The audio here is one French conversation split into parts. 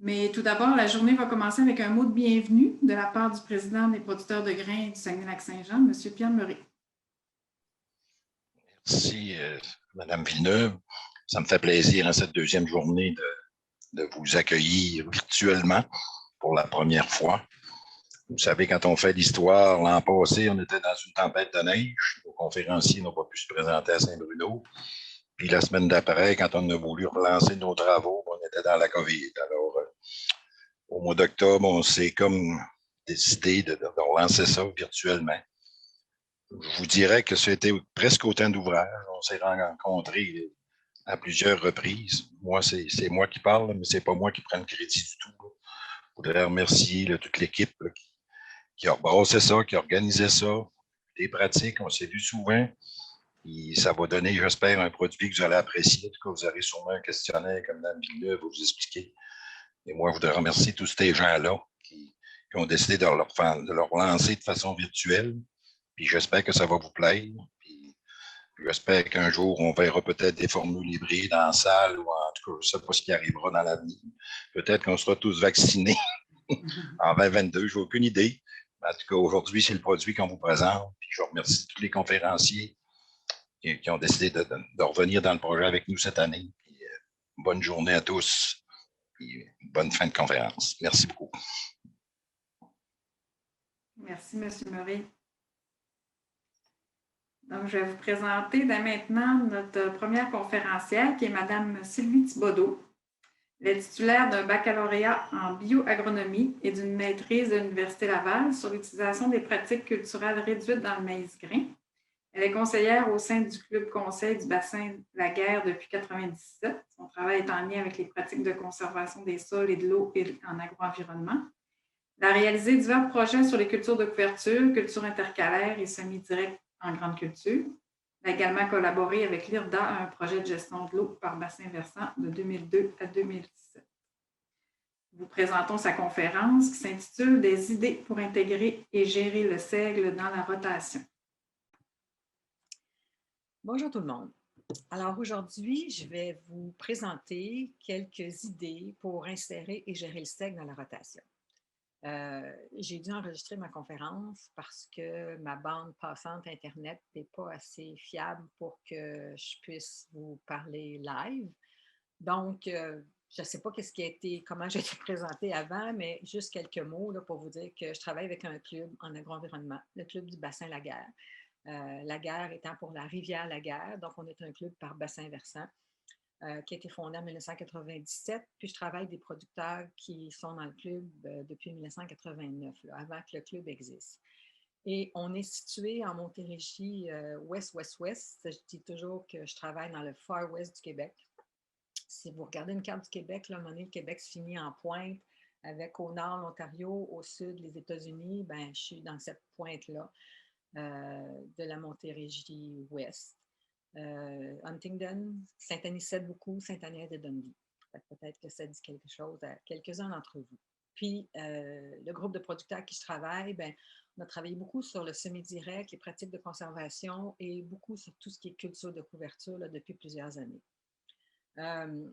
Mais tout d'abord, la journée va commencer avec un mot de bienvenue de la part du président des producteurs de grains du Saguenay-Lac-Saint-Jean, M. Pierre Murray. Merci, Mme Villeneuve. Ça me fait plaisir en cette deuxième journée de vous accueillir virtuellement pour la première fois. Vous savez, quand on fait l'histoire, l'an passé, on était dans une tempête de neige. Nos conférenciers n'ont pas pu se présenter à Saint-Bruno. Puis la semaine d'après, quand on a voulu relancer nos travaux, on était dans la COVID. Alors, au mois d'octobre, on s'est comme décidé de relancer ça virtuellement. Je vous dirais que c'était presque autant d'ouvrages. On s'est rencontrés à plusieurs reprises. Moi, c'est moi qui parle, mais c'est pas moi qui prends le crédit du tout. Je voudrais remercier toute l'équipe qui a brassé ça, qui a organisé ça, des pratiques, on s'est vu souvent. Et ça va donner, j'espère, un produit que vous allez apprécier. En tout cas, vous aurez sûrement un questionnaire comme Mme Villeneuve va vous expliquer. Et moi, je voudrais remercier tous ces gens-là qui ont décidé de leur lancer de façon virtuelle. Puis j'espère que ça va vous plaire. Puis j'espère qu'un jour, on verra peut-être des formules hybrides en salle ou en tout cas, je ne sais pas ce qui arrivera dans l'avenir. Peut-être qu'on sera tous vaccinés en 2022, je n'ai aucune idée. En tout cas, aujourd'hui, c'est le produit qu'on vous présente. Puis je remercie tous les conférenciers qui ont décidé de revenir dans le projet avec nous cette année. Puis, bonne journée à tous. Puis, bonne fin de conférence. Merci beaucoup. Merci, M. Murray. Donc, je vais vous présenter dès maintenant notre première conférencière, qui est Mme Sylvie Thibodeau. Elle est titulaire d'un baccalauréat en bioagronomie et d'une maîtrise de l'Université Laval sur l'utilisation des pratiques culturelles réduites dans le maïs grain. Elle est conseillère au sein du Club Conseil du bassin La Guerre depuis 1997. Son travail est en lien avec les pratiques de conservation des sols et de l'eau en agro-environnement. Elle a réalisé divers projets sur les cultures de couverture, cultures intercalaires et semi-directes en grande culture. Elle a également collaboré avec l'IRDA à un projet de gestion de l'eau par bassin versant de 2002 à 2017. Nous vous présentons sa conférence qui s'intitule « Des idées pour intégrer et gérer le seigle dans la rotation ». Bonjour tout le monde. Alors aujourd'hui, je vais vous présenter quelques idées pour insérer et gérer le seigle dans la rotation. J'ai dû enregistrer ma conférence parce que ma bande passante Internet n'est pas assez fiable pour que je puisse vous parler live. Donc, je ne sais pas comment j'ai été présentée avant, mais juste quelques mots là, pour vous dire que je travaille avec un club en agro-environnement, le club du bassin La Guerre. La Guerre étant pour la rivière La Guerre, donc on est un club par bassin versant qui a été fondé en 1997. Puis je travaille avec des producteurs qui sont dans le club depuis 1989, là, avant que le club existe. Et on est situé en Montérégie ouest-ouest-ouest. Je dis toujours que je travaille dans le Far West du Québec. Si vous regardez une carte du Québec, là, à un moment donné, le Québec se finit en pointe, avec au nord l'Ontario, au sud les États-Unis. Ben, je suis dans cette pointe-là de la Montérégie ouest. Huntingdon, Saint-Anicette beaucoup, Saint-Agnès de Dundee. Peut-être que ça dit quelque chose à quelques-uns d'entre vous. Puis, le groupe de producteurs avec qui je travaille, ben, on a travaillé beaucoup sur le semi-direct, les pratiques de conservation et beaucoup sur tout ce qui est culture de couverture là, depuis plusieurs années.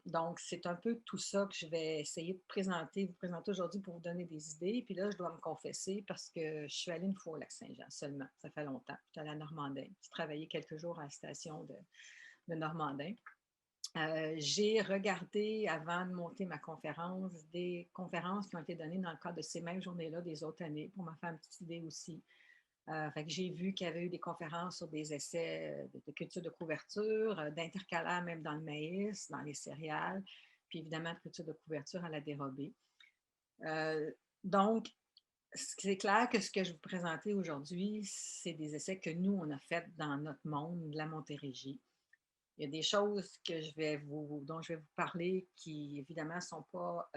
Donc, c'est un peu tout ça que je vais essayer de vous présenter aujourd'hui pour vous donner des idées. Puis là, je dois me confesser parce que je suis allée une fois au Lac-Saint-Jean seulement. Ça fait longtemps. J'étais allée à Normandin. J'ai travaillé quelques jours à la station de Normandin. J'ai regardé, avant de monter ma conférence, des conférences qui ont été données dans le cadre de ces mêmes journées-là des autres années pour me faire une petite idée aussi. Fait que j'ai vu qu'il y avait eu des conférences sur des essais de culture de couverture, d'intercalaires même dans le maïs, dans les céréales, puis évidemment de culture de couverture à la dérobée. Donc, c'est clair que ce que je vais vous présenter aujourd'hui, c'est des essais que nous, on a faits dans notre monde, de la Montérégie. Il y a des choses dont je vais vous parler qui, évidemment, ne sont pas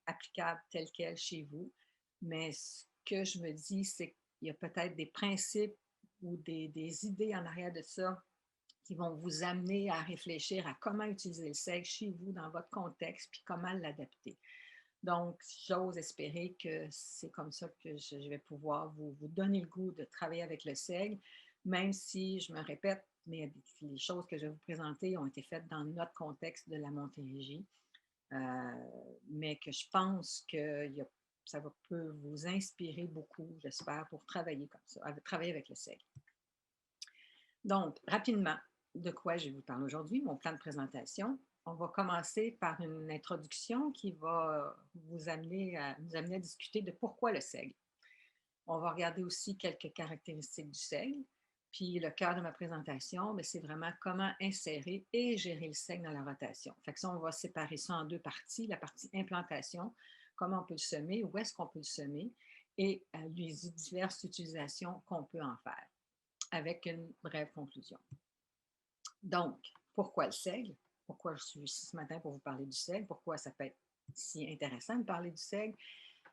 applicables telles quelles chez vous, mais ce que je me dis, c'est il y a peut-être des principes ou des idées en arrière de ça qui vont vous amener à réfléchir à comment utiliser le seigle chez vous, dans votre contexte, puis comment l'adapter. Donc, j'ose espérer que c'est comme ça que je vais pouvoir vous donner le goût de travailler avec le seigle, même si, je me répète, mais les choses que je vais vous présenter ont été faites dans notre contexte de la Montérégie. mais que je pense que ça peut vous inspirer beaucoup, j'espère, pour travailler comme ça, travailler avec le seigle. Donc, rapidement, de quoi je vais vous parler aujourd'hui, mon plan de présentation. On va commencer par une introduction qui va nous amener à discuter de pourquoi le seigle. On va regarder aussi quelques caractéristiques du seigle. Puis le cœur de ma présentation, c'est vraiment comment insérer et gérer le seigle dans la rotation. Fait que ça, on va séparer ça en deux parties. La partie implantation, comment on peut le semer, où est-ce qu'on peut le semer, et les diverses utilisations qu'on peut en faire, avec une brève conclusion. Donc, pourquoi le seigle? Pourquoi je suis ici ce matin pour vous parler du seigle? Pourquoi ça peut être si intéressant de parler du seigle?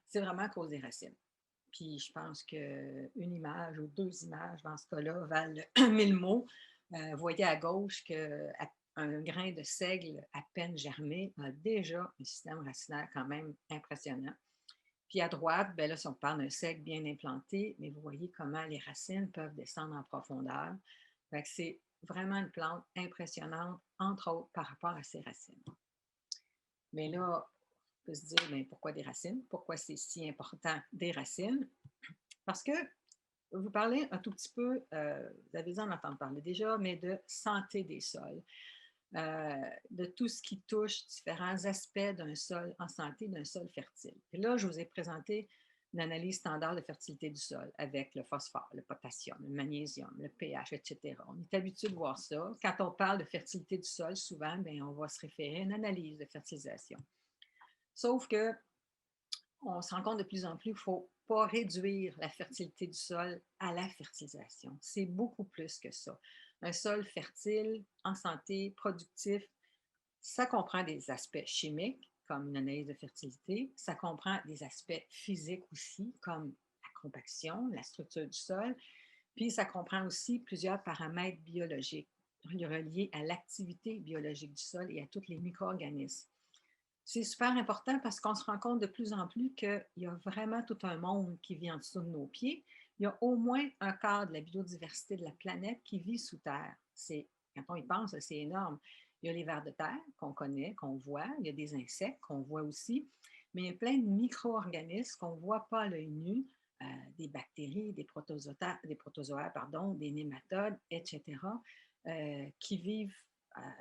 C'est vraiment à cause des racines. Puis je pense qu'une image ou deux images, dans ce cas-là, valent 1000 mots. Vous voyez à gauche qu'un grain de seigle à peine germé a déjà un système racinaire quand même impressionnant. Puis à droite, là, si on parle d'un seigle bien implanté, mais vous voyez comment les racines peuvent descendre en profondeur. Fait que c'est vraiment une plante impressionnante, entre autres par rapport à ses racines. Mais là, on peut se dire, pourquoi des racines? Pourquoi c'est si important des racines? Parce que vous parlez un tout petit peu, vous avez dû en entendre parler déjà, mais de santé des sols, de tout ce qui touche différents aspects d'un sol en santé, d'un sol fertile. Et là, je vous ai présenté une analyse standard de fertilité du sol avec le phosphore, le potassium, le magnésium, le pH, etc. On est habitué de voir ça. Quand on parle de fertilité du sol, souvent, on va se référer à une analyse de fertilisation. Sauf que on se rend compte de plus en plus qu'il ne faut pas réduire la fertilité du sol à la fertilisation. C'est beaucoup plus que ça. Un sol fertile, en santé, productif, ça comprend des aspects chimiques, comme une analyse de fertilité. Ça comprend des aspects physiques aussi, comme la compaction, la structure du sol. Puis ça comprend aussi plusieurs paramètres biologiques reliés à l'activité biologique du sol et à tous les micro-organismes. C'est super important parce qu'on se rend compte de plus en plus qu'il y a vraiment tout un monde qui vit en dessous de nos pieds. Il y a au moins un quart de la biodiversité de la planète qui vit sous terre. Quand on y pense, c'est énorme. Il y a les vers de terre qu'on connaît, qu'on voit. Il y a des insectes qu'on voit aussi. Mais il y a plein de micro-organismes qu'on ne voit pas à l'œil nu, des bactéries, des protozoaires, des nématodes, etc., qui vivent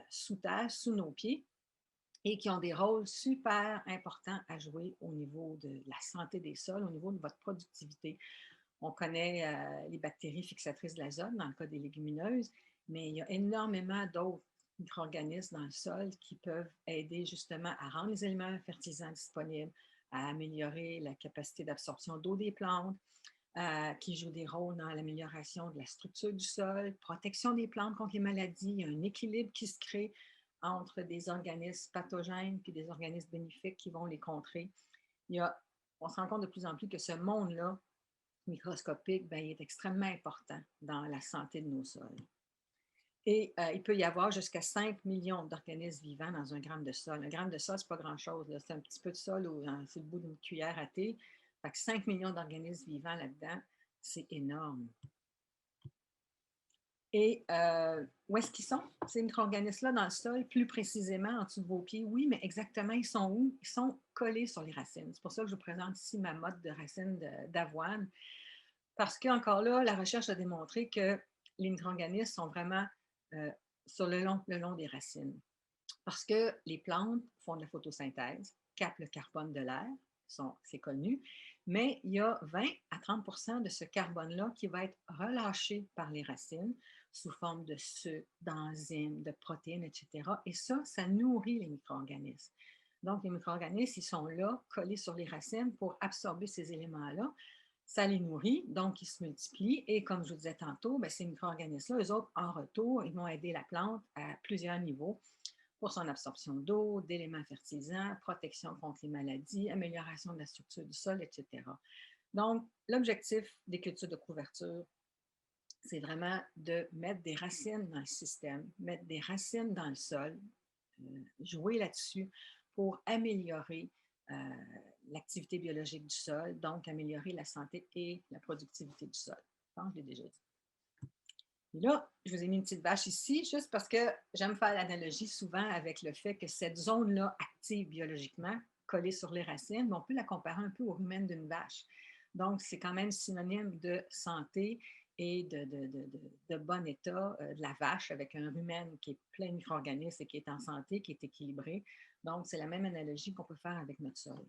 sous terre, sous nos pieds, et qui ont des rôles super importants à jouer au niveau de la santé des sols, au niveau de votre productivité. On connaît les bactéries fixatrices de l'azote dans le cas des légumineuses, mais il y a énormément d'autres micro-organismes dans le sol qui peuvent aider justement à rendre les éléments fertilisants disponibles, à améliorer la capacité d'absorption d'eau des plantes, qui jouent des rôles dans l'amélioration de la structure du sol, protection des plantes contre les maladies. Il y a un équilibre qui se crée entre des organismes pathogènes et des organismes bénéfiques qui vont les contrer. On se rend compte de plus en plus que ce monde-là, microscopique, il est extrêmement important dans la santé de nos sols. Et il peut y avoir jusqu'à 5 millions d'organismes vivants dans un gramme de sol. Un gramme de sol, ce n'est pas grand-chose. C'est un petit peu de sol c'est le bout d'une cuillère à thé. Fait que 5 millions d'organismes vivants là-dedans, c'est énorme. Et où est-ce qu'ils sont, ces micro-organismes-là, dans le sol, plus précisément en dessous de vos pieds? Oui, mais exactement, ils sont où? Ils sont collés sur les racines. C'est pour ça que je vous présente ici ma motte de racines d'avoine. Parce qu'encore là, la recherche a démontré que les micro-organismes sont vraiment sur le long des racines. Parce que les plantes font de la photosynthèse, captent le carbone de l'air, c'est connu, mais il y a 20 à 30 de ce carbone-là qui va être relâché par les racines sous forme de sucre, d'enzymes, de protéines, etc. Et ça nourrit les micro-organismes. Donc, les micro-organismes, ils sont là, collés sur les racines pour absorber ces éléments-là. Ça les nourrit, donc ils se multiplient. Et comme je vous disais tantôt, ces micro-organismes-là, eux autres, en retour, ils vont aider la plante à plusieurs niveaux pour son absorption d'eau, d'éléments fertilisants, protection contre les maladies, amélioration de la structure du sol, etc. Donc, l'objectif des cultures de couverture, c'est vraiment de mettre des racines dans le système, mettre des racines dans le sol, jouer là-dessus pour améliorer l'activité biologique du sol, donc améliorer la santé et la productivité du sol. Je pense que je l'ai déjà dit. Et là, je vous ai mis une petite vache ici, juste parce que j'aime faire l'analogie souvent avec le fait que cette zone-là active biologiquement, collée sur les racines, mais on peut la comparer un peu au rumen d'une vache. Donc, c'est quand même synonyme de santé et de bon état de la vache avec un rumen qui est plein de micro-organismes et qui est en santé, qui est équilibré. Donc, c'est la même analogie qu'on peut faire avec notre sol.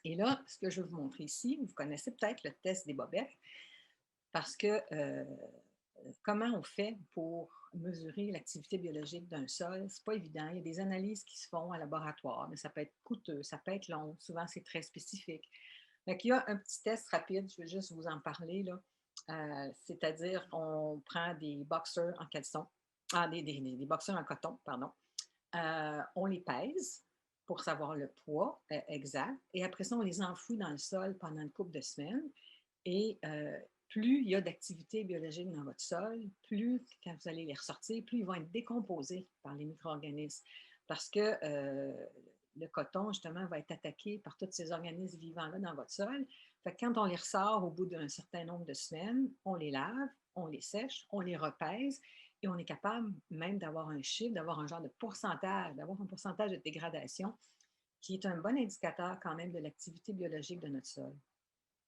Et là, ce que je vais vous montrer ici, vous connaissez peut-être le test des bobettes, parce que comment on fait pour mesurer l'activité biologique d'un sol? C'est pas évident. Il y a des analyses qui se font à laboratoire, mais ça peut être coûteux, ça peut être long. Souvent, c'est très spécifique. Donc, il y a un petit test rapide, je vais juste vous en parler, là. C'est-à-dire qu'on prend des boxers en caleçon, des boxers en coton, pardon. On les pèse pour savoir le poids exact. Et après ça, on les enfouit dans le sol pendant une couple de semaines. Et plus il y a d'activité biologique dans votre sol, plus, quand vous allez les ressortir, plus ils vont être décomposés par les micro-organismes. Parce que le coton, justement, va être attaqué par tous ces organismes vivants-là dans votre sol. Fait que quand on les ressort au bout d'un certain nombre de semaines, on les lave, on les sèche, on les repèse et on est capable même d'avoir un chiffre, d'avoir un genre de pourcentage, d'avoir un pourcentage de dégradation qui est un bon indicateur quand même de l'activité biologique de notre sol.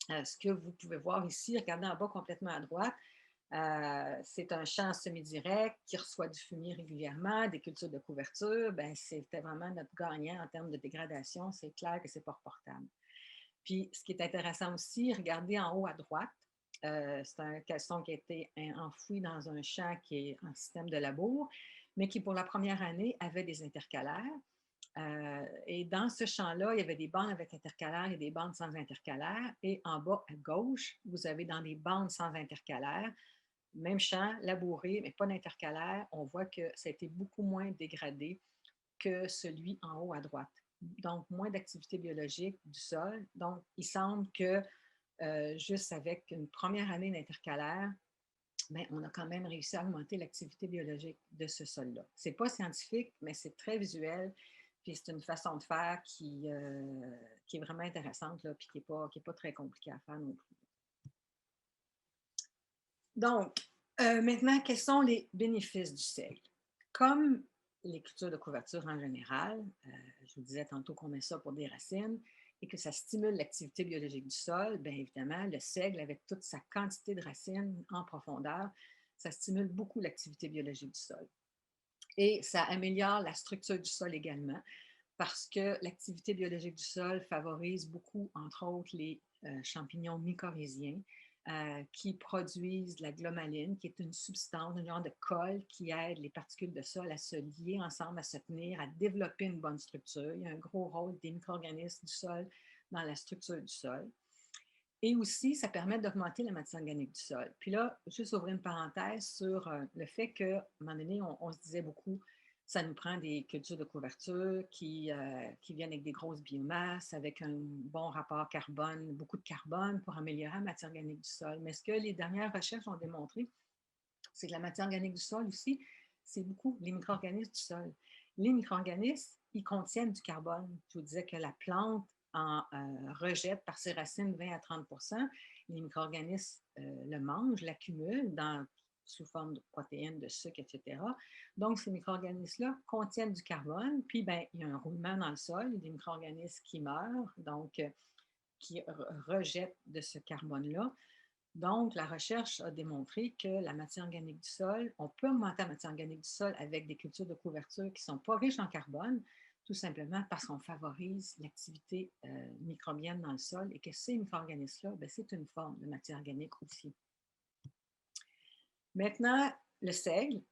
Ce que vous pouvez voir ici, regardez en bas complètement à droite, c'est un champ semi-direct qui reçoit du fumier régulièrement, des cultures de couverture. Ben, c'était vraiment notre gagnant en termes de dégradation. C'est clair que ce n'est pas reportable. Puis, ce qui est intéressant aussi, regardez en haut à droite. C'est un caleçon qui a été enfoui dans un champ qui est en système de labour, mais qui, pour la première année, avait des intercalaires. Et dans ce champ-là, il y avait des bandes avec intercalaires et des bandes sans intercalaires. Et en bas à gauche, vous avez dans les bandes sans intercalaires, même champ, labouré, mais pas d'intercalaire. On voit que ça a été beaucoup moins dégradé que celui en haut à droite. Donc, moins d'activité biologique du sol. Donc, il semble que juste avec une première année d'intercalaire, ben, on a quand même réussi à augmenter l'activité biologique de ce sol-là. Ce n'est pas scientifique, mais c'est très visuel. Puis c'est une façon de faire qui est vraiment intéressante, là, puis qui n'est pas très compliquée à faire non plus. Donc, maintenant, quels sont les bénéfices du seigle? Comme les cultures de couverture en général, je vous disais tantôt qu'on met ça pour des racines et que ça stimule l'activité biologique du sol, bien évidemment, le seigle, avec toute sa quantité de racines en profondeur, ça stimule beaucoup l'activité biologique du sol. Et ça améliore la structure du sol également parce que l'activité biologique du sol favorise beaucoup, entre autres, les champignons mycorhiziens qui produisent de la glomaline, qui est une substance, un genre de colle qui aide les particules de sol à se lier ensemble, à se tenir, à développer une bonne structure. Il y a un gros rôle des micro-organismes du sol dans la structure du sol. Et aussi, ça permet d'augmenter la matière organique du sol. Puis là, juste ouvrir une parenthèse sur le fait qu'à un moment donné, on se disait beaucoup, ça nous prend des cultures de couverture qui viennent avec des grosses biomasses, avec un bon rapport carbone, beaucoup de carbone pour améliorer la matière organique du sol. Mais ce que les dernières recherches ont démontré, c'est que la matière organique du sol aussi, c'est beaucoup les micro-organismes du sol. Les micro-organismes, ils contiennent du carbone. Je vous disais que la plante en rejette par ses racines 20 à 30 %. Les micro-organismes le mangent, l'accumulent sous forme de protéines, de sucre, etc. Donc, ces micro-organismes-là contiennent du carbone, puis ben, il y a un roulement dans le sol, il y a des micro-organismes qui meurent, donc qui rejettent de ce carbone-là. Donc, la recherche a démontré que la matière organique du sol, on peut augmenter la matière organique du sol avec des cultures de couverture qui ne sont pas riches en carbone, tout simplement parce qu'on favorise l'activité microbienne dans le sol et que ces micro-organismes-là, ben, c'est une forme de matière organique aussi. Maintenant, le seigle,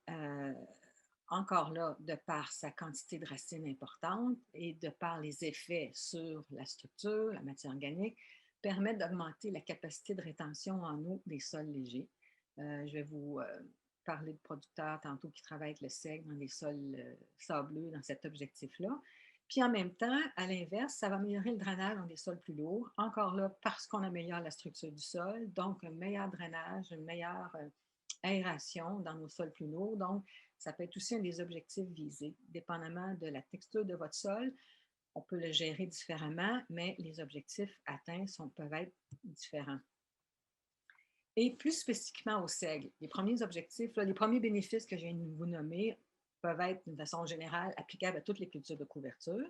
encore là, de par sa quantité de racines importante et de par les effets sur la structure, la matière organique, permet d'augmenter la capacité de rétention en eau des sols légers. Je vais vous parler de producteurs tantôt qui travaillent avec le seigle dans des sols sableux dans cet objectif-là. Puis en même temps, à l'inverse, ça va améliorer le drainage dans des sols plus lourds. Encore là, parce qu'on améliore la structure du sol, donc un meilleur drainage, une meilleure aération dans nos sols plus lourds. Donc, ça peut être aussi un des objectifs visés. Dépendamment de la texture de votre sol, on peut le gérer différemment, mais les objectifs atteints peuvent être différents. Et plus spécifiquement au seigle, les premiers objectifs, là, les premiers bénéfices que je viens de vous nommer peuvent être d'une façon générale applicables à toutes les cultures de couverture.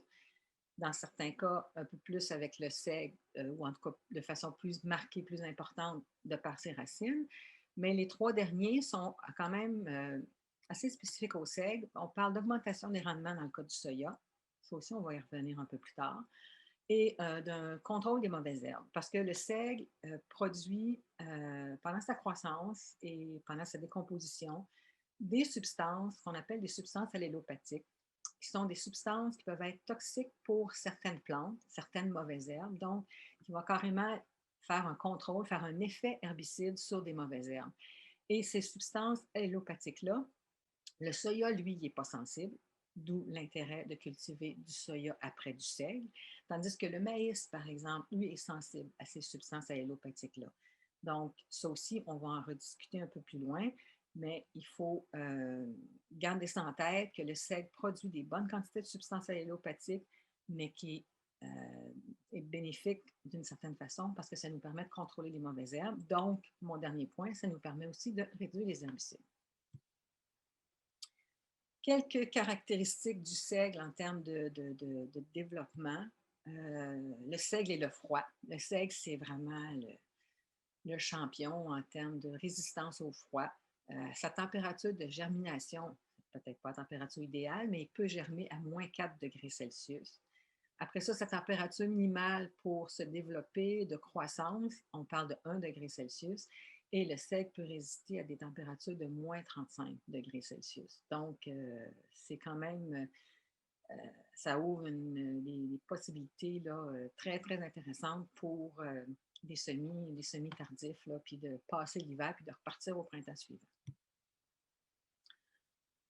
Dans certains cas, un peu plus avec le seigle, ou en tout cas de façon plus marquée, plus importante de par ses racines. Mais les trois derniers sont quand même assez spécifiques au seigle. On parle d'augmentation des rendements dans le cas du soya. Ça aussi, on va y revenir un peu plus tard. Et d'un contrôle des mauvaises herbes. Parce que le seigle produit, pendant sa croissance et pendant sa décomposition, des substances qu'on appelle des substances allélopathiques, qui sont des substances qui peuvent être toxiques pour certaines plantes, certaines mauvaises herbes, donc qui vont carrément faire un contrôle, faire un effet herbicide sur des mauvaises herbes. Et ces substances allélopathiques-là, le soya, lui, il n'est pas sensible, d'où l'intérêt de cultiver du soya après du seigle, tandis que le maïs, par exemple, lui, est sensible à ces substances allélopathiques-là. Donc, ça aussi, on va en rediscuter un peu plus loin, mais il faut garder ça en tête que le seigle produit des bonnes quantités de substances allélopathiques, mais qui est bénéfique d'une certaine façon parce que ça nous permet de contrôler les mauvaises herbes. Donc, mon dernier point, ça nous permet aussi de réduire les herbicides. Quelques caractéristiques du seigle en termes de développement. Le seigle et le froid. Le seigle, c'est vraiment le champion en termes de résistance au froid. Sa température de germination, peut-être pas la température idéale, mais il peut germer à moins 4 degrés Celsius. Après ça, sa température minimale pour se développer de croissance, on parle de 1 degré Celsius. Et le seigle peut résister à des températures de moins 35 degrés Celsius. Donc, c'est quand même, ça ouvre des possibilités là, très, très intéressantes pour des semis tardifs, là, puis de passer l'hiver, puis de repartir au printemps suivant.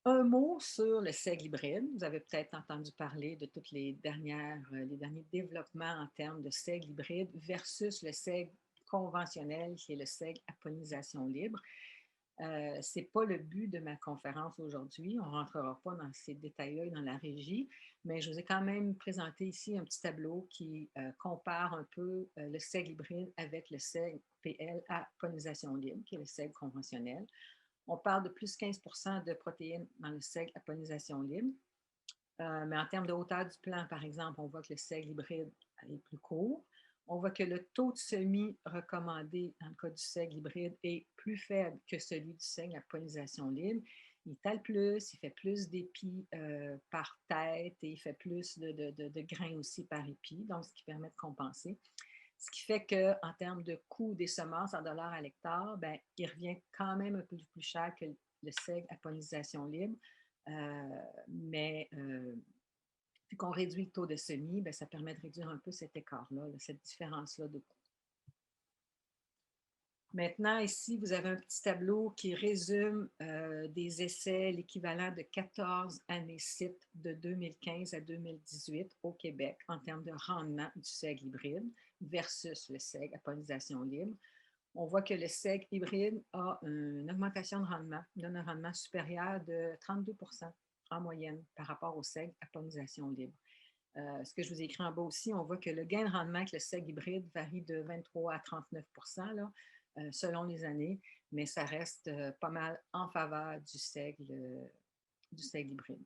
Un mot sur le seigle hybride. Vous avez peut-être entendu parler de tous les derniers développements en termes de seigle hybride versus le seigle conventionnel, qui est le seigle à pollinisation libre. Ce n'est pas le but de ma conférence aujourd'hui. On ne rentrera pas dans ces détails-là dans la régie, mais je vous ai quand même présenté ici un petit tableau qui compare un peu le seigle hybride avec le seigle PL à pollinisation libre, qui est le seigle conventionnel. On parle de plus 15% de protéines dans le seigle à pollinisation libre. Mais en termes de hauteur du plant, par exemple, on voit que le seigle hybride est plus court. On voit que le taux de semis recommandé dans le cas du seigle hybride est plus faible que celui du seigle à pollinisation libre. Il étale plus, il fait plus d'épis par tête et il fait plus de grains aussi par épi, donc ce qui permet de compenser. Ce qui fait qu'en termes de coût des semences en dollars à l'hectare, ben, il revient quand même un peu plus cher que le seigle à pollinisation libre. Mais vu qu'on réduit le taux de semis, ben, ça permet de réduire un peu cet écart-là, cette différence-là de coût. Maintenant, ici, vous avez un petit tableau qui résume des essais, l'équivalent de 14 années sites de 2015 à 2018 au Québec en termes de rendement du seigle hybride versus le seigle à pollinisation libre. On voit que le seigle hybride a une augmentation de rendement, donne un rendement supérieur de 32% en moyenne par rapport au seigle à pollinisation libre. Ce que je vous ai écrit en bas aussi, on voit que le gain de rendement avec le seigle hybride varie de 23 à 39% là, selon les années, mais ça reste pas mal en faveur du seigle hybride.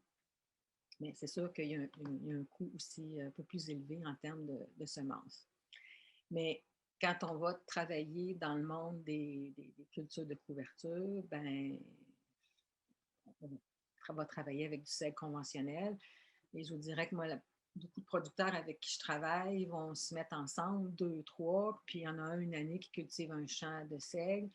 Mais c'est sûr qu'il y a un coût aussi un peu plus élevé en termes de semences. Mais quand on va travailler dans le monde des cultures de couverture, ben, on va travailler avec du seigle conventionnel. Et je vous dirais que moi, beaucoup de producteurs avec qui je travaille vont se mettre ensemble, 2, 3, puis il y en a une année qui cultive un champ de seigle,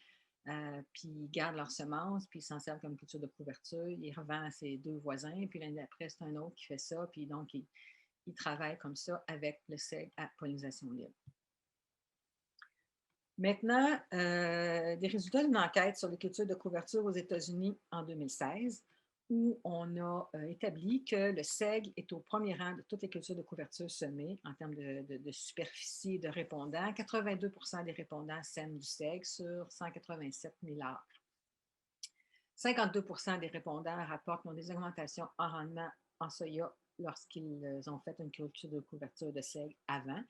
puis ils gardent leurs semences, puis ils s'en servent comme culture de couverture, ils revendent à ses 2 voisins, puis l'année d'après, c'est un autre qui fait ça, puis donc ils travaillent comme ça avec le seigle à pollinisation libre. Maintenant, des résultats d'une enquête sur les cultures de couverture aux États-Unis en 2016, où on a établi que le seigle est au premier rang de toutes les cultures de couverture semées en termes de superficie et de répondants. 82% des répondants sèment du seigle sur 187 000 acres. 52% des répondants rapportent qu'ils ont des augmentations en rendement en soya lorsqu'ils ont fait une culture de couverture de seigle avant.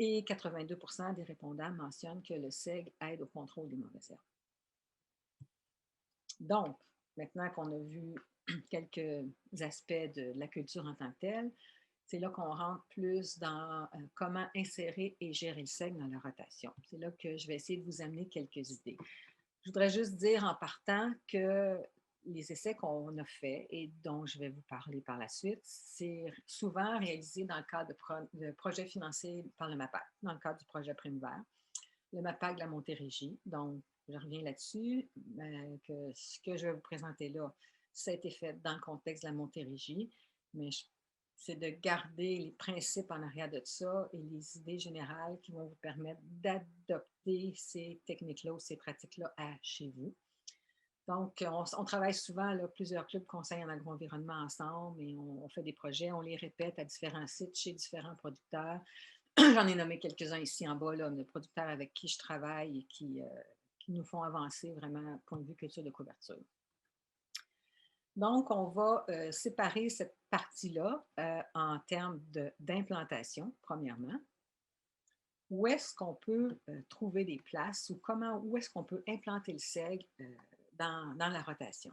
Et 82 des répondants mentionnent que le seigle aide au contrôle des mauvaises herbes. Donc, maintenant qu'on a vu quelques aspects de la culture en tant que telle, c'est là qu'on rentre plus dans comment insérer et gérer le seigle dans la rotation. C'est là que je vais essayer de vous amener quelques idées. Je voudrais juste dire en partant que les essais qu'on a faits et dont je vais vous parler par la suite, c'est souvent réalisé dans le cadre de projets financés par le MAPAC, dans le cadre du projet Prime-Vert, le MAPAC de la Montérégie. Donc, je reviens là-dessus, que ce que je vais vous présenter là, ça a été fait dans le contexte de la Montérégie, mais c'est de garder les principes en arrière de ça et les idées générales qui vont vous permettre d'adopter ces techniques-là ou ces pratiques-là chez vous. Donc, on travaille souvent, là, plusieurs clubs conseils en agro-environnement ensemble et on fait des projets, on les répète à différents sites chez différents producteurs. J'en ai nommé quelques-uns ici en bas, là, de producteurs avec qui je travaille et qui nous font avancer vraiment point de vue culture de couverture. Donc, on va séparer cette partie-là en termes d'implantation, premièrement. Où est-ce qu'on peut trouver des places ou où est-ce qu'on peut implanter le seigle dans la rotation?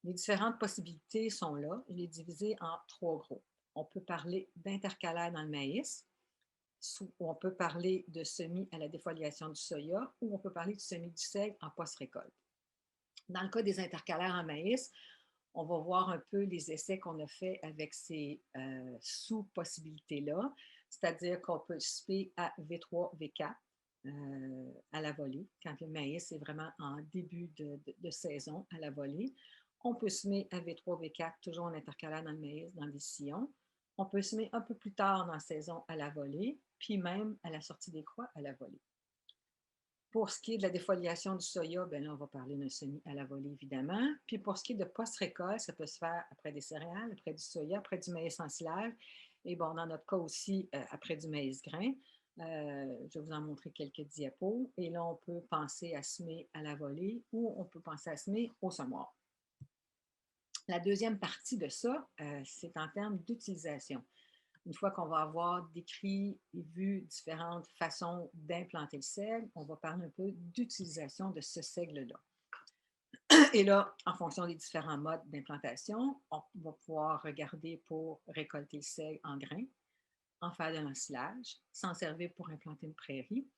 Les différentes possibilités sont là. Je les ai divisées en 3 groupes. On peut parler d'intercalaire dans le maïs, on peut parler de semis à la défoliation du soya ou on peut parler du semis du seigle en post-récolte. Dans le cas des intercalaires en maïs, on va voir un peu les essais qu'on a faits avec ces sous-possibilités-là, c'est-à-dire qu'on peut semer à V3, V4 à la volée, quand le maïs est vraiment en début de saison à la volée. On peut semer à V3, V4, toujours en intercalaire dans le maïs, dans les sillons. On peut semer un peu plus tard dans la saison à la volée, puis même à la sortie des croix à la volée. Pour ce qui est de la défoliation du soya, bien là, on va parler d'un semis à la volée, évidemment. Puis pour ce qui est de post-récolte, ça peut se faire après des céréales, après du soya, après du maïs en silage. Et bon, dans notre cas aussi, après du maïs grain. Je vais vous en montrer quelques diapos. Et là, on peut penser à semer à la volée ou on peut penser à semer au semoir. La deuxième partie de ça, c'est en termes d'utilisation. Une fois qu'on va avoir décrit et vu différentes façons d'implanter le seigle, on va parler un peu d'utilisation de ce seigle-là. Et là, en fonction des différents modes d'implantation, on va pouvoir regarder pour récolter le seigle en grains, en faire de l'ensilage, s'en servir pour implanter une prairie,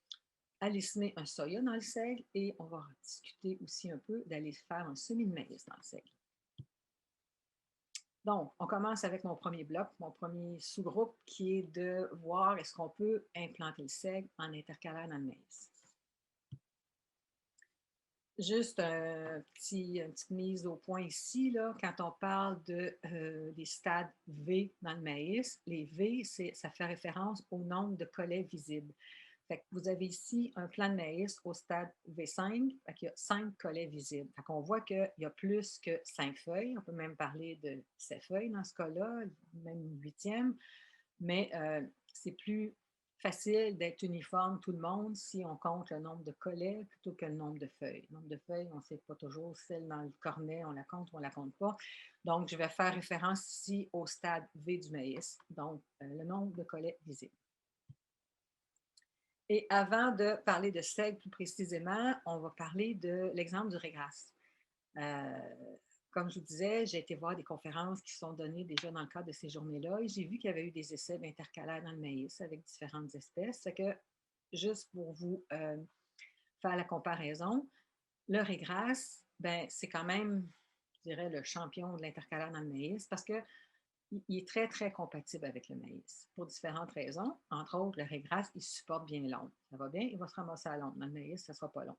aller semer un soya dans le seigle et on va discuter aussi un peu d'aller faire un semis de maïs dans le seigle. Donc, on commence avec mon premier bloc, mon premier sous-groupe qui est de voir est-ce qu'on peut implanter le seigle en intercalaire dans le maïs. Juste une petite mise au point ici, là, quand on parle des stades V dans le maïs, les V, ça fait référence au nombre de collets visibles. Fait que vous avez ici un plant de maïs au stade V5, il y a 5 collets visibles. Fait qu'on voit qu'il y a plus que 5 feuilles. On peut même parler de 7 feuilles dans ce cas-là, même une 8e. Mais c'est plus facile d'être uniforme tout le monde si on compte le nombre de collets plutôt que le nombre de feuilles. Le nombre de feuilles, on ne sait pas toujours. Celle dans le cornet, on la compte ou on ne la compte pas. Donc, je vais faire référence ici au stade V du maïs, donc le nombre de collets visibles. Et avant de parler de seigle plus précisément, on va parler de l'exemple du régras. Comme je vous disais, j'ai été voir des conférences qui sont données déjà dans le cadre de ces journées-là et j'ai vu qu'il y avait eu des essais d'intercalaire dans le maïs avec différentes espèces. C'est que, juste pour vous faire la comparaison, le régras, ben, c'est quand même, je dirais, le champion de l'intercalaire dans le maïs parce que il est très, très compatible avec le maïs pour différentes raisons. Entre autres, le régras, il supporte bien l'ombre. Ça va bien, il va se ramasser à l'ombre. Dans le maïs, ça ne sera pas long.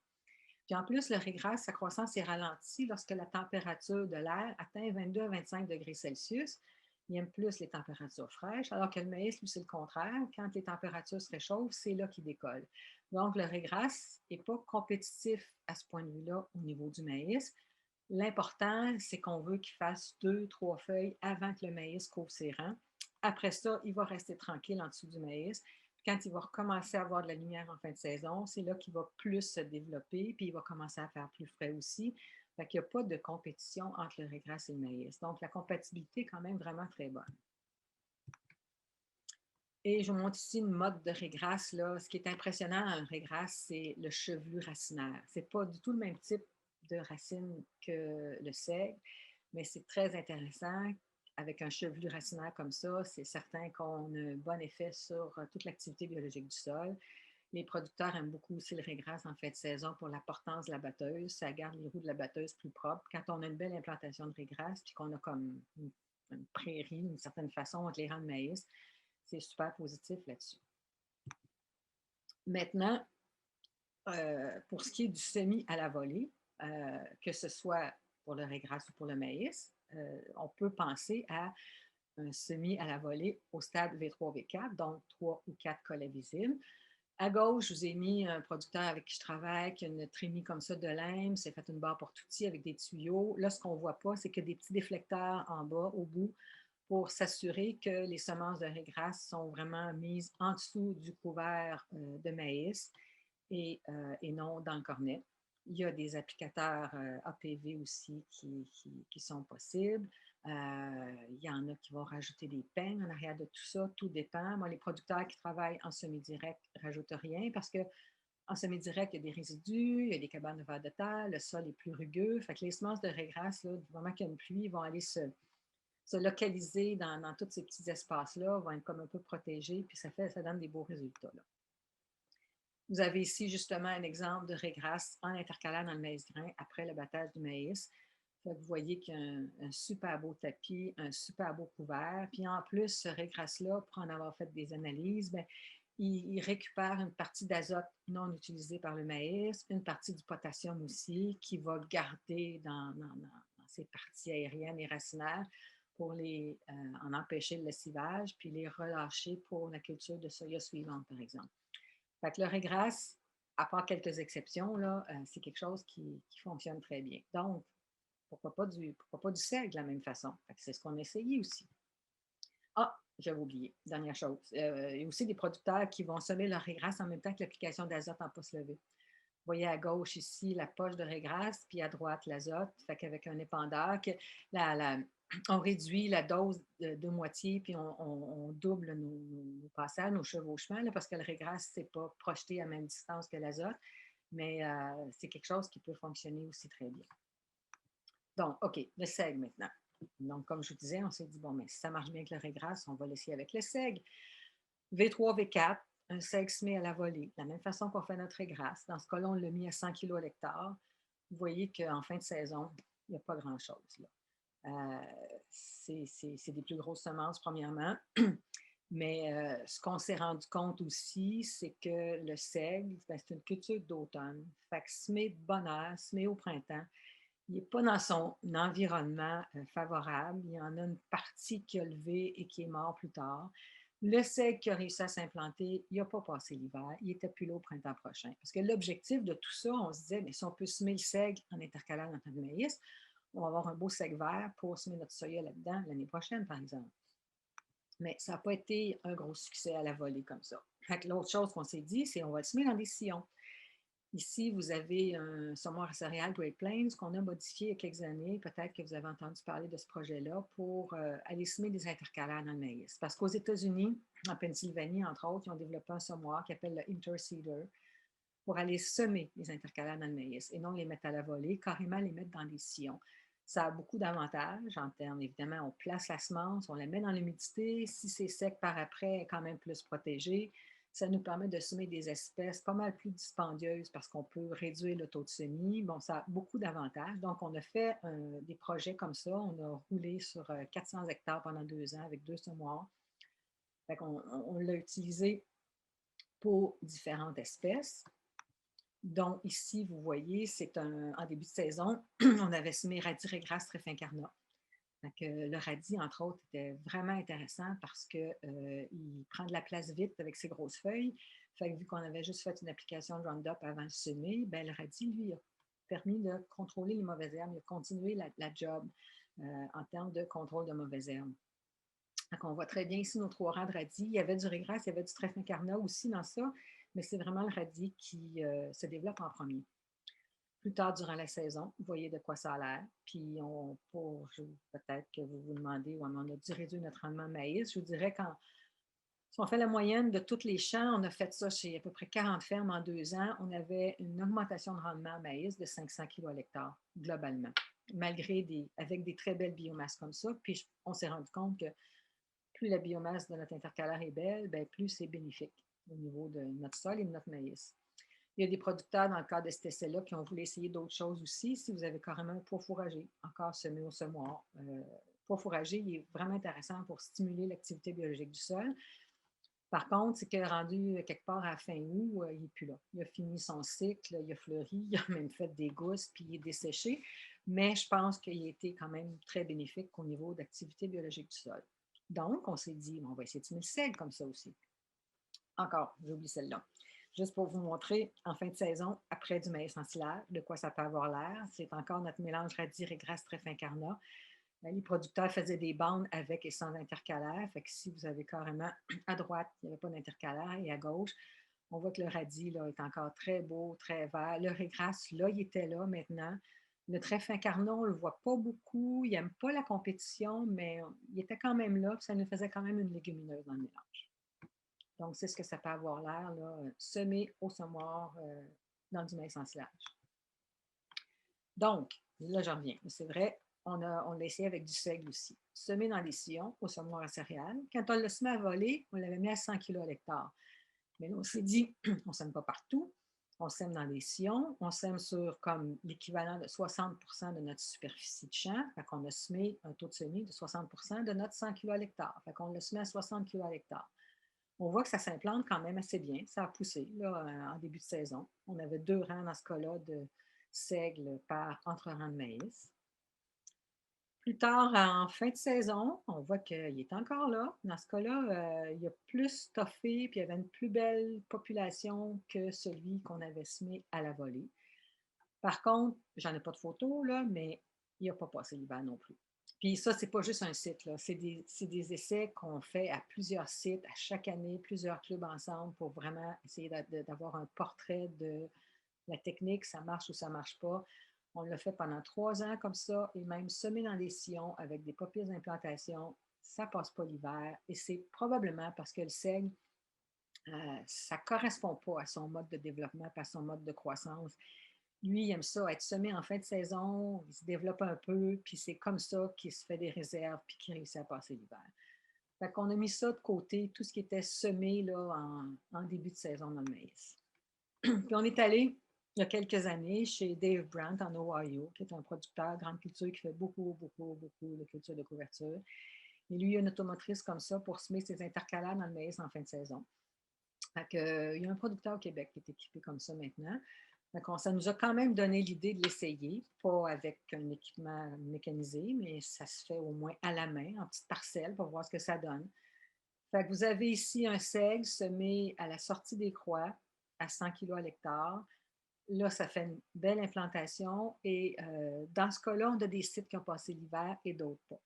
Puis en plus, le régras, sa croissance est ralentie lorsque la température de l'air atteint 22 à 25 degrés Celsius. Il aime plus les températures fraîches, alors que le maïs, lui, c'est le contraire. Quand les températures se réchauffent, c'est là qu'il décolle. Donc, le régras n'est pas compétitif à ce point de vue-là au niveau du maïs. L'important, c'est qu'on veut qu'il fasse 2, 3 feuilles avant que le maïs couvre ses rangs. Après ça, il va rester tranquille en dessous du maïs. Quand il va recommencer à avoir de la lumière en fin de saison, c'est là qu'il va plus se développer, puis il va commencer à faire plus frais aussi. Fait qu'il n'y a pas de compétition entre le régras et le maïs. Donc, la compatibilité est quand même vraiment très bonne. Et je vous montre ici une mode de raigrasse, là. Ce qui est impressionnant dans le raigrasse, c'est le chevelu racinaire. Ce n'est pas du tout le même type de racine que le seigle, mais c'est très intéressant. Avec un chevelu racinaire comme ça, c'est certain qu'on a un bon effet sur toute l'activité biologique du sol. Les producteurs aiment beaucoup aussi le raigrasse en fin de saison pour la portance de la batteuse. Ça garde les roues de la batteuse plus propres. Quand on a une belle implantation de raigrasse, puis qu'on a comme une prairie, d'une certaine façon, entre les rangs de maïs, c'est super positif là-dessus. Maintenant, pour ce qui est du semis à la volée, que ce soit pour le raigrasse ou pour le maïs, on peut penser à un semis à la volée au stade V3, V4, donc 3 ou 4 collets visibles. À gauche, je vous ai mis un producteur avec qui je travaille, qui a une trémie comme ça de lime, c'est fait une barre porte-outils avec des tuyaux. Là, ce qu'on ne voit pas, c'est qu'il y a des petits déflecteurs en bas, au bout, pour s'assurer que les semences de raigrasse sont vraiment mises en dessous du couvert de maïs et non dans le cornet. Il y a des applicateurs APV aussi qui sont possibles. Il y en a qui vont rajouter des peignes en arrière de tout ça. Tout dépend. Moi, les producteurs qui travaillent en semi-direct ne rajoutent rien parce qu'en semi-direct, il y a des résidus, il y a des cabanes de vers de terre, le sol est plus rugueux. Fait que les semences de raigrasse, là, du moment qu'il y a une pluie, ils vont aller se localiser dans tous ces petits espaces-là, vont être comme un peu protégés, puis ça donne des beaux résultats, là. Vous avez ici justement un exemple de raigrasse en intercalaire dans le maïs grain après le battage du maïs. Vous voyez qu'il y a un super beau tapis, un super beau couvert. Puis en plus, ce raigrasse-là, pour en avoir fait des analyses, bien, il récupère une partie d'azote non utilisée par le maïs, une partie du potassium aussi, qui va garder dans ces parties aériennes et racinaires pour en empêcher le lessivage, puis les relâcher pour la culture de soya suivante, par exemple. Fait que le raigrasse, à part quelques exceptions, là, c'est quelque chose qui fonctionne très bien. Donc, pourquoi pas du seigle de la même façon? C'est ce qu'on a essayé aussi. Ah, j'avais oublié, dernière chose. Il y a aussi des producteurs qui vont semer leur raigrasse en même temps que l'application d'azote en poche levée. Vous voyez à gauche ici la poche de raigrasse, puis à droite l'azote. Fait qu'avec un épandeur, on réduit la dose de moitié, puis on double nos passages, nos chevauchements, là, parce que le raigrasse, c'est pas projeté à même distance que l'azote, mais c'est quelque chose qui peut fonctionner aussi très bien. Donc, OK, le seigle maintenant. Donc, comme je vous disais, on s'est dit, bon, mais si ça marche bien avec le raigrasse, on va l'essayer avec le seigle. V3, V4, un seigle semé à la volée, de la même façon qu'on fait notre raigrasse. Dans ce cas-là, on l'a mis à 100 kg à l'hectare. Vous voyez qu'en fin de saison, il n'y a pas grand-chose, là. C'est des plus grosses semences, premièrement. Mais ce qu'on s'est rendu compte aussi, c'est que le seigle, ben, c'est une culture d'automne. Fait que semé de bonne heure, semé au printemps, il n'est pas dans son environnement favorable. Il y en a une partie qui a levé et qui est mort plus tard. Le seigle qui a réussi à s'implanter, il n'a pas passé l'hiver. Il était plus là au printemps prochain. Parce que l'objectif de tout ça, on se disait, mais si on peut semer le seigle en intercalaire dans notre maïs, on va avoir un beau seigle vert pour semer notre soya là-dedans l'année prochaine, par exemple. Mais ça n'a pas été un gros succès à la volée comme ça. L'autre chose qu'on s'est dit, c'est qu'on va le semer dans des sillons. Ici, vous avez un semoir à céréales Great Plains qu'on a modifié il y a quelques années. Peut-être que vous avez entendu parler de ce projet-là pour aller semer des intercalaires dans le maïs. Parce qu'aux États-Unis, en Pennsylvanie, entre autres, ils ont développé un semoir qui s'appelle le Interseeder pour aller semer les intercalaires dans le maïs et non les mettre à la volée, carrément les mettre dans des sillons. Ça a beaucoup d'avantages en termes, évidemment, on place la semence, on la met dans l'humidité. Si c'est sec par après, elle est quand même plus protégée. Ça nous permet de semer des espèces pas mal plus dispendieuses parce qu'on peut réduire le taux de semis. Bon, ça a beaucoup d'avantages. Donc, on a fait des projets comme ça. On a roulé sur 400 hectares pendant 2 ans avec 2 semoirs. Fait qu'on on l'a utilisé pour différentes espèces. Donc, ici, vous voyez, c'est en début de saison, on avait semé radis raigrasse trèfle-incarnat. Le radis, entre autres, était vraiment intéressant parce qu'il prend de la place vite avec ses grosses feuilles. Fait que vu qu'on avait juste fait une application de Roundup avant de semer, ben, le radis, lui, a permis de contrôler les mauvaises herbes. Il a continué la job en termes de contrôle de mauvaises herbes. Donc, on voit très bien ici nos 3 rangs de radis. Il y avait du raigrasse, il y avait du trèfle-incarnat aussi dans ça, mais c'est vraiment le radis qui se développe en premier. Plus tard durant la saison, vous voyez de quoi ça a l'air. Puis, peut-être que vous vous demandez, on a dû réduire notre rendement de maïs. Je vous dirais qu'en Si on fait la moyenne de tous les champs, on a fait ça chez à peu près 40 fermes en 2 ans. On avait une augmentation de rendement maïs de 500 kg à l'hectare, globalement, avec des très belles biomasses comme ça. Puis on s'est rendu compte que plus la biomasse de notre intercalaire est belle, bien, plus c'est bénéfique au niveau de notre sol et de notre maïs. Il y a des producteurs dans le cadre de cet essai-là qui ont voulu essayer d'autres choses aussi. Si vous avez carrément un pois fourragé, encore semé au semoir, pois fourragé, il est vraiment intéressant pour stimuler l'activité biologique du sol. Par contre, c'est qu'il est rendu quelque part à la fin août, il n'est plus là. Il a fini son cycle, il a fleuri, il a même fait des gousses, puis il est desséché. Mais je pense qu'il a été quand même très bénéfique au niveau d'activité biologique du sol. Donc, on s'est dit, on va essayer de semer le seigle comme ça aussi. Encore, j'oublie celle-là. Juste pour vous montrer, en fin de saison, après du maïs en silage, de quoi ça peut avoir l'air. C'est encore notre mélange radis, régras, trèfle, incarnat. Les producteurs faisaient des bandes avec et sans intercalaire. Fait que si vous avez carrément à droite, il n'y avait pas d'intercalaire, et à gauche, on voit que le radis là, est encore très beau, très vert. Le régras, là, il était là maintenant. Le trèfle incarnat, on ne le voit pas beaucoup. Il n'aime pas la compétition, mais il était quand même là. Puis ça nous faisait quand même une légumineuse dans le mélange. Donc, c'est ce que ça peut avoir l'air, là, semé au semoir dans du maïs en silage. Donc, là, j'en reviens. C'est vrai, on l'a essayé avec du seigle aussi. Semé dans des sillons au semoir à céréales. Quand on l'a semé à voler, on l'avait mis à 100 kg à l'hectare. Mais là, on s'est dit, on ne sème pas partout. On sème dans des sillons. On sème sur comme l'équivalent de 60 de notre superficie de champ. Fait qu'on a semé un taux de semis de 60 de notre 100 kg à l'hectare. Fait qu'on l'a semé à 60 kg à l'hectare. On voit que ça s'implante quand même assez bien. Ça a poussé là, en début de saison. On avait 2 rangs dans ce cas-là de seigle par entre-rang de maïs. Plus tard, en fin de saison, on voit qu'il est encore là. Dans ce cas-là, il a plus toffé, puis il y avait une plus belle population que celui qu'on avait semé à la volée. Par contre, j'en ai pas de photos, là, mais il n'a pas passé l'hiver non plus. Puis ça, c'est pas juste un site, là. C'est des essais qu'on fait à plusieurs sites, à chaque année, plusieurs clubs ensemble pour vraiment essayer d'avoir un portrait de la technique, ça marche ou ça marche pas. On l'a fait pendant 3 ans comme ça, et même semé dans des sillons avec des pas pires implantations, ça passe pas l'hiver. Et c'est probablement parce que le seigle, ça correspond pas à son mode de développement, à son mode de croissance. Lui, il aime ça, être semé en fin de saison, il se développe un peu, puis c'est comme ça qu'il se fait des réserves, puis qu'il réussit à passer l'hiver. Fait qu'on a mis ça de côté, tout ce qui était semé là, en début de saison dans le maïs. Puis on est allé, il y a quelques années, chez Dave Brandt en Ohio, qui est un producteur grande culture qui fait beaucoup de culture de couverture. Et lui, il a une automotrice comme ça pour semer ses intercalaires dans le maïs en fin de saison. Fait que, il y a un producteur au Québec qui est équipé comme ça maintenant. Ça nous a quand même donné l'idée de l'essayer, pas avec un équipement mécanisé, mais ça se fait au moins à la main, en petite parcelle, pour voir ce que ça donne. Fait que vous avez ici un seigle semé à la sortie des croix, à 100 kg à l'hectare. Là, ça fait une belle implantation et dans ce cas-là, on a des sites qui ont passé l'hiver et d'autres pas.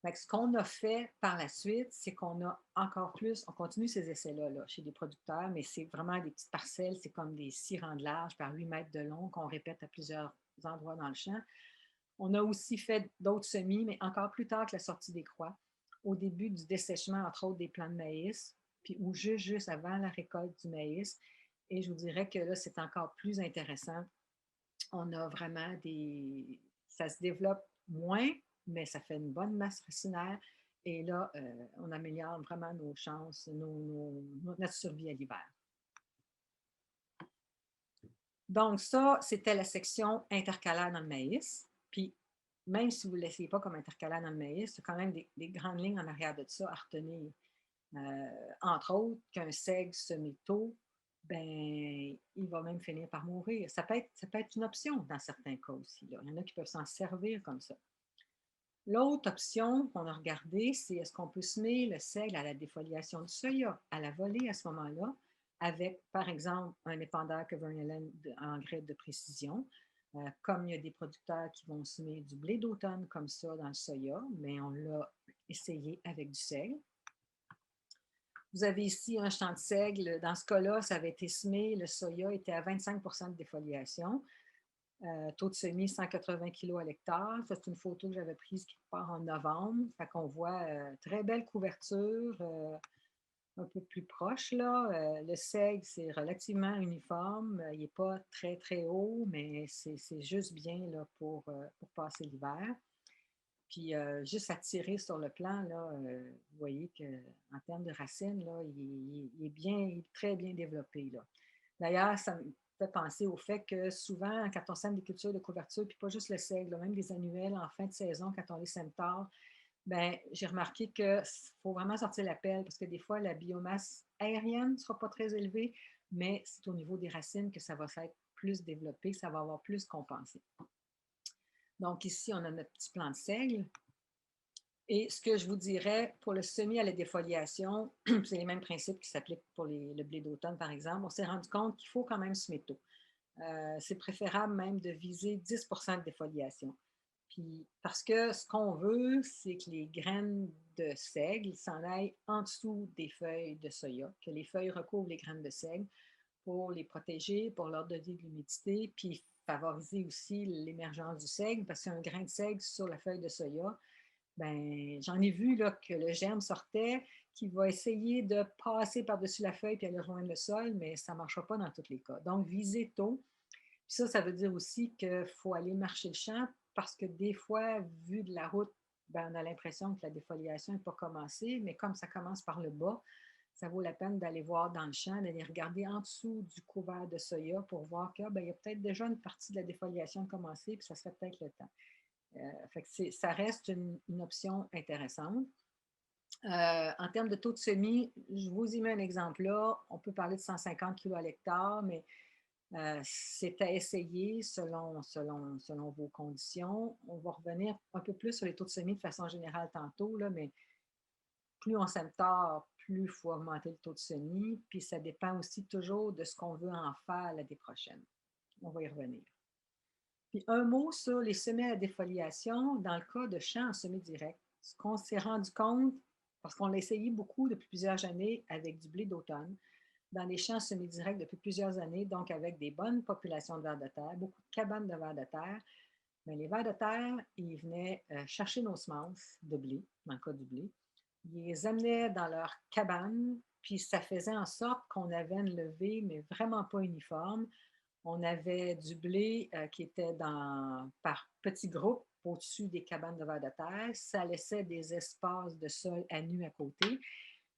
Fait que ce qu'on a fait par la suite, c'est qu'on a encore plus, on continue ces essais-là là, chez des producteurs, mais c'est vraiment des petites parcelles, c'est comme des 6 rangs de large par 8 mètres de long qu'on répète à plusieurs endroits dans le champ. On a aussi fait d'autres semis, mais encore plus tard que la sortie des croix, au début du dessèchement, entre autres, des plants de maïs, puis ou juste avant la récolte du maïs. Et je vous dirais que là, c'est encore plus intéressant. On a vraiment ça se développe moins, mais ça fait une bonne masse racinaire. Et là, on améliore vraiment nos chances, notre survie à l'hiver. Donc, ça, c'était la section intercalaire dans le maïs. Puis, même si vous ne l'essayez pas comme intercalaire dans le maïs, c'est quand même des grandes lignes en arrière de ça à retenir. Entre autres, qu'un seigle semé tôt, ben, il va même finir par mourir. Ça peut être une option dans certains cas aussi. Là. Il y en a qui peuvent s'en servir comme ça. L'autre option qu'on a regardée, c'est est-ce qu'on peut semer le seigle à la défoliation du soya, à la volée à ce moment-là, avec, par exemple, un épandeur Cuvier engrais de précision. Comme il y a des producteurs qui vont semer du blé d'automne comme ça dans le soya, mais on l'a essayé avec du seigle. Vous avez ici un champ de seigle. Dans ce cas-là, ça avait été semé. Le soya était à 25 de défoliation. Taux de semis, 180 kg à l'hectare. Ça, c'est une photo que j'avais prise qui part en novembre. Fait qu'on voit très belle couverture, un peu plus proche, là. Le seigle, c'est relativement uniforme. Il n'est pas très, très haut, mais c'est juste bien là, pour passer l'hiver. Puis juste à tirer sur le plan, là, vous voyez qu'en termes de racines, là, il est très bien développé, là. D'ailleurs, ça me fait penser au fait que souvent, quand on sème des cultures de couverture, puis pas juste le seigle, là, même des annuelles en fin de saison, quand on les sème tard, ben, j'ai remarqué qu'il faut vraiment sortir la pelle parce que des fois, la biomasse aérienne ne sera pas très élevée, mais c'est au niveau des racines que ça va s'être plus développé, que ça va avoir plus compensé. Donc ici, on a notre petit plant de seigle. Et ce que je vous dirais pour le semis à la défoliation, c'est les mêmes principes qui s'appliquent pour le blé d'automne, par exemple. On s'est rendu compte qu'il faut quand même semer tôt. C'est préférable même de viser 10 de défoliation. Puis, parce que ce qu'on veut, c'est que les graines de seigle s'en aillent en dessous des feuilles de soya, que les feuilles recouvrent les graines de seigle pour les protéger, pour leur donner de l'humidité, puis favoriser aussi l'émergence du seigle, parce qu'un grain de seigle sur la feuille de soya, ben, j'en ai vu là, que le germe sortait, qui va essayer de passer par-dessus la feuille puis aller rejoindre le sol, mais ça ne marchera pas dans tous les cas. Donc, viser tôt. Puis ça veut dire aussi qu'il faut aller marcher le champ parce que des fois, vu de la route, ben, on a l'impression que la défoliation n'est pas commencée, mais comme ça commence par le bas, ça vaut la peine d'aller voir dans le champ, d'aller regarder en dessous du couvert de soya pour voir qu'il y a peut-être déjà une partie de la défoliation commencée, puis ça serait peut-être le temps. Fait que ça reste une option intéressante. En termes de taux de semis, je vous y mets un exemple là. On peut parler de 150 kg à l'hectare, mais c'est à essayer selon vos conditions. On va revenir un peu plus sur les taux de semis de façon générale tantôt, là, mais plus on sème tard, plus il faut augmenter le taux de semis. Puis ça dépend aussi toujours de ce qu'on veut en faire l'année prochaine. On va y revenir. Puis un mot sur les semis à défoliation dans le cas de champs en semis direct. Ce qu'on s'est rendu compte, parce qu'on l'a essayé beaucoup depuis plusieurs années avec du blé d'automne, dans les champs semi-directs depuis plusieurs années, donc avec des bonnes populations de vers de terre, beaucoup de cabanes de vers de terre. Mais les vers de terre, ils venaient chercher nos semences de blé, dans le cas du blé. Ils les amenaient dans leur cabane, puis ça faisait en sorte qu'on avait une levée, mais vraiment pas uniforme. On avait du blé qui était par petits groupes au-dessus des cabanes de vers de terre. Ça laissait des espaces de sol à nu à côté.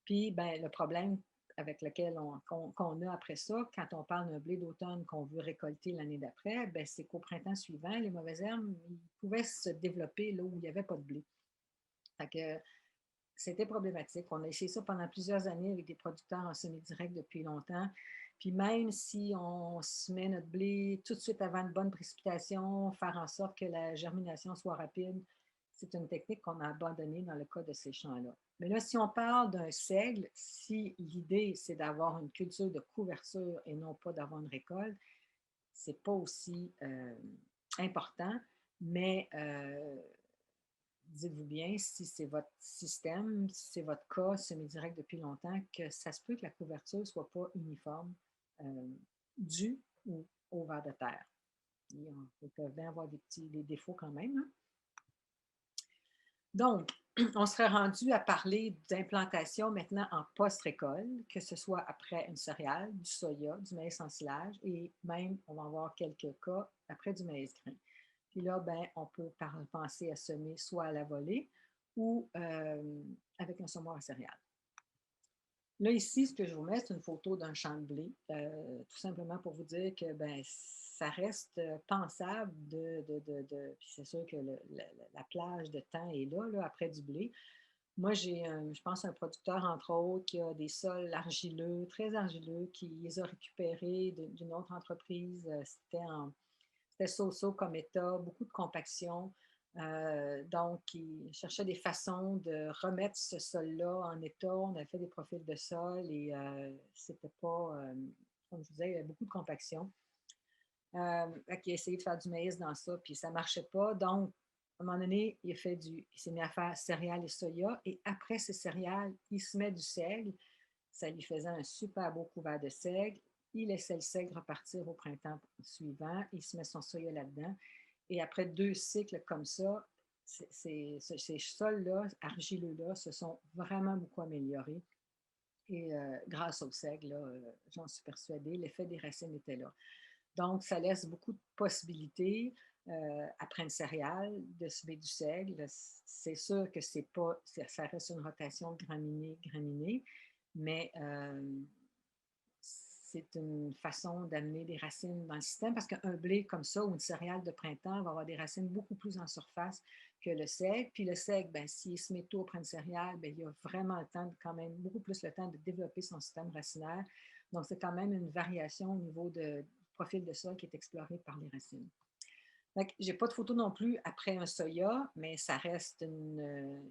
Puis, ben, le problème avec lequel qu'on a après ça, quand on parle d'un blé d'automne qu'on veut récolter l'année d'après, ben, c'est qu'au printemps suivant, les mauvaises herbes ils pouvaient se développer là où il n'y avait pas de blé. Fait que c'était problématique. On a essayé ça pendant plusieurs années avec des producteurs en semi-direct depuis longtemps. Puis même si on se met notre blé tout de suite avant une bonne précipitation, faire en sorte que la germination soit rapide, c'est une technique qu'on a abandonnée dans le cas de ces champs-là. Mais là, si on parle d'un seigle, si l'idée, c'est d'avoir une culture de couverture et non pas d'avoir une récolte, c'est pas aussi important, mais dites-vous bien, si c'est votre système, si c'est votre cas semi-direct depuis longtemps, que ça se peut que la couverture ne soit pas uniforme due au vers de terre. Ils peuvent bien avoir des défauts quand même. Hein? Donc, on serait rendu à parler d'implantation maintenant en post-récolte, que ce soit après une céréale, du soya, du maïs en silage et même, on va avoir quelques cas, après du maïs grain. Puis là, ben, on peut penser à semer soit à la volée ou avec un semoir à céréales. Là, ici, ce que je vous mets, c'est une photo d'un champ de blé, tout simplement pour vous dire que ben, ça reste pensable puis c'est sûr que la plage de temps est là, après du blé. Moi, j'ai, je pense, un producteur, entre autres, qui a des sols argileux, très argileux, qui les a récupérés d'une autre entreprise. C'était so-so comme état, beaucoup de compaction. Donc, il cherchait des façons de remettre ce sol-là en état. On a fait des profils de sol et c'était pas, comme je vous disais, il y avait beaucoup de compaction. Il a essayé de faire du maïs dans ça, puis ça ne marchait pas. Donc, à un moment donné, il s'est mis à faire céréales et soya. Et après ces céréales, il se met du seigle. Ça lui faisait un super beau couvert de seigle. Il laissait le seigle repartir au printemps suivant. Il se met son soya là-dedans. Et après 2 cycles comme ça, ces sols-là, argileux-là, se sont vraiment beaucoup améliorés. Et grâce au seigle, j'en suis persuadée, l'effet des racines était là. Donc, ça laisse beaucoup de possibilités après une céréale de semer du seigle. C'est sûr que ça reste une rotation graminée, mais c'est une façon d'amener des racines dans le système parce qu'un blé comme ça ou une céréale de printemps va avoir des racines beaucoup plus en surface que le seigle. Puis le seigle, ben, s'il se met tôt après une céréale, ben, il a vraiment le temps, quand même beaucoup plus le temps de développer son système racinaire. Donc, c'est quand même une variation au niveau du profil de sol qui est exploré par les racines. Je n'ai pas de photo non plus après un soya, mais ça reste une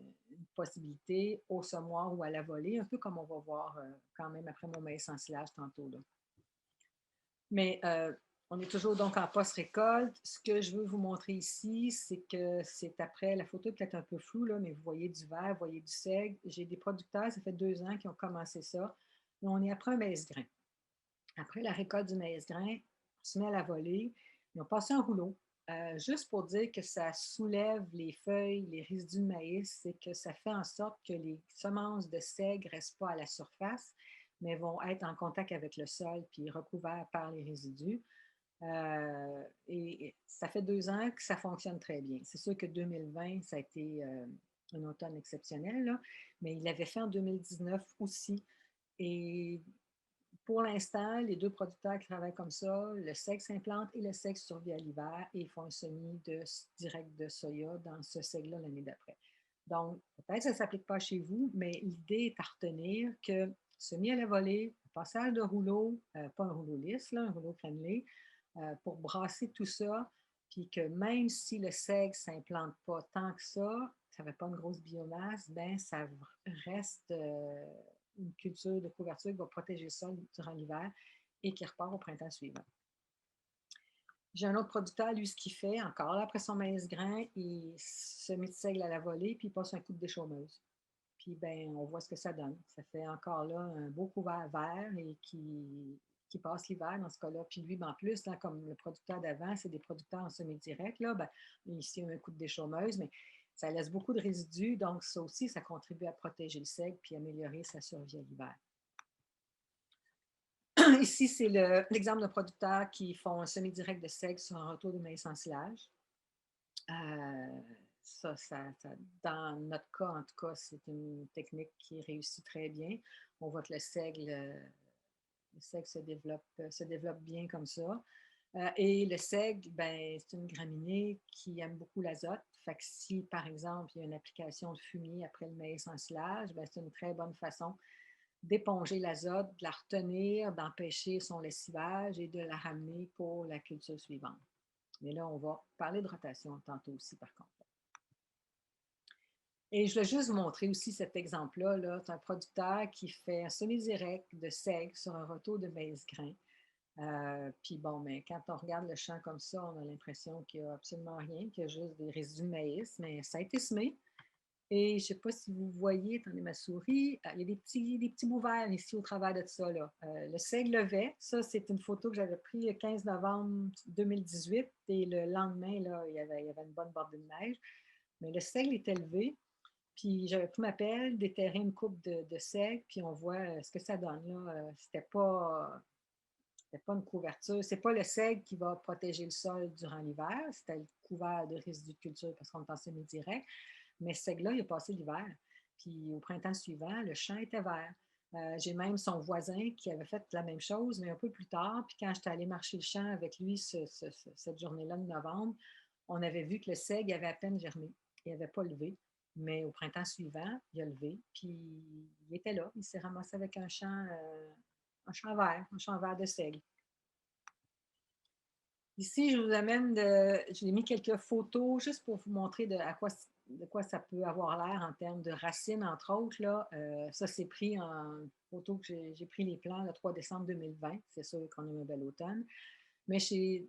possibilité au semoir ou à la volée, un peu comme on va voir quand même après mon maïs en silage tantôt. Là. Mais on est toujours donc en post-récolte. Ce que je veux vous montrer ici, c'est que c'est après, la photo est peut-être un peu floue, là, mais vous voyez du vert, vous voyez du seigle. J'ai des producteurs, ça fait 2 ans qu'ils ont commencé ça. Mais on est après un maïs-grain. Après la récolte du maïs-grain, on se met à la volée. Ils ont passé un rouleau. Juste pour dire que ça soulève les feuilles, les résidus de maïs, c'est que ça fait en sorte que les semences de seigle ne restent pas à la surface, mais vont être en contact avec le sol puis recouverts par les résidus. Et ça fait 2 ans que ça fonctionne très bien. C'est sûr que 2020, ça a été un automne exceptionnel, là, mais il l'avait fait en 2019 aussi. Et pour l'instant, les 2 producteurs qui travaillent comme ça, le seigle s'implante et le seigle survit à l'hiver et ils font un semis direct de soya dans ce seigle-là l'année d'après. Donc, peut-être que ça ne s'applique pas chez vous, mais l'idée est à retenir que semis à la volée, passage de rouleau, pas un rouleau lisse, là, un rouleau crénelé, pour brasser tout ça, puis que même si le seigle ne s'implante pas tant que ça ne fait pas une grosse biomasse, ben ça reste une culture de couverture qui va protéger le sol durant l'hiver et qui repart au printemps suivant. J'ai un autre producteur, lui, ce qu'il fait, encore là, après son maïs-grain, il se met de seigle à la volée, puis il passe un coup de déchaumeuse. Puis, ben, on voit ce que ça donne. Ça fait encore là un beau couvert vert et qui passe l'hiver dans ce cas-là. Puis lui, ben, en plus, là, comme le producteur d'avant, c'est des producteurs en semi-direct, là, ben, ici, un coup de déchaumeuse, mais ça laisse beaucoup de résidus, donc ça aussi, ça contribue à protéger le seigle puis améliorer sa survie à l'hiver. Ici, c'est l'exemple de producteurs qui font un semi-direct de seigle sur un retour de maïs en silage. Dans notre cas, en tout cas, c'est une technique qui réussit très bien. On voit que le seigle se développe bien comme ça. Et le seigle, ben, c'est une graminée qui aime beaucoup l'azote. Fait que si, par exemple, il y a une application de fumier après le maïs en silage, ben, c'est une très bonne façon d'éponger l'azote, de la retenir, d'empêcher son lessivage et de la ramener pour la culture suivante. Mais là, on va parler de rotation tantôt aussi, par contre. Et je voulais juste vous montrer aussi cet exemple-là. Là. C'est un producteur qui fait un semi-direct de seigle sur un retour de maïs-grain. Puis bon, mais quand on regarde le champ comme ça, on a l'impression qu'il n'y a absolument rien, qu'il y a juste des résidus de maïs, mais ça a été semé. Et je ne sais pas si vous voyez, attendez ma souris, il y a des petits bouts verts ici au travers de ça. Là. Le seigle levait, ça c'est une photo que j'avais prise le 15 novembre 2018 et le lendemain, là, il y avait une bonne bordée de neige. Mais le seigle est élevé, puis j'avais pris ma pelle, déterré une coupe de seigle, puis on voit ce que ça donne. Là. C'était pas une couverture. C'est pas le seigle qui va protéger le sol durant l'hiver, c'était le couvert de résidus de culture parce qu'on est en semi-direct. Mais ce seigle-là, il a passé l'hiver. Puis au printemps suivant, le champ était vert. J'ai même son voisin qui avait fait la même chose, mais un peu plus tard. Puis quand j'étais allée marcher le champ avec lui cette journée-là de novembre, on avait vu que le seigle avait à peine germé. Il n'avait pas levé. Mais au printemps suivant, il a levé. Puis il était là. Il s'est ramassé avec un champ vert de seigle. Ici, je vous amène j'ai mis quelques photos juste pour vous montrer de quoi ça peut avoir l'air en termes de racines, entre autres. Là. Ça, c'est pris en photo que j'ai pris les plans le 3 décembre 2020. C'est sûr qu'on a eu un bel automne. Mais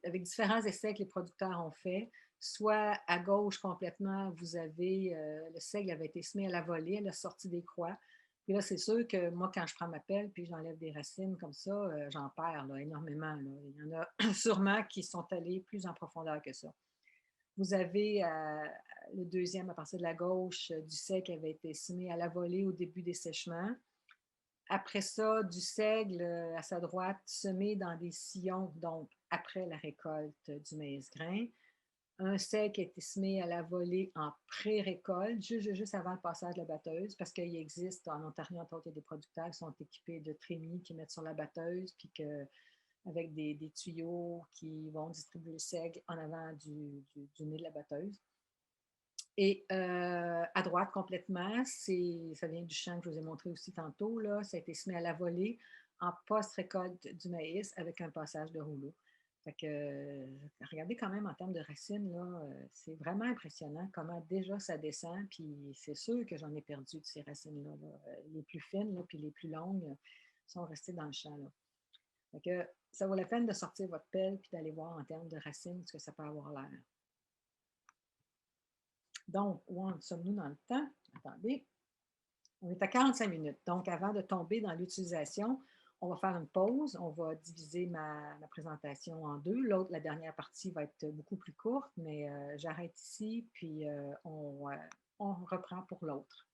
avec différents essais que les producteurs ont fait, soit à gauche complètement, vous avez le seigle avait été semé à la volée, à la sortie des croix. Puis là, c'est sûr que moi, quand je prends ma pelle puis j'enlève des racines comme ça, j'en perds là, énormément. Là. Il y en a sûrement qui sont allés plus en profondeur que ça. Vous avez le deuxième à partir de la gauche du seigle qui avait été semé à la volée au début des séchements. Après ça, du seigle à sa droite, semé dans des sillons, donc après la récolte du maïs grain. Un seigle qui a été semé à la volée en pré-récolte, juste avant le passage de la batteuse, parce qu'il existe en Ontario, entre autres, il y a des producteurs qui sont équipés de trémies qui mettent sur la batteuse, puis avec des tuyaux qui vont distribuer le seigle en avant du nez de la batteuse. Et à droite complètement, ça vient du champ que je vous ai montré aussi tantôt, là, ça a été semé à la volée en post-récolte du maïs avec un passage de rouleau. Fait que, regardez quand même en termes de racines, là, c'est vraiment impressionnant comment déjà ça descend, puis c'est sûr que j'en ai perdu de ces racines-là. Là. Les plus fines, là, puis les plus longues sont restées dans le champ. Là. Fait que ça vaut la peine de sortir votre pelle puis d'aller voir en termes de racines ce que ça peut avoir l'air. Donc, où en sommes-nous dans le temps? Attendez. On est à 45 minutes. Donc, avant de tomber dans l'utilisation, on va faire une pause. On va diviser ma présentation en deux. L'autre, la dernière partie, va être beaucoup plus courte, mais j'arrête ici, puis on reprend pour l'autre.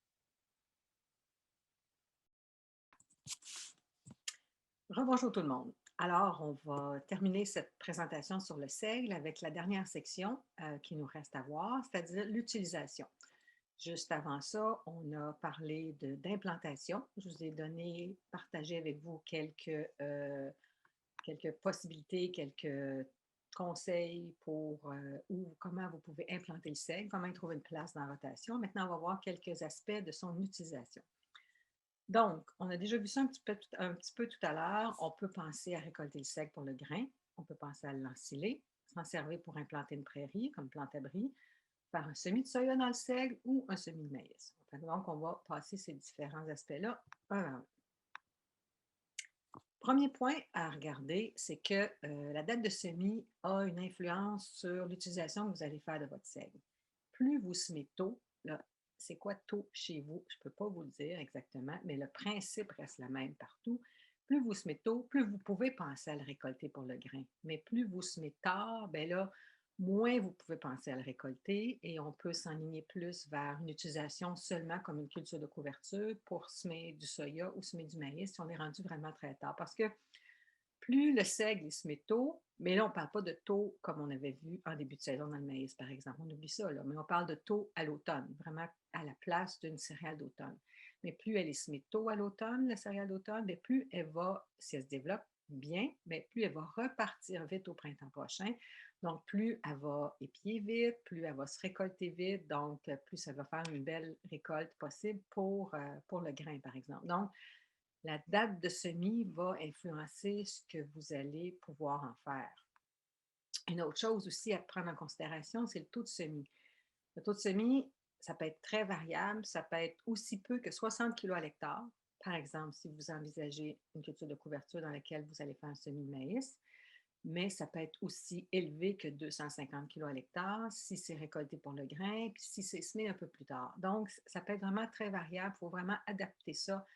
Rebonjour tout le monde. Alors, on va terminer cette présentation sur le seigle avec la dernière section qui nous reste à voir, c'est-à-dire l'utilisation. Juste avant ça, on a parlé d'implantation. Je vous ai partagé avec vous quelques possibilités, quelques conseils pour comment vous pouvez implanter le seigle, comment y trouver une place dans la rotation. Maintenant, on va voir quelques aspects de son utilisation. Donc, on a déjà vu ça un petit peu tout à l'heure. On peut penser à récolter le seigle pour le grain. On peut penser à l'ensiler, s'en servir pour implanter une prairie comme plante-abri, faire un semis de soya dans le seigle ou un semis de maïs. Donc, on va passer ces différents aspects-là un à un. Premier point à regarder, c'est que la date de semis a une influence sur l'utilisation que vous allez faire de votre seigle. Plus vous semez tôt, là, c'est quoi tôt chez vous? Je ne peux pas vous le dire exactement, mais le principe reste le même partout. Plus vous semez tôt, plus vous pouvez penser à le récolter pour le grain. Mais plus vous semez tard, bien là, moins vous pouvez penser à le récolter et on peut s'enligner plus vers une utilisation seulement comme une culture de couverture pour semer du soya ou semer du maïs si on est rendu vraiment très tard. Parce que plus le seigle est semé tôt, mais là, on ne parle pas de tôt comme on avait vu en début de saison dans le maïs, par exemple. On oublie ça, là, mais on parle de tôt à l'automne, vraiment à la place d'une céréale d'automne. Mais plus elle est semée tôt à l'automne, la céréale d'automne, mais plus elle va, si elle se développe bien, mais plus elle va repartir vite au printemps prochain. Donc, plus elle va épier vite, plus elle va se récolter vite, donc plus ça va faire une belle récolte possible pour le grain, par exemple. Donc, la date de semis va influencer ce que vous allez pouvoir en faire. Une autre chose aussi à prendre en considération, c'est le taux de semis. Le taux de semis, ça peut être très variable, ça peut être aussi peu que 60 kg à l'hectare. Par exemple, si vous envisagez une culture de couverture dans laquelle vous allez faire un semis de maïs, mais ça peut être aussi élevé que 250 kg à l'hectare si c'est récolté pour le grain, puis si c'est semé un peu plus tard. Donc, ça peut être vraiment très variable. Il faut vraiment adapter ça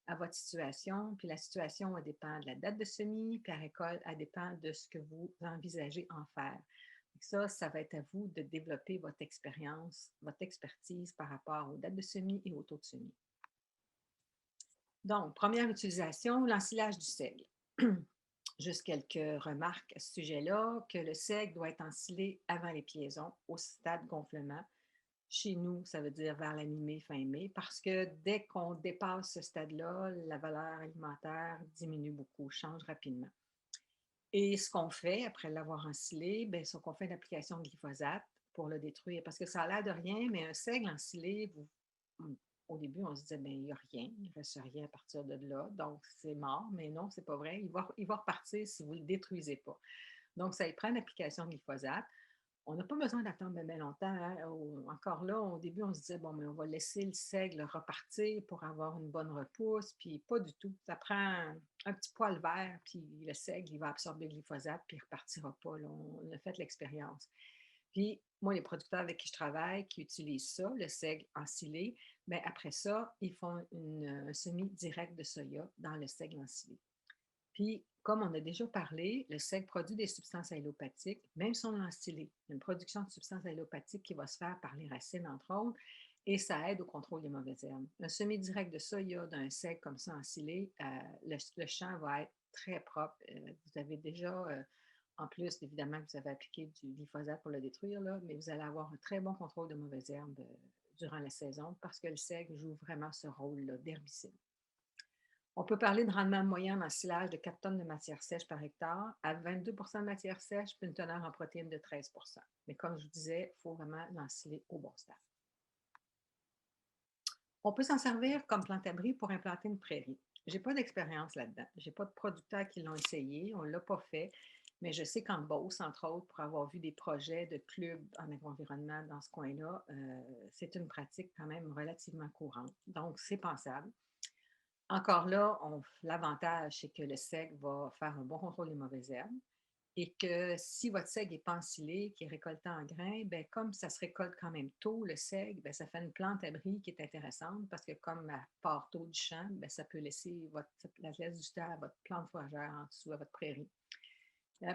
à votre situation. Puis la situation, elle dépend de la date de semis, puis la récolte, elle dépend de ce que vous envisagez en faire. Ça va être à vous de développer votre expérience, votre expertise par rapport aux dates de semis et au taux de semis. Donc, première utilisation, l'ensilage du seigle. Juste quelques remarques à ce sujet-là, que le seigle doit être ensilé avant les piaisons, au stade gonflement. Chez nous, ça veut dire vers la mi-mai, fin mai, parce que dès qu'on dépasse ce stade-là, la valeur alimentaire diminue beaucoup, change rapidement. Et ce qu'on fait, après l'avoir ensilé, c'est qu'on fait une application de glyphosate pour le détruire, parce que ça a l'air de rien, mais un seigle ensilé, au début, on se disait, il n'y a rien, il ne reste rien à partir de là, donc c'est mort, mais non, c'est pas vrai, il va repartir si vous ne le détruisez pas. Donc, ça y prend une application de glyphosate. On n'a pas besoin d'attendre bien longtemps. Hein. Encore là, au début, on se disait, bon, mais on va laisser le seigle repartir pour avoir une bonne repousse, puis pas du tout. Ça prend un petit poil vert, puis le seigle, il va absorber le glyphosate, puis il ne repartira pas. Là. On a fait l'expérience. Puis, moi, les producteurs avec qui je travaille, qui utilisent ça, le seigle ensilé, bien, après ça, ils font un semis direct de soya dans le seigle ensilé. Puis, comme on a déjà parlé, le seigle produit des substances allélopathiques, même si on l'a ensilé. Il y a une production de substances allélopathiques qui va se faire par les racines, entre autres. et ça aide au contrôle des mauvaises herbes. Un semis direct de soya d'un seigle comme ça ensilé, le champ va être très propre. Vous avez déjà, en plus, évidemment, que vous avez appliqué du glyphosate pour le détruire, là, mais vous allez avoir un très bon contrôle de mauvaises herbes durant la saison parce que le seigle joue vraiment ce rôle-là d'herbicide. On peut parler de rendement moyen en ensilage de 4 tonnes de matière sèche par hectare à 22 de matière sèche puis une teneur en protéines de 13 Mais comme je vous disais, il faut vraiment l'ensiler au bon stade. On peut s'en servir comme plante-abri pour implanter une prairie. Je n'ai pas d'expérience là-dedans. Je n'ai pas de producteurs qui l'ont essayé. On ne l'a pas fait. Mais je sais qu'en Beauce, entre autres, pour avoir vu des projets de clubs en agroenvironnement dans ce coin-là, c'est une pratique quand même relativement courante. Donc, c'est pensable. Encore là, l'avantage, c'est que le seigle va faire un bon contrôle des mauvaises herbes et que si votre seigle est pensilé, qui est récolté en grains, ben, comme ça se récolte quand même tôt, le seigle, ben, ça fait une plante abri qui est intéressante parce que comme elle part tôt du champ, ben, ça peut laisser la laisse du temps à votre plante fourragère en dessous, à votre prairie.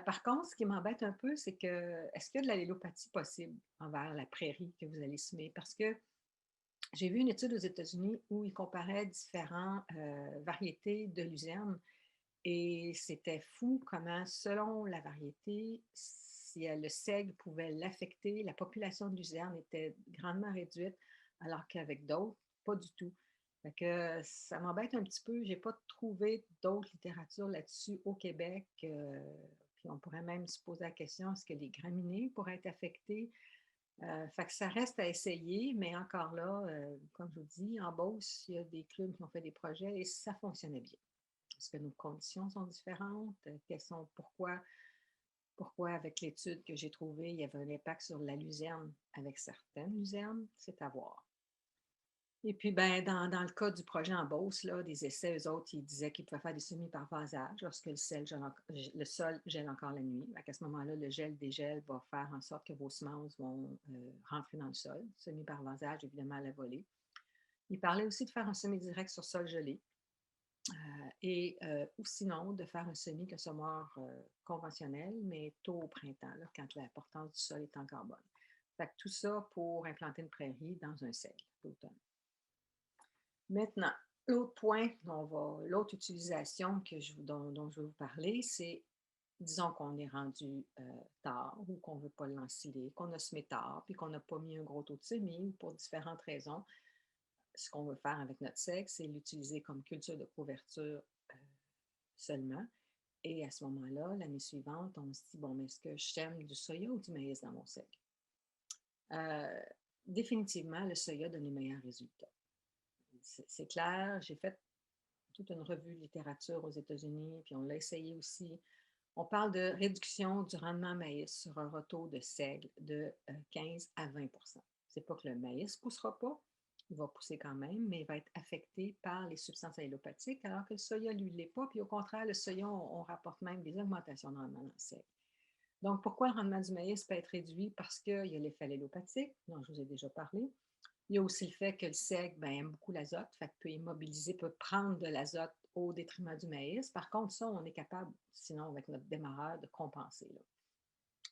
Par contre, ce qui m'embête un peu, c'est que est-ce qu'il y a de l'allélopathie possible envers la prairie que vous allez semer? Parce que j'ai vu une étude aux États-Unis où ils comparaient différentes variétés de luzerne et c'était fou comment, selon la variété, si le seigle pouvait l'affecter, la population de luzerne était grandement réduite, alors qu'avec d'autres, pas du tout. Fait que ça m'embête un petit peu. Je n'ai pas trouvé d'autres littératures là-dessus au Québec. Puis on pourrait même se poser la question, est-ce que les graminées pourraient être affectées? Fait que ça reste à essayer, mais encore là, comme je vous dis, en Beauce, il y a des clubs qui ont fait des projets et ça fonctionnait bien. Est-ce que nos conditions sont différentes? Pourquoi avec l'étude que j'ai trouvée, il y avait un impact sur la luzerne avec certaines luzernes? C'est à voir. Et puis, ben, dans le cas du projet en Beauce, là, des essais, eux autres, ils disaient qu'ils pouvaient faire des semis par vasage lorsque le sol gèle encore la nuit. À ce moment-là, le gel-dégel va faire en sorte que vos semences vont rentrer dans le sol. Semis par vasage, évidemment, à la volée. Ils parlaient aussi de faire un semis direct sur sol gelé ou sinon de faire un semoir conventionnel, mais tôt au printemps, là, quand la portance du sol est encore bonne. Fait que tout ça pour implanter une prairie dans un seigle d'automne. Maintenant, l'autre utilisation dont je vais vous parler, c'est, disons qu'on est rendu tard ou qu'on ne veut pas l'ensiler, qu'on a semé tard, puis qu'on n'a pas mis un gros taux de semis pour différentes raisons. Ce qu'on veut faire avec notre seigle, c'est l'utiliser comme culture de couverture seulement. Et à ce moment-là, l'année suivante, on se dit, bon, mais est-ce que je sème du soya ou du maïs dans mon seigle? Définitivement, le soya donne les meilleurs résultats. C'est clair, j'ai fait toute une revue de littérature aux États-Unis, puis on l'a essayé aussi. On parle de réduction du rendement maïs sur un retour de seigle de 15 à 20 C'est pas que le maïs ne poussera pas, il va pousser quand même, mais il va être affecté par les substances allélopathiques, alors que le soya, lui, ne l'est pas. Puis au contraire, le soya, on rapporte même des augmentations de rendement dans le seigle. Donc, pourquoi le rendement du maïs peut être réduit? Parce qu'il y a l'effet allélopathique, dont je vous ai déjà parlé. Il y a aussi le fait que le seigle aime beaucoup l'azote, fait qu'il peut immobiliser, peut prendre de l'azote au détriment du maïs. Par contre, ça, on est capable, sinon avec notre démarreur, de compenser. Là.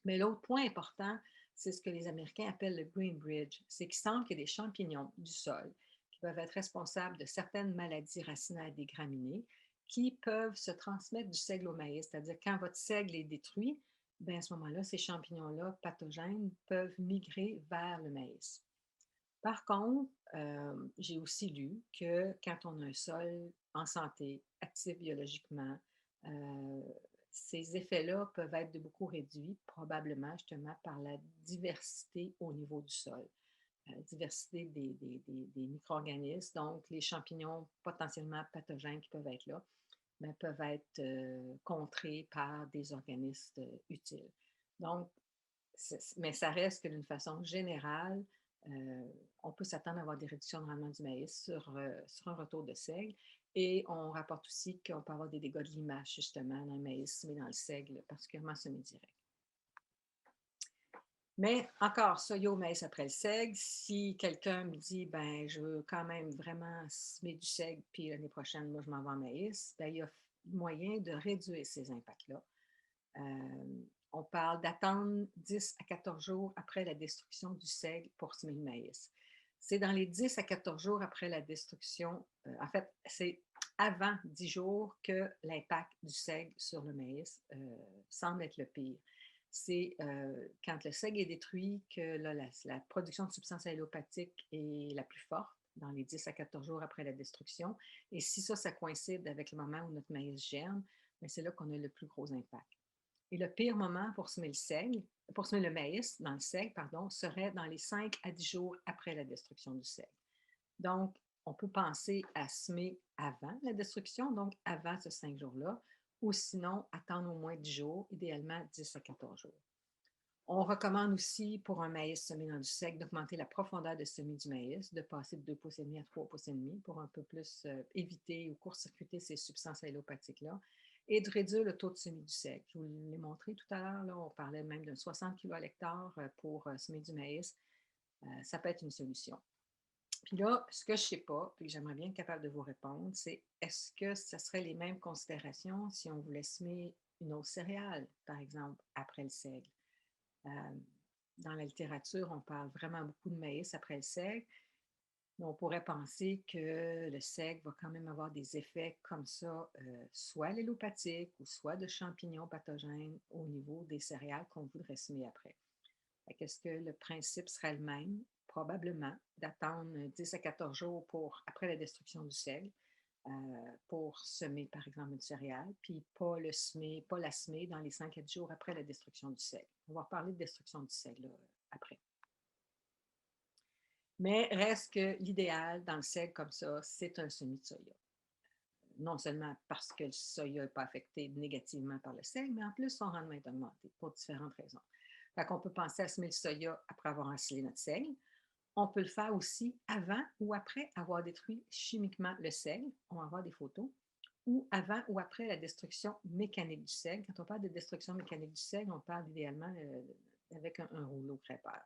Mais l'autre point important, c'est ce que les Américains appellent le green bridge. C'est qu'il semble qu'il y a des champignons du sol qui peuvent être responsables de certaines maladies racinaires des graminées qui peuvent se transmettre du seigle au maïs. C'est-à-dire quand votre seigle est détruit, bien à ce moment-là, ces champignons-là pathogènes peuvent migrer vers le maïs. Par contre, j'ai aussi lu que quand on a un sol en santé, actif biologiquement, ces effets-là peuvent être de beaucoup réduits, probablement justement par la diversité au niveau du sol, diversité des micro-organismes. Donc, les champignons potentiellement pathogènes qui peuvent être là, peuvent être contrés par des organismes utiles. Donc, mais ça reste que d'une façon générale, on peut s'attendre à avoir des réductions de rendement du maïs sur un retour de seigle. Et on rapporte aussi qu'on peut avoir des dégâts de limache, justement, dans le maïs, mais dans le seigle, particulièrement semi-direct. Mais encore, soya au maïs après le seigle, si quelqu'un me dit, ben je veux quand même vraiment semer du seigle, puis l'année prochaine, moi, je m'en vais en maïs, ben, il y a moyen de réduire ces impacts-là. On parle d'attendre 10 à 14 jours après la destruction du seigle pour semer le maïs. C'est dans les 10 à 14 jours après la destruction. En fait, c'est avant 10 jours que l'impact du seigle sur le maïs semble être le pire. C'est quand le seigle est détruit que là, la production de substances allélopathiques est la plus forte dans les 10 à 14 jours après la destruction. Et si ça coïncide avec le moment où notre maïs germe, bien, c'est là qu'on a le plus gros impact. Et le pire moment pour semer le maïs dans le seigle, pardon, serait dans les 5 à 10 jours après la destruction du seigle. Donc, on peut penser à semer avant la destruction, donc avant ces 5 jours-là, ou sinon attendre au moins 10 jours, idéalement 10 à 14 jours. On recommande aussi pour un maïs semé dans du seigle d'augmenter la profondeur de semis du maïs, de passer de 2,5 pouces à 3,5 pouces pour un peu plus éviter ou court-circuiter ces substances allélopathiques-là et de réduire le taux de semis du seigle. Je vous l'ai montré tout à l'heure, là, on parlait même de 60 kg à l'hectare pour semer du maïs. Ça peut être une solution. Puis là, ce que je ne sais pas, puis que j'aimerais bien être capable de vous répondre, c'est est-ce que ce serait les mêmes considérations si on voulait semer une autre céréale, par exemple, après le seigle? Dans la littérature, on parle vraiment beaucoup de maïs après le seigle, mais on pourrait penser que le seigle va quand même avoir des effets comme ça, soit allélopathiques ou soit de champignons pathogènes au niveau des céréales qu'on voudrait semer après. Est-ce que le principe serait le même? Probablement, d'attendre 10 à 14 jours après la destruction du seigle pour semer, par exemple, une céréale, puis pas la semer dans les 5 à 10 jours après la destruction du seigle. On va reparler de destruction du seigle là, après. Mais reste que l'idéal dans le seigle comme ça, c'est un semis de soya. Non seulement parce que le soya n'est pas affecté négativement par le seigle, mais en plus, son rendement est augmenté pour différentes raisons. Fait qu'on peut penser à semer le soya après avoir ensilé notre seigle. On peut le faire aussi avant ou après avoir détruit chimiquement le seigle. On va avoir des photos. Ou avant ou après la destruction mécanique du seigle. Quand on parle de destruction mécanique du seigle, on parle idéalement avec un rouleau crêpeur.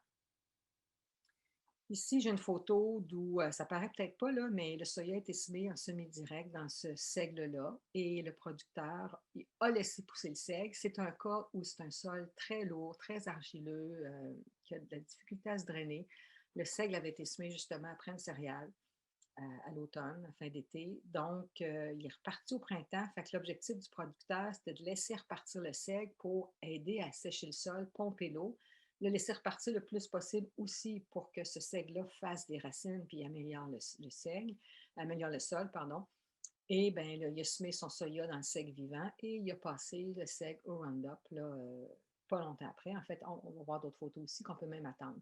Ici, j'ai une photo d'où ça paraît peut-être pas, là, mais le soya a été semé en semi-direct dans ce seigle-là et le producteur a laissé pousser le seigle. C'est un cas où c'est un sol très lourd, très argileux, qui a de la difficulté à se drainer. Le seigle avait été semé justement après une céréale à l'automne, à fin d'été. Donc, il est reparti au printemps. Fait que l'objectif du producteur, c'était de laisser repartir le seigle pour aider à sécher le sol, pomper l'eau, le laisser repartir le plus possible aussi pour que ce seigle-là fasse des racines puis améliore améliore le sol, pardon. Et bien, il a semé son soya dans le seigle vivant et il a passé le seigle au Roundup, là, pas longtemps après. En fait, on va voir d'autres photos aussi qu'on peut même attendre.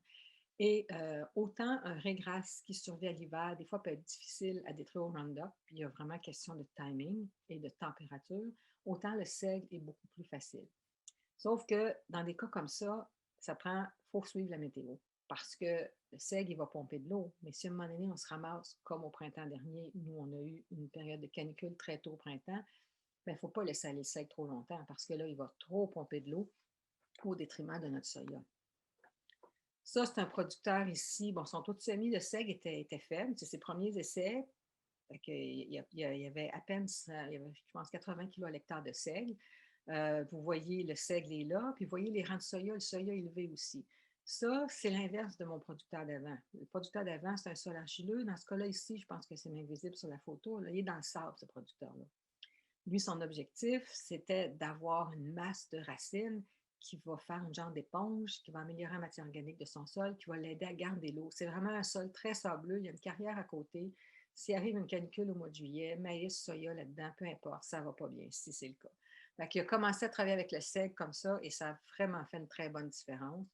Et autant un régras qui survit à l'hiver, des fois peut être difficile à détruire au Roundup, puis il y a vraiment question de timing et de température, autant le seigle est beaucoup plus facile. Sauf que dans des cas comme ça, faut suivre la météo. Parce que le seigle, il va pomper de l'eau. Mais si à un moment donné, on se ramasse comme au printemps dernier, où on a eu une période de canicule très tôt au printemps, il ne faut pas laisser aller le seigle trop longtemps parce que là, il va trop pomper de l'eau au détriment de notre soya. Ça, c'est un producteur ici. Bon, son taux de semis de seigle était faible. C'est ses premiers essais. Il y avait à peine, je pense, 80 kg à l'hectare de seigle. Vous voyez, le seigle est là, puis vous voyez les rangs de soya, le soya élevé aussi. Ça, c'est l'inverse de mon producteur d'avant. Le producteur d'avant, c'est un sol argileux. Dans ce cas-là, ici, je pense que c'est même visible sur la photo. Là, il est dans le sable, ce producteur-là. Lui, son objectif, c'était d'avoir une masse de racines qui va faire une genre d'éponge, qui va améliorer la matière organique de son sol, qui va l'aider à garder l'eau. C'est vraiment un sol très sableux. Il y a une carrière à côté. S'il arrive une canicule au mois de juillet, maïs, soya là-dedans, peu importe, ça ne va pas bien si c'est le cas. Donc, il a commencé à travailler avec le seigle comme ça et ça a vraiment fait une très bonne différence.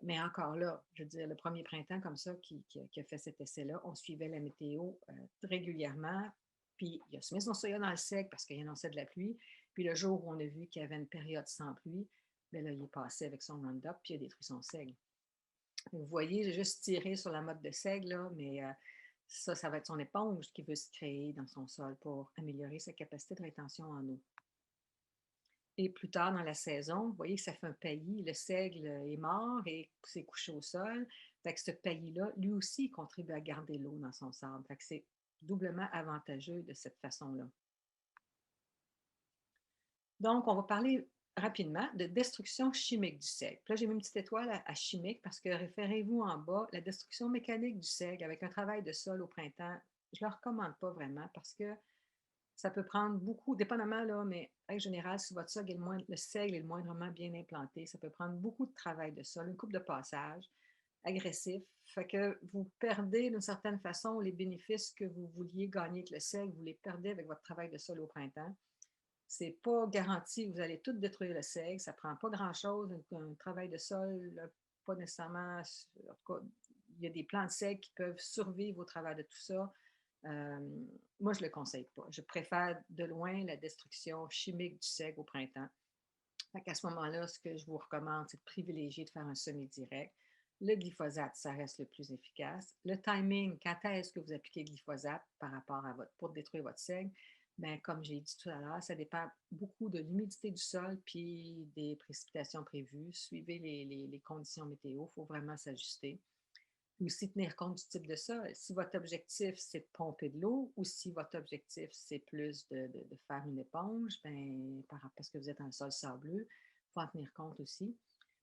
Mais encore là, je veux dire, le premier printemps comme ça qui a fait cet essai-là, on suivait la météo régulièrement. Puis il a semé son soya dans le seigle parce qu'il annonçait de la pluie. Puis le jour où on a vu qu'il y avait une période sans pluie, bien là, il est passé avec son Roundup puis il a détruit son seigle. Vous voyez, j'ai juste tiré sur la mode de seigle, là, mais ça va être son éponge qui veut se créer dans son sol pour améliorer sa capacité de rétention en eau. Et plus tard dans la saison, vous voyez que ça fait un paillis. Le seigle est mort et s'est couché au sol. Fait que ce paillis-là, lui aussi, contribue à garder l'eau dans son sable. Fait que c'est doublement avantageux de cette façon-là. Donc, on va parler rapidement de destruction chimique du seigle. Puis là, j'ai mis une petite étoile à chimique parce que référez-vous en bas, la destruction mécanique du seigle avec un travail de sol au printemps, je ne le recommande pas vraiment parce que ça peut prendre beaucoup, dépendamment, là, mais en général, si votre seigle est le seigle est le moindrement bien implanté, ça peut prendre beaucoup de travail de sol, une coupe de passage agressif. Fait que vous perdez d'une certaine façon les bénéfices que vous vouliez gagner avec le seigle, vous les perdez avec votre travail de sol au printemps. C'est pas garanti que vous allez tout détruire le seigle, ça prend pas grand-chose, un travail de sol, là, pas nécessairement, en tout cas, il y a des plants de seigle qui peuvent survivre au travers de tout ça. Moi, je ne le conseille pas. Je préfère de loin la destruction chimique du seigle au printemps. Fait qu'à ce moment-là, ce que je vous recommande, c'est de privilégier de faire un semis direct. Le glyphosate, ça reste le plus efficace. Le timing, quand est-ce que vous appliquez le glyphosate par rapport à pour détruire votre seigle? Bien, comme j'ai dit tout à l'heure, ça dépend beaucoup de l'humidité du sol puis des précipitations prévues. Suivez les conditions météo, il faut vraiment s'ajuster. Puis aussi tenir compte du type de sol. Si votre objectif, c'est de pomper de l'eau ou si votre objectif, c'est plus de faire une éponge, ben, parce que vous êtes un sol sableux, il faut en tenir compte aussi.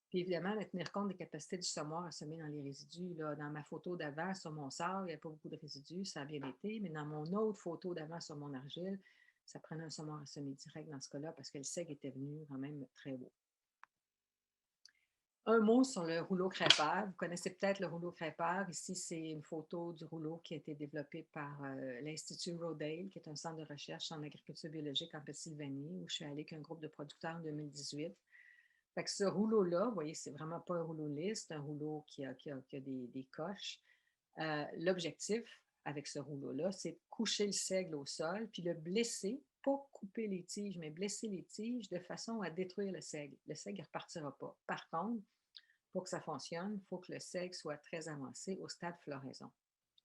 Puis évidemment, de tenir compte des capacités du semoir à semer dans les résidus. Là, dans ma photo d'avant sur mon sable, il n'y avait pas beaucoup de résidus, ça a bien été, mais dans mon autre photo d'avant sur mon argile, ça prenait un semoir à semer direct dans ce cas-là parce que le seigle était venu quand même très beau. Un mot sur le rouleau crêpeur. Vous connaissez peut-être le rouleau crêpeur. Ici, c'est une photo du rouleau qui a été développé par l'Institut Rodale, qui est un centre de recherche en agriculture biologique en Pennsylvanie, où je suis allée avec un groupe de producteurs en 2018. Fait que ce rouleau-là, vous voyez, c'est vraiment pas un rouleau lisse, c'est un rouleau qui a des coches. L'objectif avec ce rouleau-là, c'est de coucher le seigle au sol, puis le blesser, pas couper les tiges, mais blesser les tiges de façon à détruire le seigle. Le seigle ne repartira pas. Par contre, pour que ça fonctionne, il faut que le seigle soit très avancé au stade floraison.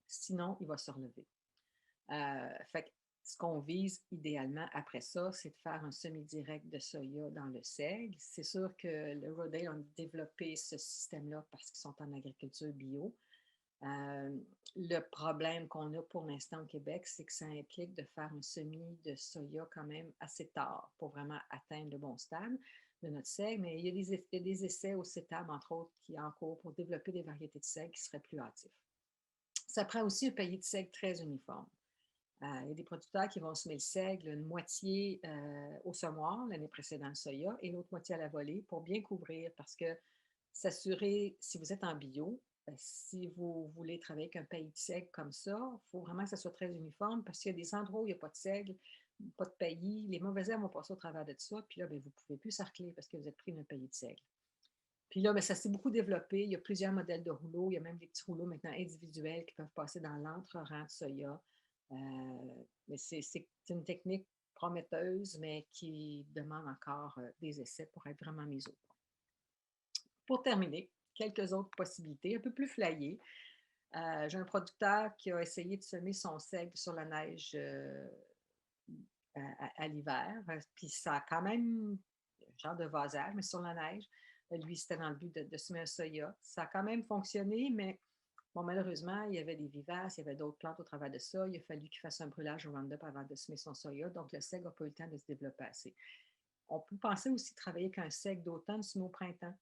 Sinon, il va se relever. Fait que ce qu'on vise idéalement après ça, c'est de faire un semi-direct de soya dans le seigle. C'est sûr que le Rodale a développé ce système-là parce qu'ils sont en agriculture bio. Le problème qu'on a pour l'instant au Québec, c'est que ça implique de faire un semis de soya quand même assez tard pour vraiment atteindre le bon stade de notre seigle. Mais il y a des essais au CETAB, entre autres, qui sont en cours pour développer des variétés de seigle qui seraient plus hâtifs. Ça prend aussi un pays de seigle très uniforme. Il y a des producteurs qui vont semer le seigle une moitié au semoir l'année précédente le soya et l'autre moitié à la volée pour bien couvrir parce que s'assurer, si vous êtes en bio, si vous voulez travailler avec un pays de seigle comme ça, il faut vraiment que ça soit très uniforme parce qu'il y a des endroits où il n'y a pas de seigle, pas de paillis, les mauvaises herbes vont passer au travers de ça, puis là, bien, vous ne pouvez plus sarcler parce que vous êtes pris d'un pays de seigle. Puis là, bien, ça s'est beaucoup développé. Il y a plusieurs modèles de rouleaux. Il y a même des petits rouleaux maintenant individuels qui peuvent passer dans l'entre-rang de soya. Mais c'est une technique prometteuse, mais qui demande encore des essais pour être vraiment mise au point. Pour terminer, quelques autres possibilités, un peu plus flyées. J'ai un producteur qui a essayé de semer son seigle sur la neige à l'hiver, puis ça a quand même, genre de vasage, mais sur la neige. Lui, c'était dans le but de semer un soya. Ça a quand même fonctionné, mais bon, malheureusement, il y avait des vivaces, il y avait d'autres plantes au travers de ça. Il a fallu qu'il fasse un brûlage au Roundup avant de semer son soya, donc le seigle n'a pas eu le temps de se développer assez. On peut penser aussi travailler avec un seigle d'automne semé au printemps.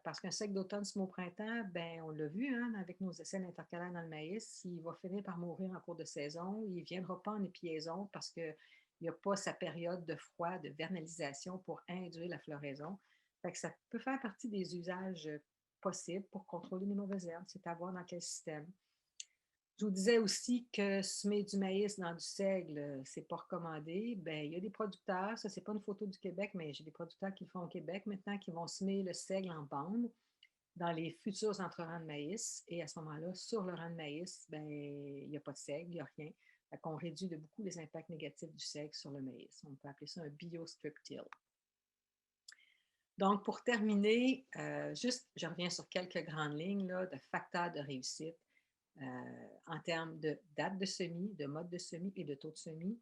Parce qu'un seigle d'automne semé au printemps, ben, on l'a vu hein, avec nos essais intercalaires dans le maïs, il va finir par mourir en cours de saison. Il ne viendra pas en épiaison parce qu'il n'y a pas sa période de froid, de vernalisation pour induire la floraison. Fait que ça peut faire partie des usages possibles pour contrôler les mauvaises herbes. C'est à voir dans quel système. Je vous disais aussi que semer du maïs dans du seigle, c'est pas recommandé. Bien, il y a des producteurs, ça, c'est pas une photo du Québec, mais j'ai des producteurs qui le font au Québec maintenant, qui vont semer le seigle en bande dans les futurs entre-rangs de maïs. Et à ce moment-là, sur le rang de maïs, bien, il n'y a pas de seigle, il n'y a rien. Fait qu'on réduit de beaucoup les impacts négatifs du seigle sur le maïs. On peut appeler ça un bio-strip till. Donc, pour terminer, juste, je reviens sur quelques grandes lignes là, de facteurs de réussite. En termes de date de semis, de mode de semis et de taux de semis.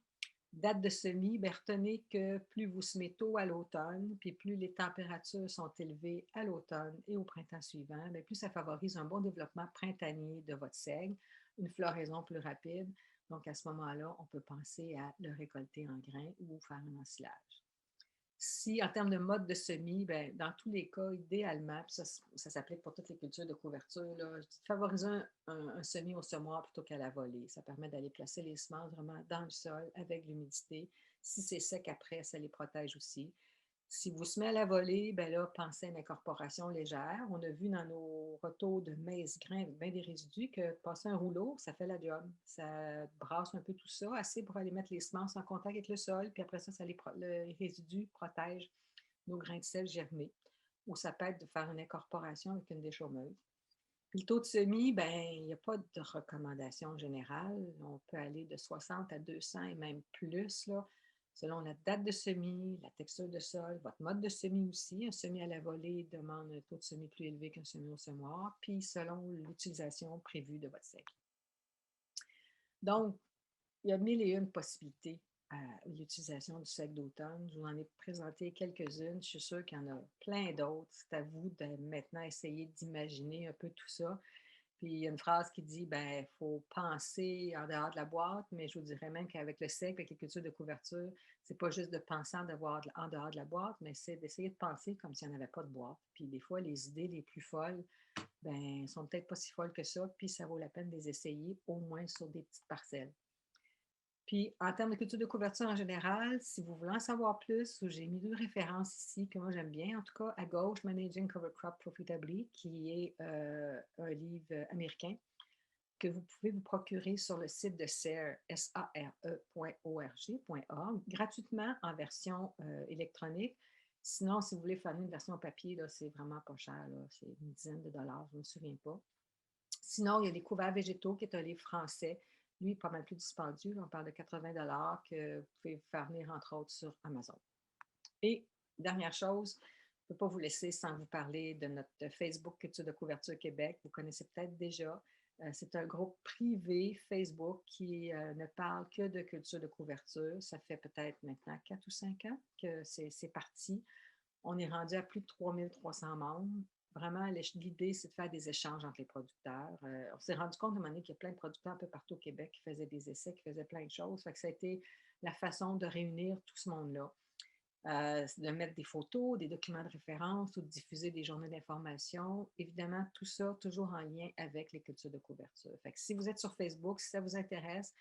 Date de semis, bien, retenez que plus vous semez tôt à l'automne, puis plus les températures sont élevées à l'automne et au printemps suivant, bien, plus ça favorise un bon développement printanier de votre seigle, une floraison plus rapide. Donc, à ce moment-là, on peut penser à le récolter en grains ou faire un ensilage. Si, en termes de mode de semis, ben, dans tous les cas, idéalement, puis ça s'applique pour toutes les cultures de couverture, là, je dis favoriser un semis au semoir plutôt qu'à la volée. Ça permet d'aller placer les semences vraiment dans le sol avec l'humidité. Si c'est sec après, ça les protège aussi. Si vous semez à la volée, ben là, pensez à une incorporation légère. On a vu dans nos retours de maïs-grain avec bien des résidus que passer un rouleau, ça fait la job. Ça brasse un peu tout ça, assez pour aller mettre les semences en contact avec le sol, puis après ça, les résidus protègent nos grains de sel germés. Ou ça peut être de faire une incorporation avec une déchaumeuse. Puis le taux de semis, ben, il n'y a pas de recommandation générale. On peut aller de 60 à 200 et même plus, là, selon la date de semis, la texture de sol, votre mode de semis aussi. Un semis à la volée demande un taux de semis plus élevé qu'un semis au semoir, puis selon l'utilisation prévue de votre sec. Donc, il y a mille et une possibilités à l'utilisation du sec d'automne. Je vous en ai présenté quelques-unes. Je suis sûre qu'il y en a plein d'autres. C'est à vous de maintenant essayer d'imaginer un peu tout ça. Puis il y a une phrase qui dit, ben, il faut penser en dehors de la boîte, mais je vous dirais même qu'avec le sec, avec les cultures de couverture, c'est pas juste de penser en dehors de la boîte, mais c'est d'essayer de penser comme s'il n'y en avait pas de boîte. Puis des fois, les idées les plus folles, ben, sont peut-être pas si folles que ça, puis ça vaut la peine de les essayer, au moins sur des petites parcelles. Puis, en termes de culture de couverture en général, si vous voulez en savoir plus, j'ai mis 2 références ici que moi j'aime bien. En tout cas, à gauche, Managing Cover Crop Profitably, qui est un livre américain que vous pouvez vous procurer sur le site de SARE, sare.org.org, gratuitement en version électronique. Sinon, si vous voulez faire une version papier, c'est vraiment pas cher. C'est une dizaine de dollars, je ne me souviens pas. Sinon, il y a des couverts végétaux, qui est un livre français. Lui, pas mal plus dispendieux. On parle de 80 dollars que vous pouvez vous faire venir, entre autres, sur Amazon. Et dernière chose, je ne peux pas vous laisser sans vous parler de notre Facebook Culture de couverture Québec. Vous connaissez peut-être déjà. C'est un groupe privé Facebook qui ne parle que de culture de couverture. Ça fait peut-être maintenant 4 ou 5 ans que c'est parti. On est rendu à plus de 3300 membres. Vraiment, l'idée, c'est de faire des échanges entre les producteurs. On s'est rendu compte à un moment donné qu'il y a plein de producteurs un peu partout au Québec qui faisaient des essais, qui faisaient plein de choses. Fait que ça a été la façon de réunir tout ce monde-là. De mettre des photos, des documents de référence ou de diffuser des journaux d'information. Évidemment, tout ça toujours en lien avec les cultures de couverture. Fait que si vous êtes sur Facebook, si ça vous intéresse,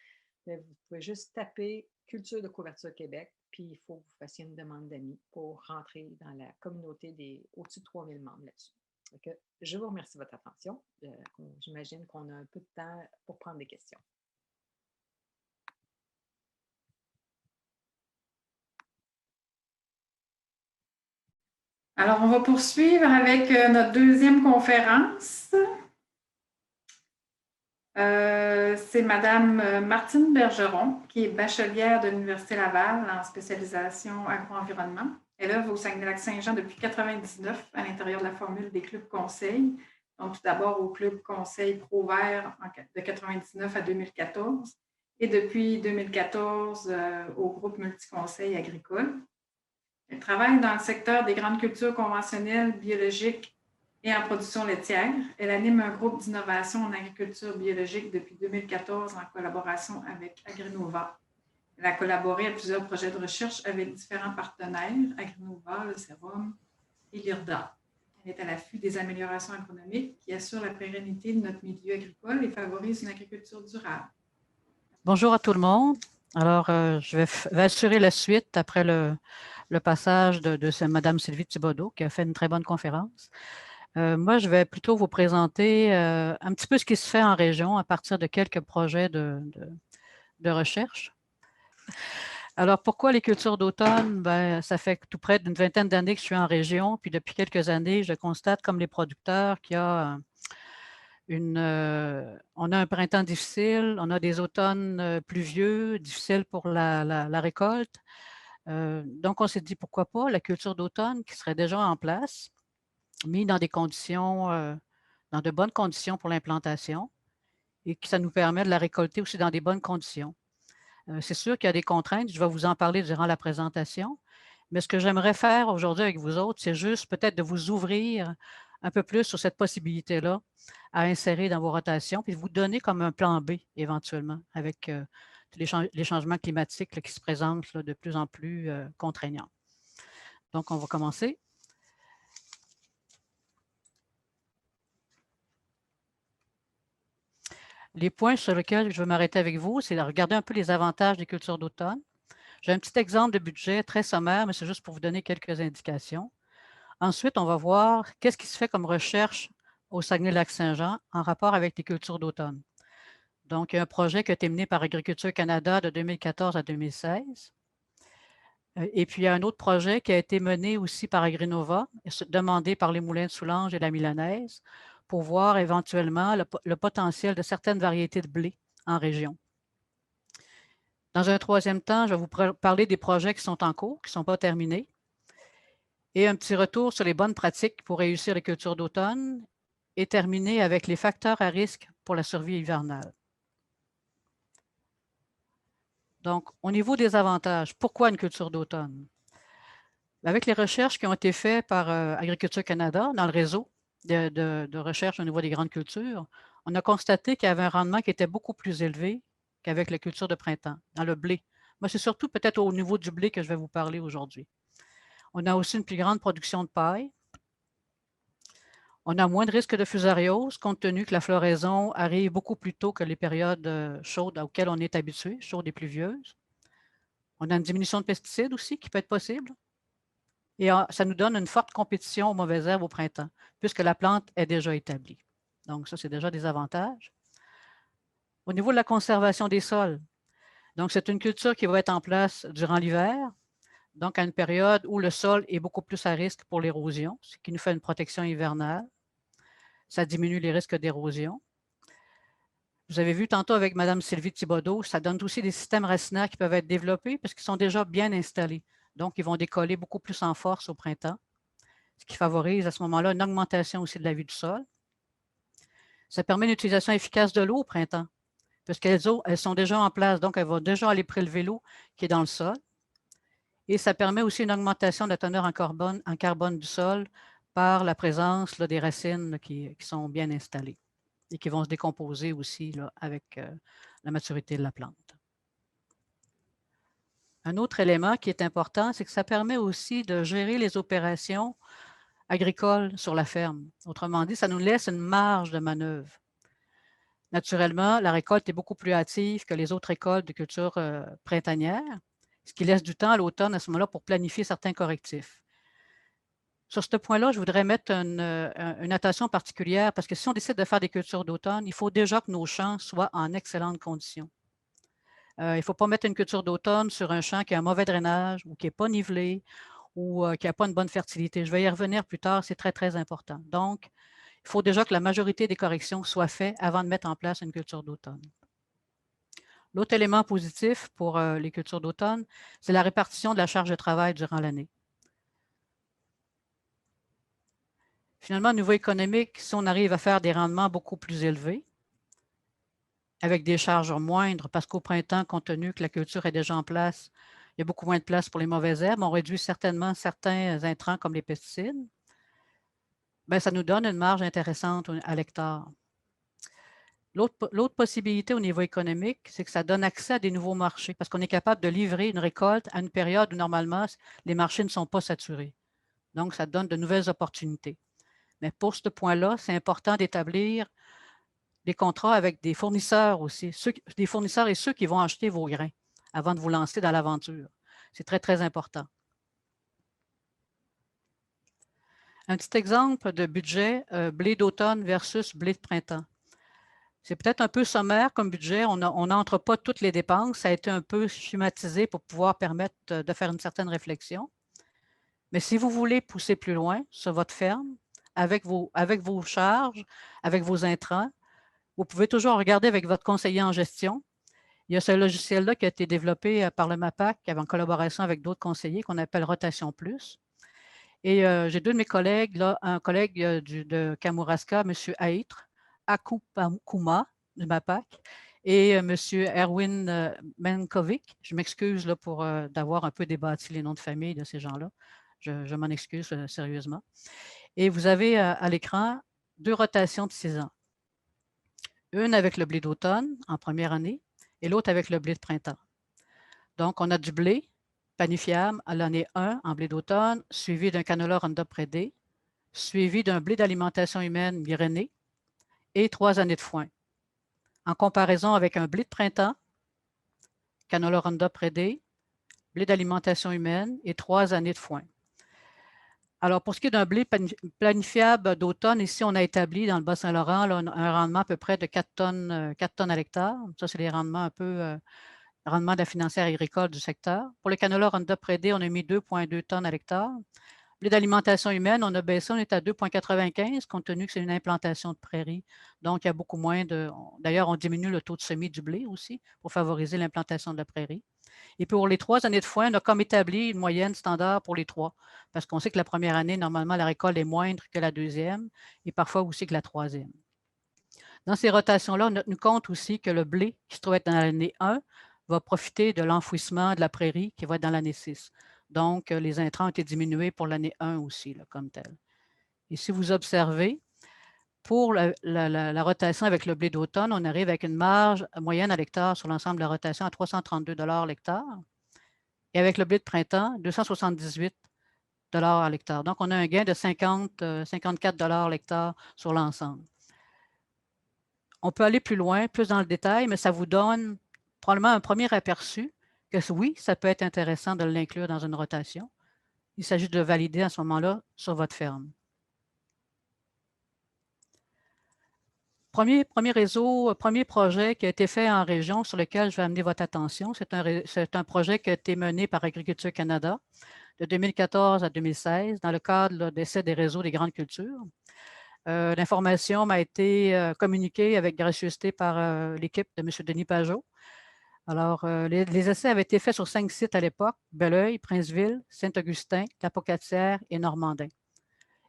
vous pouvez juste taper Culture de couverture Québec, puis il faut que vous fassiez une demande d'amis pour rentrer dans la communauté des au-dessus de 3000 membres là-dessus. Donc, je vous remercie de votre attention. J'imagine qu'on a un peu de temps pour prendre des questions. Alors, on va poursuivre avec notre deuxième conférence. C'est Madame Martine Bergeron, qui est bachelière de l'Université Laval en spécialisation agro-environnement. Elle œuvre au Saguenay-Lac-Saint-Jean depuis 1999 à l'intérieur de la formule des clubs conseils. Donc, tout d'abord au club conseil Pro-Vert de 1999 à 2014 et depuis 2014 au groupe multiconseil agricole. Elle travaille dans le secteur des grandes cultures conventionnelles, biologiques et en production laitière. Elle anime un groupe d'innovation en agriculture biologique depuis 2014 en collaboration avec Agrinova. Elle a collaboré à plusieurs projets de recherche avec différents partenaires, Agrinova, le Sérum et l'IRDA. Elle est à l'affût des améliorations agronomiques qui assurent la pérennité de notre milieu agricole et favorisent une agriculture durable. Bonjour à tout le monde. Alors, je vais assurer la suite après le passage de Mme Sylvie Thibodeau, qui a fait une très bonne conférence. Moi, je vais plutôt vous présenter un petit peu ce qui se fait en région à partir de quelques projets de recherche. Alors, pourquoi les cultures d'automne? Ben, ça fait tout près d'une vingtaine d'années que je suis en région, puis depuis quelques années, je constate comme les producteurs qu'il y a on a un printemps difficile, on a des automnes pluvieux, difficiles pour la récolte. Donc, on s'est dit pourquoi pas la culture d'automne qui serait déjà en place, mis dans des conditions, dans de bonnes conditions pour l'implantation et que ça nous permet de la récolter aussi dans des bonnes conditions. C'est sûr qu'il y a des contraintes, je vais vous en parler durant la présentation, mais ce que j'aimerais faire aujourd'hui avec vous autres, c'est juste peut-être de vous ouvrir un peu plus sur cette possibilité-là à insérer dans vos rotations, puis de vous donner comme un plan B éventuellement avec tous les changements climatiques là, qui se présentent là, de plus en plus contraignants. Donc, on va commencer. Les points sur lesquels je vais m'arrêter avec vous, c'est de regarder un peu les avantages des cultures d'automne. J'ai un petit exemple de budget très sommaire, mais c'est juste pour vous donner quelques indications. Ensuite, on va voir qu'est-ce qui se fait comme recherche au Saguenay-Lac-Saint-Jean en rapport avec les cultures d'automne. Donc, il y a un projet qui a été mené par Agriculture Canada de 2014 à 2016. Et puis, il y a un autre projet qui a été mené aussi par Agrinova, demandé par les Moulins de Soulanges et la Milanaise, pour voir éventuellement le potentiel de certaines variétés de blé en région. Dans un troisième temps, je vais vous parler des projets qui sont en cours, qui ne sont pas terminés, et un petit retour sur les bonnes pratiques pour réussir les cultures d'automne, et terminer avec les facteurs à risque pour la survie hivernale. Donc, au niveau des avantages, pourquoi une culture d'automne? Avec les recherches qui ont été faites par Agriculture Canada dans le réseau de recherche au niveau des grandes cultures, on a constaté qu'il y avait un rendement qui était beaucoup plus élevé qu'avec la culture de printemps, dans le blé. Moi, c'est surtout peut-être au niveau du blé que je vais vous parler aujourd'hui. On a aussi une plus grande production de paille. On a moins de risque de fusariose, compte tenu que la floraison arrive beaucoup plus tôt que les périodes chaudes auxquelles on est habitué, chaudes et pluvieuses. On a une diminution de pesticides aussi qui peut être possible. Et ça nous donne une forte compétition aux mauvaises herbes au printemps, puisque la plante est déjà établie. Donc, ça, c'est déjà des avantages. Au niveau de la conservation des sols, donc c'est une culture qui va être en place durant l'hiver, donc à une période où le sol est beaucoup plus à risque pour l'érosion, ce qui nous fait une protection hivernale. Ça diminue les risques d'érosion. Vous avez vu tantôt avec Mme Sylvie Thibodeau, ça donne aussi des systèmes racinaires qui peuvent être développés parce qu'ils sont déjà bien installés. Donc, ils vont décoller beaucoup plus en force au printemps, ce qui favorise à ce moment-là une augmentation aussi de la vie du sol. Ça permet une utilisation efficace de l'eau au printemps, parce qu'elles sont déjà en place, donc elles vont déjà aller prélever l'eau qui est dans le sol. Et ça permet aussi une augmentation de la teneur en carbone du sol par la présence là, des racines là, qui sont bien installées et qui vont se décomposer aussi là, avec la maturité de la plante. Un autre élément qui est important, c'est que ça permet aussi de gérer les opérations agricoles sur la ferme. Autrement dit, ça nous laisse une marge de manœuvre. Naturellement, la récolte est beaucoup plus hâtive que les autres récoltes de culture printanière, ce qui laisse du temps à l'automne à ce moment-là pour planifier certains correctifs. Sur ce point-là, je voudrais mettre une attention particulière parce que si on décide de faire des cultures d'automne, il faut déjà que nos champs soient en excellentes conditions. Il ne faut pas mettre une culture d'automne sur un champ qui a un mauvais drainage ou qui n'est pas nivelé ou qui n'a pas une bonne fertilité. Je vais y revenir plus tard, c'est très, très important. Donc, il faut déjà que la majorité des corrections soient faites avant de mettre en place une culture d'automne. L'autre élément positif pour les cultures d'automne, c'est la répartition de la charge de travail durant l'année. Finalement, au niveau économique, si on arrive à faire des rendements beaucoup plus élevés, avec des charges moindres, parce qu'au printemps, compte tenu que la culture est déjà en place, il y a beaucoup moins de place pour les mauvaises herbes, on réduit certainement certains intrants comme les pesticides, bien, ça nous donne une marge intéressante à l'hectare. L'autre possibilité au niveau économique, c'est que ça donne accès à des nouveaux marchés, parce qu'on est capable de livrer une récolte à une période où normalement, les marchés ne sont pas saturés. Donc, ça donne de nouvelles opportunités. Mais pour ce point-là, c'est important d'établir des contrats avec des fournisseurs aussi, des fournisseurs et ceux qui vont acheter vos grains avant de vous lancer dans l'aventure. C'est très, très important. Un petit exemple de budget blé d'automne versus blé de printemps. C'est peut-être un peu sommaire comme budget. On n'entre pas toutes les dépenses. Ça a été un peu schématisé pour pouvoir permettre de faire une certaine réflexion. Mais si vous voulez pousser plus loin sur votre ferme, avec vos charges, avec vos intrants, vous pouvez toujours regarder avec votre conseiller en gestion. Il y a ce logiciel-là qui a été développé par le MAPAC en collaboration avec d'autres conseillers qu'on appelle Rotation Plus. Et j'ai deux de mes collègues, là, un collègue de Kamouraska, M. Aitre, Akupakuma du MAPAC, et M. Erwin Menkovic. Je m'excuse pour d'avoir un peu débattu les noms de famille de ces gens-là. Je m'en excuse sérieusement. Et vous avez à l'écran 2 rotations de 6 ans. Une avec le blé d'automne en première année et l'autre avec le blé de printemps. Donc, on a du blé panifiable à l'année 1 en blé d'automne, suivi d'un canola Roundup Ready, suivi d'un blé d'alimentation humaine grainer et 3 années de foin. En comparaison avec un blé de printemps, canola Roundup Ready, blé d'alimentation humaine et 3 années de foin. Alors, pour ce qui est d'un blé planifiable d'automne, ici, on a établi dans le Bas-Saint-Laurent un rendement à peu près de 4 tonnes à l'hectare. Ça, c'est les rendements un peu, rendement de la financière agricole du secteur. Pour le canola Roundup Ready, on a mis 2,2 tonnes à l'hectare. Blé d'alimentation humaine, on a baissé, on est à 2,95 compte tenu que c'est une implantation de prairie. Donc, il y a beaucoup moins de... D'ailleurs, on diminue le taux de semis du blé aussi pour favoriser l'implantation de la prairie. Et pour les 3 années de foin, on a comme établi une moyenne standard pour les 3, parce qu'on sait que la première année, normalement, la récolte est moindre que la deuxième et parfois aussi que la troisième. Dans ces rotations-là, on a tenu compte aussi que le blé qui se trouve être dans l'année 1 va profiter de l'enfouissement de la prairie qui va être dans l'année 6. Donc, les intrants ont été diminués pour l'année 1 aussi, là, comme tel. Et si vous observez, pour la rotation avec le blé d'automne, on arrive avec une marge moyenne à l'hectare sur l'ensemble de la rotation à 332 $ l'hectare. Et avec le blé de printemps, 278 $ à l'hectare. Donc, on a un gain de 54 $ l'hectare sur l'ensemble. On peut aller plus loin, plus dans le détail, mais ça vous donne probablement un premier aperçu que oui, ça peut être intéressant de l'inclure dans une rotation. Il s'agit de le valider à ce moment-là sur votre ferme. Premier projet qui a été fait en région sur lequel je vais amener votre attention, c'est un projet qui a été mené par Agriculture Canada de 2014 à 2016 dans le cadre d'essai des réseaux des grandes cultures. L'information m'a été communiquée avec gracieuseté par l'équipe de M. Denis Pajot. Alors, les essais avaient été faits sur 5 sites à l'époque, Belleuil, Princeville, Saint-Augustin, La Pocatière et Normandin.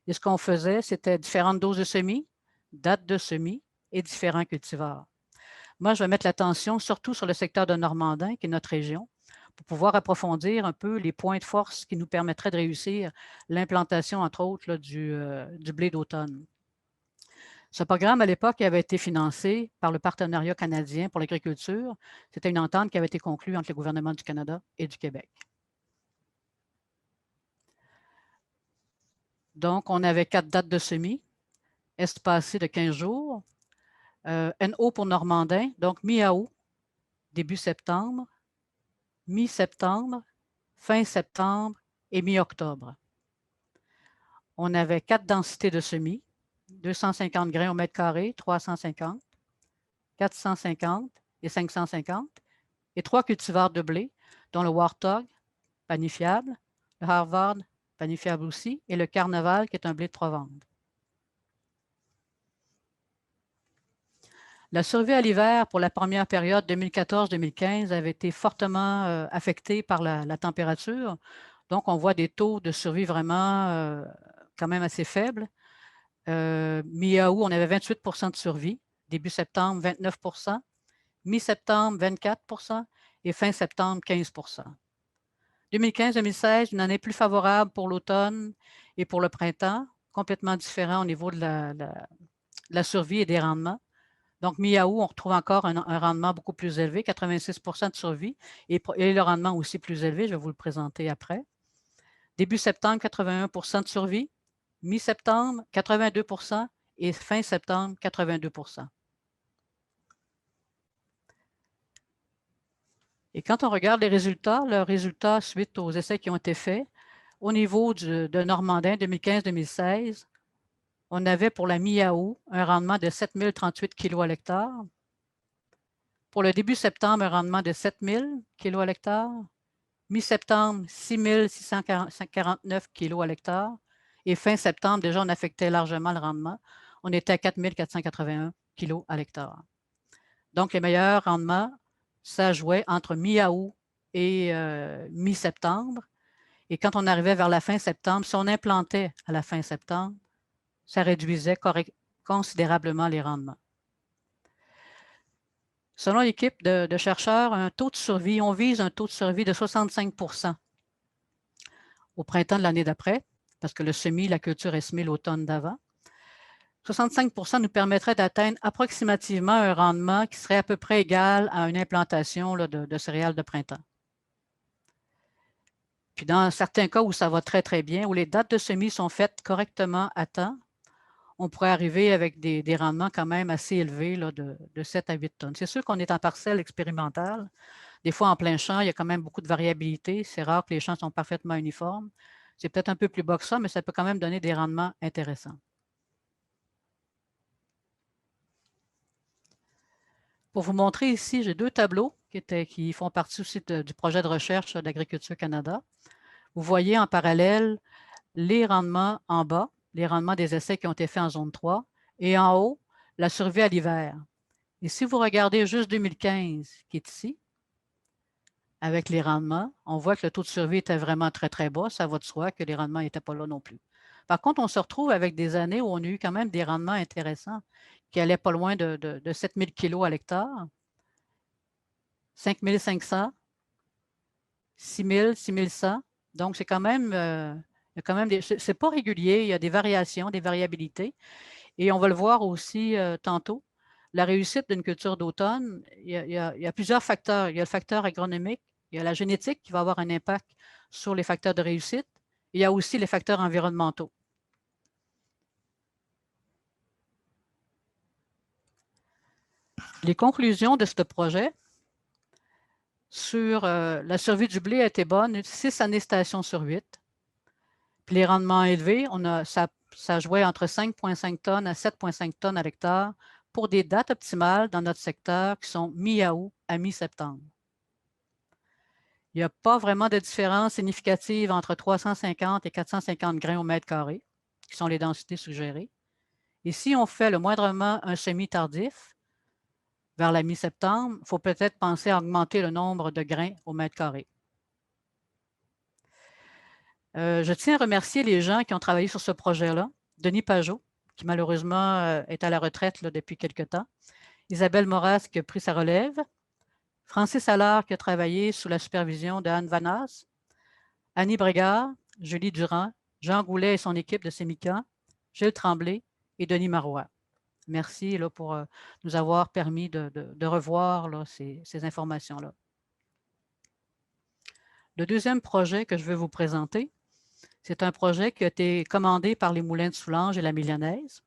Et ce qu'on faisait, c'était différentes doses de semis, dates de semis et différents cultivars. Moi, je vais mettre l'attention surtout sur le secteur de Normandin, qui est notre région, pour pouvoir approfondir un peu les points de force qui nous permettraient de réussir l'implantation, entre autres, là, du blé d'automne. Ce programme, à l'époque, avait été financé par le Partenariat canadien pour l'agriculture. C'était une entente qui avait été conclue entre le gouvernement du Canada et du Québec. Donc, on avait 4 dates de semis, espacées de 15 jours. NO pour Normandin, donc mi-août, début septembre, mi-septembre, fin septembre et mi-octobre. On avait 4 densités de semis, 250 grains au mètre carré, 350, 450 et 550, et 3 cultivars de blé, dont le Warthog, panifiable, le Harvard, panifiable aussi, et le Carnaval, qui est un blé de Provence. La survie à l'hiver pour la première période 2014-2015 avait été fortement affectée par la température. Donc, on voit des taux de survie vraiment quand même assez faibles. Mi-août, on avait 28 % de survie. Début septembre, 29 %. Mi-septembre, 24 % et fin septembre, 15 %. 2015-2016, une année plus favorable pour l'automne et pour le printemps, complètement différent au niveau de la survie et des rendements. Donc, mi-août, on retrouve encore un rendement beaucoup plus élevé, 86 % de survie, et le rendement aussi plus élevé, je vais vous le présenter après. Début septembre, 81 % de survie, mi-septembre, 82 % et fin septembre, 82 %. Et quand on regarde les résultats suite aux essais qui ont été faits, au niveau de Normandin 2015-2016, on avait pour la mi-août un rendement de 7 038 kg à l'hectare. Pour le début septembre, un rendement de 7 000 kg à l'hectare. Mi-septembre, 6 649 kg à l'hectare. Et fin septembre, déjà, on affectait largement le rendement. On était à 4 481 kg à l'hectare. Donc, les meilleurs rendements, ça jouait entre mi-août et mi-septembre. Et quand on arrivait vers la fin septembre, si on implantait à la fin septembre, ça réduisait considérablement les rendements. Selon l'équipe de chercheurs, un taux de survie, on vise un taux de survie de 65 % au printemps de l'année d'après, parce que le semis, la culture est semée l'automne d'avant. 65 % nous permettrait d'atteindre approximativement un rendement qui serait à peu près égal à une implantation là, de céréales de printemps. Puis dans certains cas où ça va très, très bien, où les dates de semis sont faites correctement à temps, on pourrait arriver avec des rendements quand même assez élevés là, de 7 à 8 tonnes. C'est sûr qu'on est en parcelle expérimentale. Des fois, en plein champ, il y a quand même beaucoup de variabilité. C'est rare que les champs sont parfaitement uniformes. C'est peut-être un peu plus bas que ça, mais ça peut quand même donner des rendements intéressants. Pour vous montrer ici, j'ai 2 tableaux qui font partie aussi du projet de recherche d'Agriculture Canada. Vous voyez en parallèle les rendements en bas, les rendements des essais qui ont été faits en zone 3, et en haut, la survie à l'hiver. Et si vous regardez juste 2015, qui est ici, avec les rendements, on voit que le taux de survie était vraiment très, très bas. Ça va de soi que les rendements n'étaient pas là non plus. Par contre, on se retrouve avec des années où on a eu quand même des rendements intéressants qui allaient pas loin de 7000 kg à l'hectare, 5500, 6000, 6100. Donc, c'est quand même, il y a quand même c'est pas régulier, il y a des variations, des variabilités. Et on va le voir aussi tantôt. La réussite d'une culture d'automne, il y a plusieurs facteurs. Il y a le facteur agronomique, il y a la génétique qui va avoir un impact sur les facteurs de réussite. Il y a aussi les facteurs environnementaux. Les conclusions de ce projet sur la survie du blé a été bonne, 6 années station sur 8. Puis les rendements élevés, ça jouait entre 5,5 tonnes à 7,5 tonnes à l'hectare pour des dates optimales dans notre secteur qui sont mi-août à mi-septembre. Il n'y a pas vraiment de différence significative entre 350 et 450 grains au mètre carré, qui sont les densités suggérées. Et si on fait le moindrement un semis tardif, vers la mi-septembre, il faut peut-être penser à augmenter le nombre de grains au mètre carré. Je tiens à remercier les gens qui ont travaillé sur ce projet-là. Denis Pajot, qui malheureusement est à la retraite là, depuis quelque temps. Isabelle Moras, qui a pris sa relève. Francis Allard, qui a travaillé sous la supervision de Anne Vanas. Annie Brégard, Julie Durand, Jean Goulet et son équipe de Sémica, Gilles Tremblay et Denis Marois. Merci là, pour nous avoir permis de revoir là, ces informations-là. Le deuxième projet que je veux vous présenter, c'est un projet qui a été commandé par les Moulins de Soulanges et la Millonnaise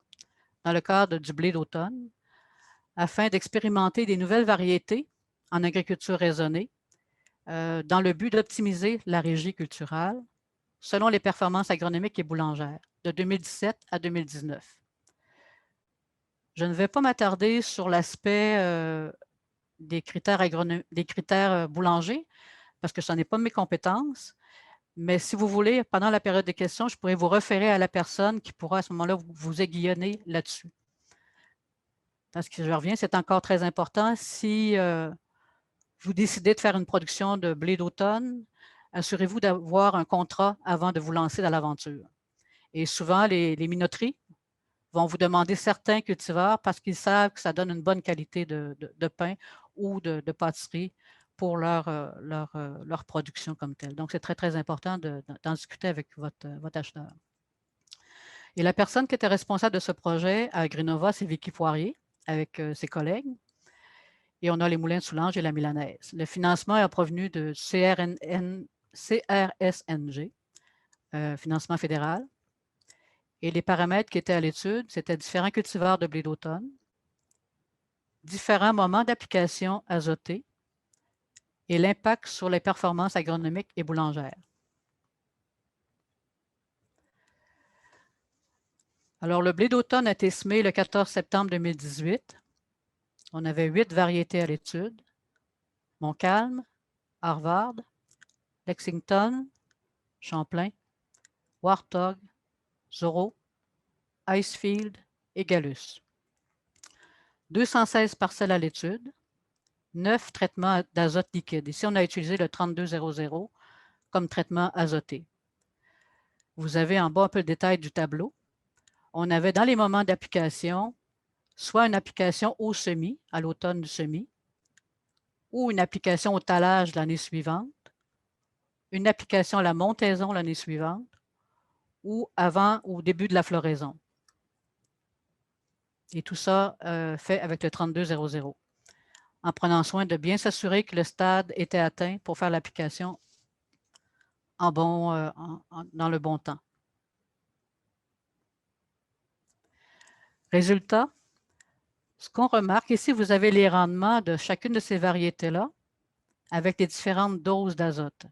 dans le cadre du blé d'automne afin d'expérimenter des nouvelles variétés en agriculture raisonnée dans le but d'optimiser la régie culturale selon les performances agronomiques et boulangères de 2017 à 2019. Je ne vais pas m'attarder sur l'aspect des critères boulangers parce que ce n'est pas mes compétences. Mais si vous voulez, pendant la période de questions, je pourrais vous référer à la personne qui pourra à ce moment-là vous aiguillonner là-dessus. Parce que je reviens, c'est encore très important. Si vous décidez de faire une production de blé d'automne, assurez-vous d'avoir un contrat avant de vous lancer dans l'aventure. Et souvent, les minoteries vont vous demander certains cultivars parce qu'ils savent que ça donne une bonne qualité de pain ou de pâtisserie pour leur production comme telle. Donc, c'est très, très important d'en discuter avec votre acheteur. Et la personne qui était responsable de ce projet à Agrinova, c'est Vicky Poirier, avec ses collègues. Et on a les Moulins de Soulanges et la Millonnaise. Le financement est provenu de CRSNG, financement fédéral. Et les paramètres qui étaient à l'étude, c'était différents cultivars de blé d'automne, différents moments d'application azotée et l'impact sur les performances agronomiques et boulangères. Alors, le blé d'automne a été semé le 14 septembre 2018. On avait 8 variétés à l'étude. Montcalm, Harvard, Lexington, Champlain, Warthog, Zorro, Icefield et Gallus. 216 parcelles à l'étude, 9 traitements d'azote liquide. Ici, on a utilisé le 3200 comme traitement azoté. Vous avez en bas un peu le détail du tableau. On avait dans les moments d'application, soit une application au semis, à l'automne du semis, ou une application au talage l'année suivante, une application à la montaison l'année suivante, ou avant ou au début de la floraison. Et tout ça fait avec le 3200, en prenant soin de bien s'assurer que le stade était atteint pour faire l'application dans le bon temps. Résultat, ce qu'on remarque, ici, vous avez les rendements de chacune de ces variétés-là avec les différentes doses d'azote.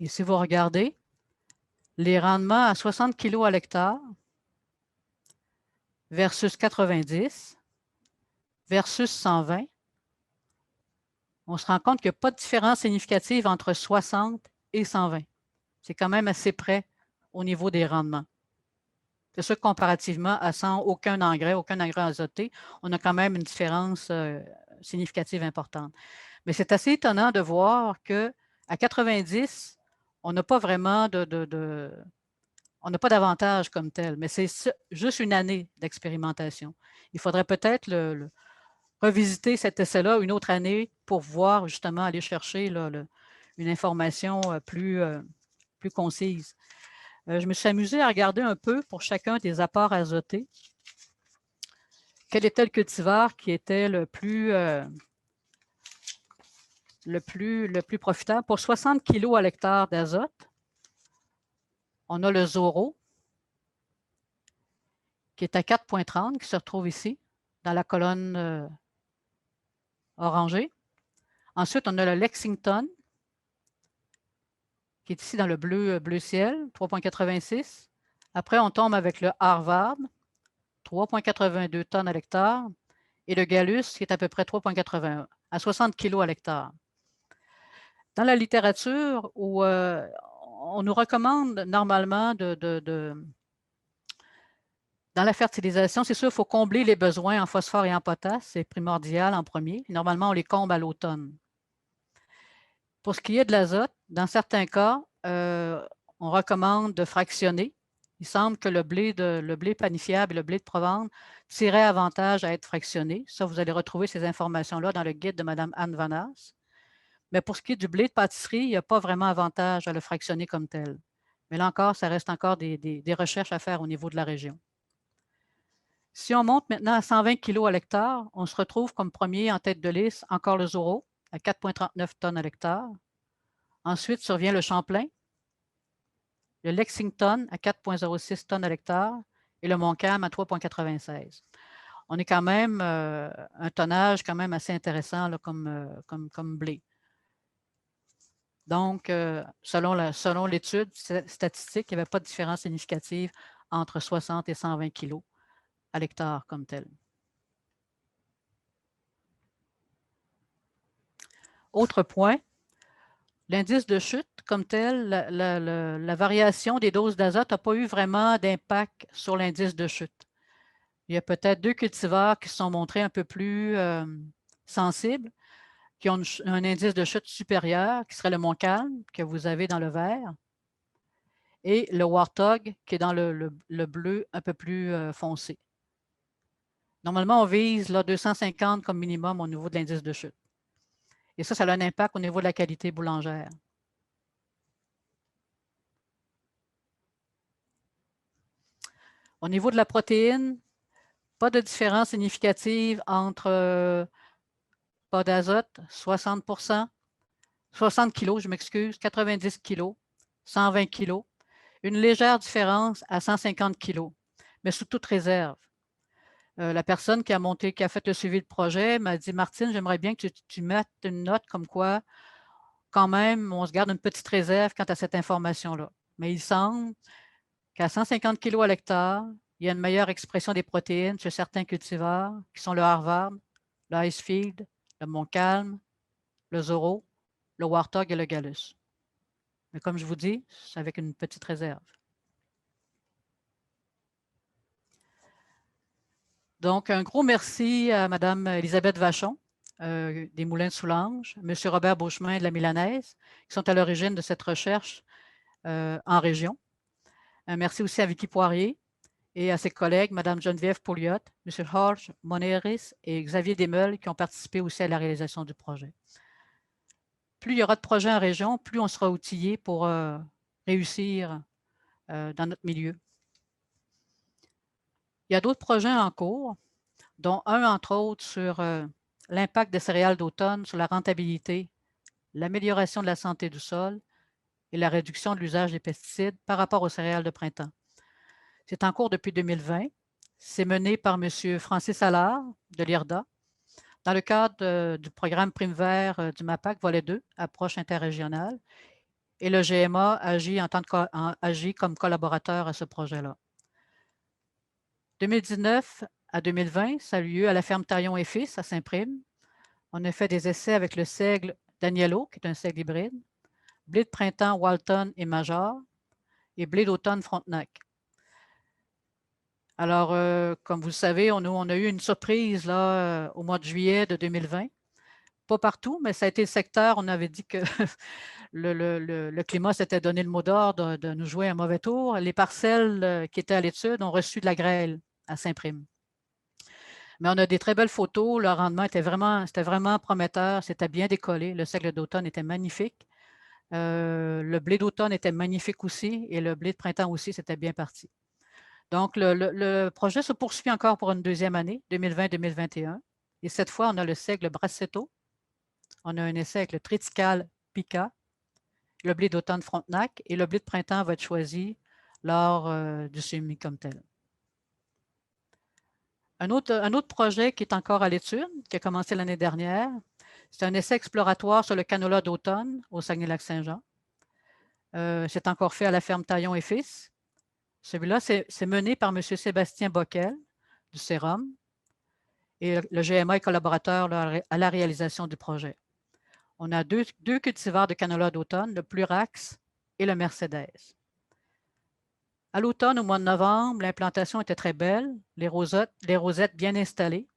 Et si vous regardez, les rendements à 60 kg à l'hectare versus 90 versus 120, on se rend compte qu'il n'y a pas de différence significative entre 60 et 120. C'est quand même assez près au niveau des rendements. C'est sûr que comparativement à sans aucun engrais azoté, on a quand même une différence significative importante. Mais c'est assez étonnant de voir qu'à 90, on n'a pas vraiment on n'a pas d'avantage comme tel, mais c'est juste une année d'expérimentation. Il faudrait peut-être revisiter cet essai-là une autre année pour voir justement aller chercher une information plus concise. Je me suis amusée à regarder un peu pour chacun des apports azotés. Quel était le cultivar qui était le plus profitable? Pour 60 kg à l'hectare d'azote, on a le Zoro, qui est à 4,30, qui se retrouve ici, dans la colonne orangée. Ensuite, on a le Lexington, qui est ici dans le bleu ciel, 3,86. Après, on tombe avec le Harvard, 3,82 tonnes à l'hectare, et le Gallus, qui est à peu près 3,81, à 60 kg à l'hectare. Dans la littérature, où on nous recommande normalement dans la fertilisation, c'est sûr, il faut combler les besoins en phosphore et en potasse, c'est primordial en premier. Normalement, on les comble à l'automne. Pour ce qui est de l'azote, dans certains cas, on recommande de fractionner. Il semble que le blé panifiable et le blé de Provence tiraient avantage à être fractionné. Ça, vous allez retrouver ces informations-là dans le guide de Mme Anne Vanas. Mais pour ce qui est du blé de pâtisserie, il n'y a pas vraiment avantage à le fractionner comme tel. Mais là encore, ça reste encore des recherches à faire au niveau de la région. Si on monte maintenant à 120 kg à l'hectare, on se retrouve comme premier en tête de liste encore le Zoro à 4,39 tonnes à l'hectare. Ensuite survient le Champlain, le Lexington à 4,06 tonnes à l'hectare et le Montcalm à 3,96. On est quand même un tonnage quand même assez intéressant là, comme blé. Donc, selon l'étude statistique, il n'y avait pas de différence significative entre 60 et 120 kg à l'hectare comme tel. Autre point, l'indice de chute comme tel, la variation des doses d'azote n'a pas eu vraiment d'impact sur l'indice de chute. Il y a peut-être 2 cultivars qui se sont montrés un peu plus sensibles, qui ont un indice de chute supérieur, qui serait le Montcalm, que vous avez dans le vert, et le Warthog, qui est dans le bleu un peu plus foncé. Normalement, on vise là, 250 comme minimum au niveau de l'indice de chute. Et ça a un impact au niveau de la qualité boulangère. Au niveau de la protéine, pas de différence significative entre pas d'azote, 60 60 kg, je m'excuse, 90 kg, 120 kg. Une légère différence à 150 kg, mais sous toute réserve. La personne qui a fait le suivi de projet m'a dit « Martine, j'aimerais bien que tu mettes une note comme quoi, quand même, on se garde une petite réserve quant à cette information-là. » Mais il semble qu'à 150 kg à l'hectare, il y a une meilleure expression des protéines chez certains cultivars, qui sont le Harvard, le Icefield, le Montcalm, le Zoro, le Warthog et le Gallus. Mais comme je vous dis, c'est avec une petite réserve. Donc, un gros merci à Mme Elisabeth Vachon des Moulins de Soulanges, M. Robert Beauchemin de la Milanaise, qui sont à l'origine de cette recherche en région. Merci aussi à Vicky Poirier et à ses collègues, Mme Geneviève Pouliot, M. Jorge Moneris et Xavier Desmeules, qui ont participé aussi à la réalisation du projet. Plus il y aura de projets en région, plus on sera outillé pour réussir dans notre milieu. Il y a d'autres projets en cours, dont un, entre autres, sur l'impact des céréales d'automne sur la rentabilité, l'amélioration de la santé du sol et la réduction de l'usage des pesticides par rapport aux céréales de printemps. C'est en cours depuis 2020. C'est mené par M. Francis Allard de l'IRDA dans le cadre du programme Prime Vert du MAPAC, volet 2, approche interrégionale. Et le GMA agit comme collaborateur à ce projet-là. 2019 à 2020, ça a eu lieu à la ferme Taillon et Fils à Saint-Prime. On a fait des essais avec le seigle Danielo, qui est un seigle hybride, blé de printemps Walton et Major, et blé d'automne Frontenac. Alors, comme vous le savez, on a eu une surprise là, au mois de juillet de 2020. Pas partout, mais ça a été le secteur. On avait dit que le climat s'était donné le mot d'ordre de nous jouer un mauvais tour. Les parcelles qui étaient à l'étude ont reçu de la grêle à Saint-Prime. Mais on a des très belles photos. Le rendement était vraiment prometteur. C'était bien décollé. Le seigle d'automne était magnifique. Le blé d'automne était magnifique aussi. Et le blé de printemps aussi, c'était bien parti. Donc, le projet se poursuit encore pour une deuxième année, 2020-2021. Et cette fois, on a le seigle Bracetto. On a un essai avec le triticale Pica, le blé d'automne Frontenac, et le blé de printemps va être choisi lors du semis comme tel. Un autre projet qui est encore à l'étude, qui a commencé l'année dernière, c'est un essai exploratoire sur le canola d'automne au Saguenay-Lac-Saint-Jean. C'est encore fait à la ferme Taillon et Fils. Celui-là, c'est mené par M. Sébastien Bockel du Sérum et le GMA est collaborateur là, à la réalisation du projet. On a deux cultivars de canola d'automne, le Plurax et le Mercedes. À l'automne, au mois de novembre, l'implantation était très belle, les rosettes bien installées.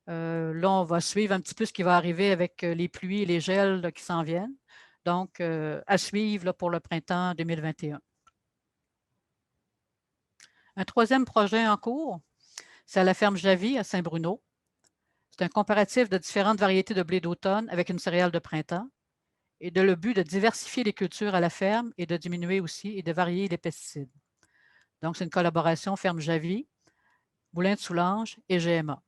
Là, on va suivre un petit peu ce qui va arriver avec les pluies et les gels là, qui s'en viennent. Donc, à suivre là, pour le printemps 2021. Un troisième projet en cours, c'est à la ferme Javy à Saint-Bruno. C'est un comparatif de différentes variétés de blé d'automne avec une céréale de printemps et le but de diversifier les cultures à la ferme et de diminuer aussi et de varier les pesticides. Donc, c'est une collaboration ferme Javy, Moulin de Soulanges et GMA.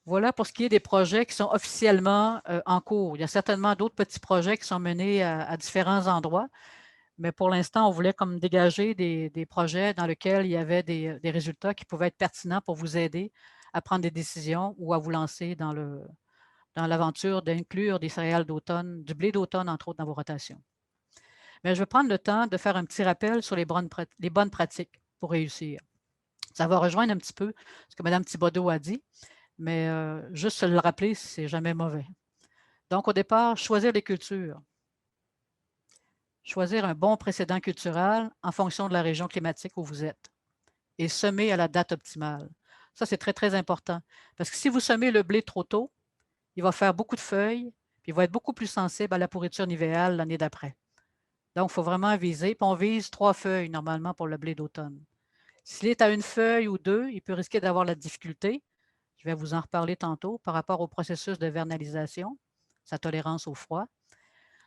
Voilà pour ce qui est des projets qui sont officiellement en cours. Il y a certainement d'autres petits projets qui sont menés à différents endroits. Mais pour l'instant, on voulait comme dégager des projets dans lesquels il y avait des résultats qui pouvaient être pertinents pour vous aider à prendre des décisions ou à vous lancer dans l'aventure d'inclure des céréales d'automne, du blé d'automne, entre autres, dans vos rotations. Mais je vais prendre le temps de faire un petit rappel sur les bonnes pratiques pour réussir. Ça va rejoindre un petit peu ce que Mme Thibodeau a dit, mais juste se le rappeler, c'est jamais mauvais. Donc, au départ, choisir les cultures. Choisir un bon précédent cultural en fonction de la région climatique où vous êtes et semer à la date optimale. Ça, c'est très, très important. Parce que si vous semez le blé trop tôt, il va faire beaucoup de feuilles, puis il va être beaucoup plus sensible à la pourriture nivelle l'année d'après. Donc, il faut vraiment viser. Puis on vise 3 feuilles normalement pour le blé d'automne. S'il est à 1 feuille ou 2, il peut risquer d'avoir la difficulté. Je vais vous en reparler tantôt par rapport au processus de vernalisation, sa tolérance au froid.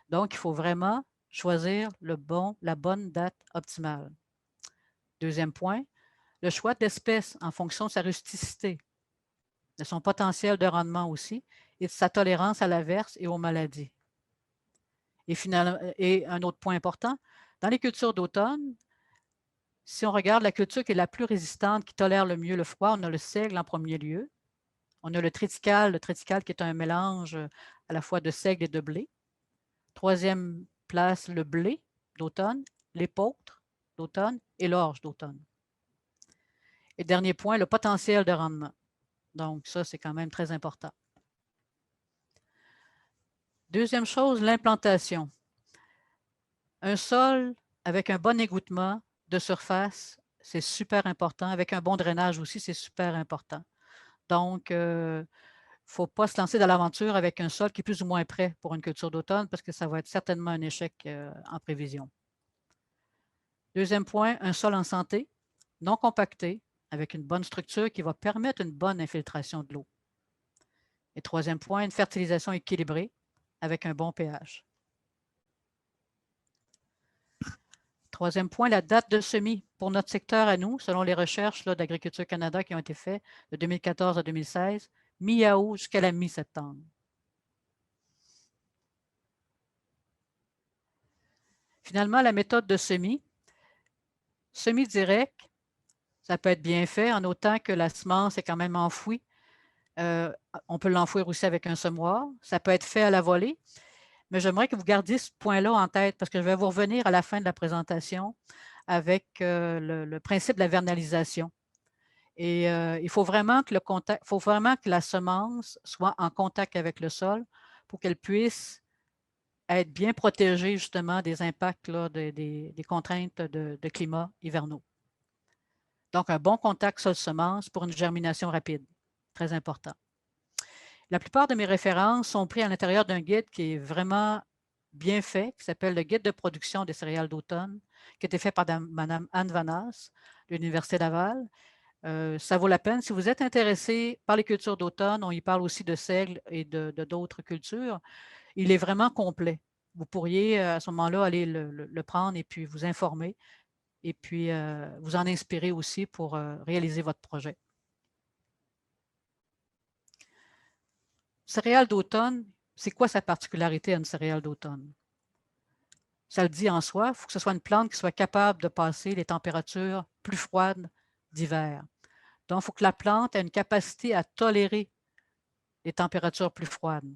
Donc, il faut vraiment choisir la bonne date optimale. Deuxième point, le choix d'espèces en fonction de sa rusticité, de son potentiel de rendement aussi et de sa tolérance à l'averse et aux maladies. Et finalement, et un autre point important, dans les cultures d'automne, si on regarde la culture qui est la plus résistante, qui tolère le mieux le froid, on a le seigle en premier lieu. On a le triticale qui est un mélange à la fois de seigle et de blé. Troisième place, le blé d'automne, l'épeautre d'automne et l'orge d'automne. Et dernier point, le potentiel de rendement. Donc, ça, c'est quand même très important. Deuxième chose, l'implantation. Un sol avec un bon égouttement de surface, c'est super important. Avec un bon drainage aussi, c'est super important. Donc, il ne faut pas se lancer dans l'aventure avec un sol qui est plus ou moins prêt pour une culture d'automne parce que ça va être certainement un échec en prévision. Deuxième point, un sol en santé, non compacté, avec une bonne structure qui va permettre une bonne infiltration de l'eau. Et troisième point, une fertilisation équilibrée avec un bon pH. Troisième point, la date de semis pour notre secteur à nous, selon les recherches d'Agriculture Canada qui ont été faites de 2014 à 2016, mi-août jusqu'à la mi-septembre. Finalement, la méthode de semis. Semis direct, ça peut être bien fait en autant que la semence est quand même enfouie. On peut l'enfouir aussi avec un semoir. Ça peut être fait à la volée. Mais j'aimerais que vous gardiez ce point-là en tête parce que je vais vous revenir à la fin de la présentation avec le principe de la vernalisation. Et il faut vraiment que la semence soit en contact avec le sol pour qu'elle puisse être bien protégée justement des impacts là, des contraintes de climat hivernaux. Donc, un bon contact sol-semence pour une germination rapide. Très important. La plupart de mes références sont prises à l'intérieur d'un guide qui est vraiment bien fait, qui s'appelle le Guide de production des céréales d'automne, qui a été fait par Mme Anne Vanas de l'Université Laval. Ça vaut la peine. Si vous êtes intéressé par les cultures d'automne, on y parle aussi de seigle et de d'autres cultures. Il est vraiment complet. Vous pourriez à ce moment-là aller le prendre et puis vous informer et puis vous en inspirer aussi pour réaliser votre projet. Céréale d'automne, c'est quoi sa particularité à une céréale d'automne? Ça le dit en soi, il faut que ce soit une plante qui soit capable de passer les températures plus froides d'hiver. Donc, il faut que la plante ait une capacité à tolérer les températures plus froides.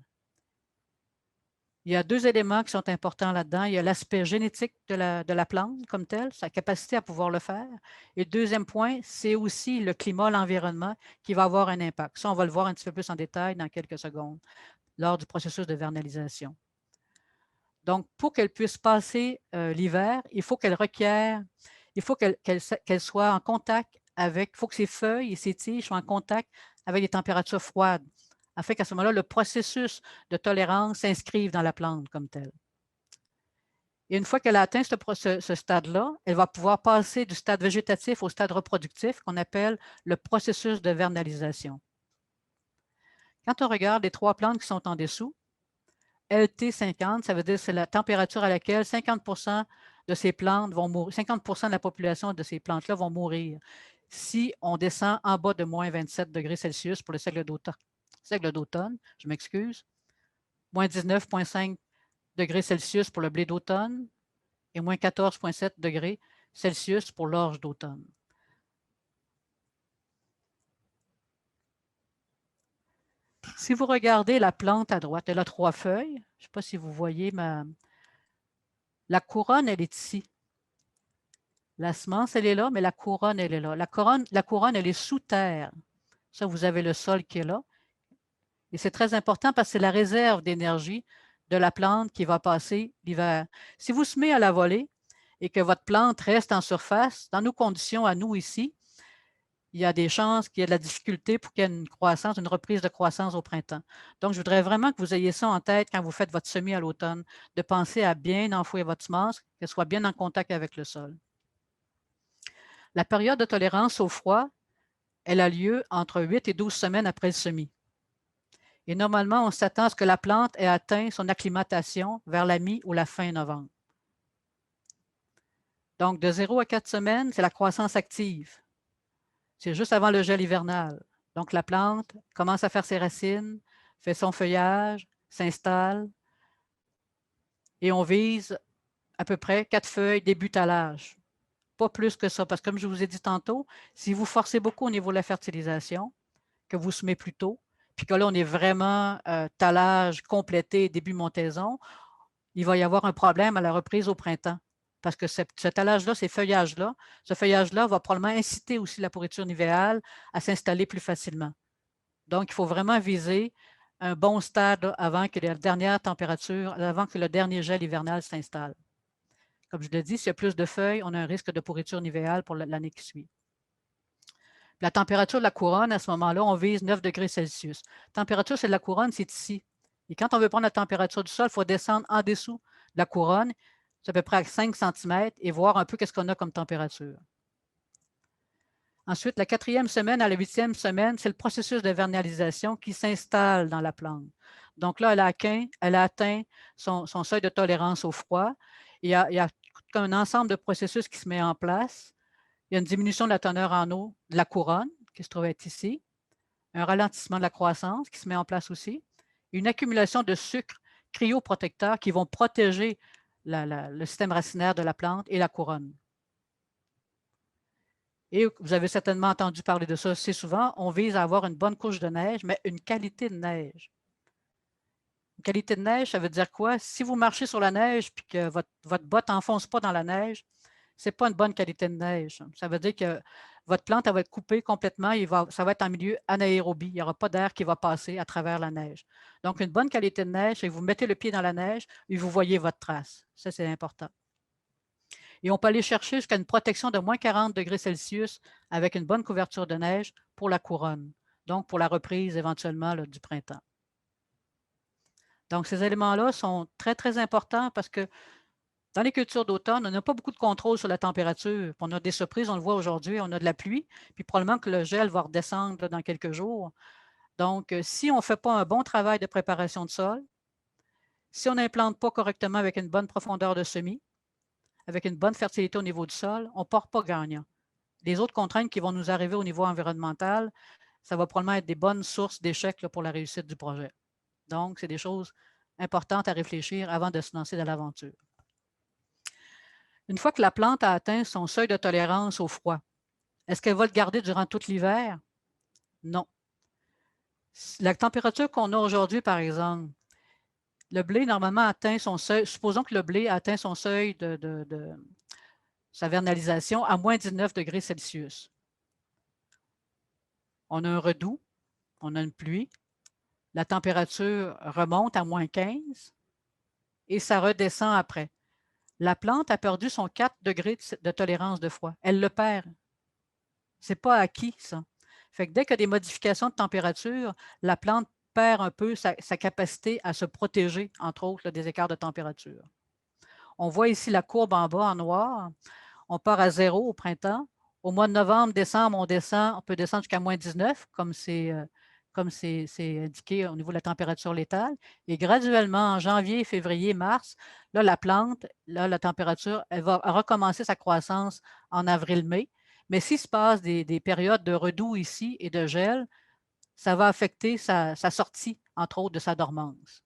Il y a 2 éléments qui sont importants là-dedans. Il y a l'aspect génétique de la plante comme telle, sa capacité à pouvoir le faire. Et le deuxième point, c'est aussi le climat, l'environnement qui va avoir un impact. Ça, on va le voir un petit peu plus en détail dans quelques secondes lors du processus de vernalisation. Donc, pour qu'elle puisse passer l'hiver, il faut qu'elle soit en contact avec, il faut que ses feuilles et ses tiges soient en contact avec des températures froides, afin qu'à ce moment-là, le processus de tolérance s'inscrive dans la plante comme telle. Et une fois qu'elle a atteint ce stade-là, elle va pouvoir passer du stade végétatif au stade reproductif qu'on appelle le processus de vernalisation. Quand on regarde les 3 plantes qui sont en dessous, LT 50, ça veut dire que c'est la température à laquelle 50% de ces plantes vont mourir, 50% de la population de ces plantes-là vont mourir si on descend en bas de moins 27 degrés Celsius pour le seigle d'automne, je m'excuse, moins 19,5 degrés Celsius pour le blé d'automne et moins 14,7 degrés Celsius pour l'orge d'automne. Si vous regardez la plante à droite, elle a 3 feuilles. Je ne sais pas si vous voyez la couronne, elle est ici. La semence, elle est là, mais la couronne, elle est là. La couronne, elle est sous terre. Ça, vous avez le sol qui est là. Et c'est très important parce que c'est la réserve d'énergie de la plante qui va passer l'hiver. Si vous semez à la volée et que votre plante reste en surface, dans nos conditions à nous ici, il y a des chances qu'il y ait de la difficulté pour qu'il y ait une croissance, une reprise de croissance au printemps. Donc, je voudrais vraiment que vous ayez ça en tête quand vous faites votre semis à l'automne, de penser à bien enfouir votre semence, qu'elle soit bien en contact avec le sol. La période de tolérance au froid, elle a lieu entre 8 et 12 semaines après le semis. Et normalement, on s'attend à ce que la plante ait atteint son acclimatation vers la mi- ou la fin novembre. Donc, de 0 à 4 semaines, c'est la croissance active. C'est juste avant le gel hivernal. Donc, la plante commence à faire ses racines, fait son feuillage, s'installe, et on vise à peu près 4 feuilles début talage. Pas plus que ça, parce que comme je vous ai dit tantôt, si vous forcez beaucoup au niveau de la fertilisation, que vous semez plus tôt, puis que là, on est vraiment talage complété, début montaison, il va y avoir un problème à la reprise au printemps. Parce que ce talage-là, ce feuillage-là va probablement inciter aussi la pourriture nivéale à s'installer plus facilement. Donc, il faut vraiment viser un bon stade avant que la dernière température, avant que le dernier gel hivernal s'installe. Comme je l'ai dit, s'il y a plus de feuilles, on a un risque de pourriture nivéale pour l'année qui suit. La température de la couronne, à ce moment-là, on vise 9 degrés Celsius. La température, c'est de la couronne, c'est ici. Et quand on veut prendre la température du sol, il faut descendre en dessous de la couronne, c'est à peu près à 5 cm, et voir un peu qu'est-ce qu'on a comme température. Ensuite, la 4e semaine à la 8e semaine, c'est le processus de vernalisation qui s'installe dans la plante. Donc là, elle a atteint son seuil de tolérance au froid. Il y a un ensemble de processus qui se met en place. Il y a une diminution de la teneur en eau de la couronne, qui se trouve être ici. un ralentissement de la croissance qui se met en place aussi, une accumulation de sucre cryoprotecteurs qui vont protéger le système racinaire de la plante et la couronne. Et vous avez certainement entendu parler de ça assez souvent, on vise à avoir une bonne couche de neige, mais une qualité de neige. Une qualité de neige, ça veut dire quoi? Si vous marchez sur la neige et que votre botte n'enfonce pas dans la neige, ce n'est pas une bonne qualité de neige. Ça veut dire que votre plante elle va être coupée complètement, ça va être en milieu anaérobie. Il n'y aura pas d'air qui va passer à travers la neige. Donc, une bonne qualité de neige, c'est que vous mettez le pied dans la neige et vous voyez votre trace. Ça, c'est important. Et on peut aller chercher jusqu'à une protection de moins 40 degrés Celsius avec une bonne couverture de neige pour la couronne, donc pour la reprise éventuellement là, du printemps. Donc, ces éléments-là sont très, très importants parce que dans les cultures d'automne, on n'a pas beaucoup de contrôle sur la température. On a des surprises, on le voit aujourd'hui, on a de la pluie, puis probablement que le gel va redescendre là, dans quelques jours. Donc, si on ne fait pas un bon travail de préparation de sol, si on n'implante pas correctement avec une bonne profondeur de semis, avec une bonne fertilité au niveau du sol, on ne part pas gagnant. Les autres contraintes qui vont nous arriver au niveau environnemental, ça va probablement être des bonnes sources d'échecs pour la réussite du projet. Donc, c'est des choses importantes à réfléchir avant de se lancer dans l'aventure. Une fois que la plante a atteint son seuil de tolérance au froid, est-ce qu'elle va le garder durant tout l'hiver? Non. La température qu'on a aujourd'hui, par exemple, le blé, normalement, atteint son seuil, supposons que le blé atteint son seuil de sa vernalisation à moins 19 degrés Celsius. On a un redoux, on a une pluie, la température remonte à moins 15 et ça redescend après. La plante a perdu son 4 degrés de tolérance de froid. Elle le perd. Ce n'est pas acquis, ça. Fait que dès qu'il y a des modifications de température, la plante perd un peu sa capacité à se protéger, entre autres, là, des écarts de température. On voit ici la courbe en bas en noir. On part à 0 au printemps. Au mois de novembre, décembre, on peut descendre jusqu'à moins 19, comme c'est indiqué au niveau de la température létale. Et graduellement, en janvier, février, mars, là, la plante, là, la température, elle va recommencer sa croissance en avril-mai. Mais s'il se passe des périodes de redoux ici et de gel, ça va affecter sa sortie, entre autres, de sa dormance.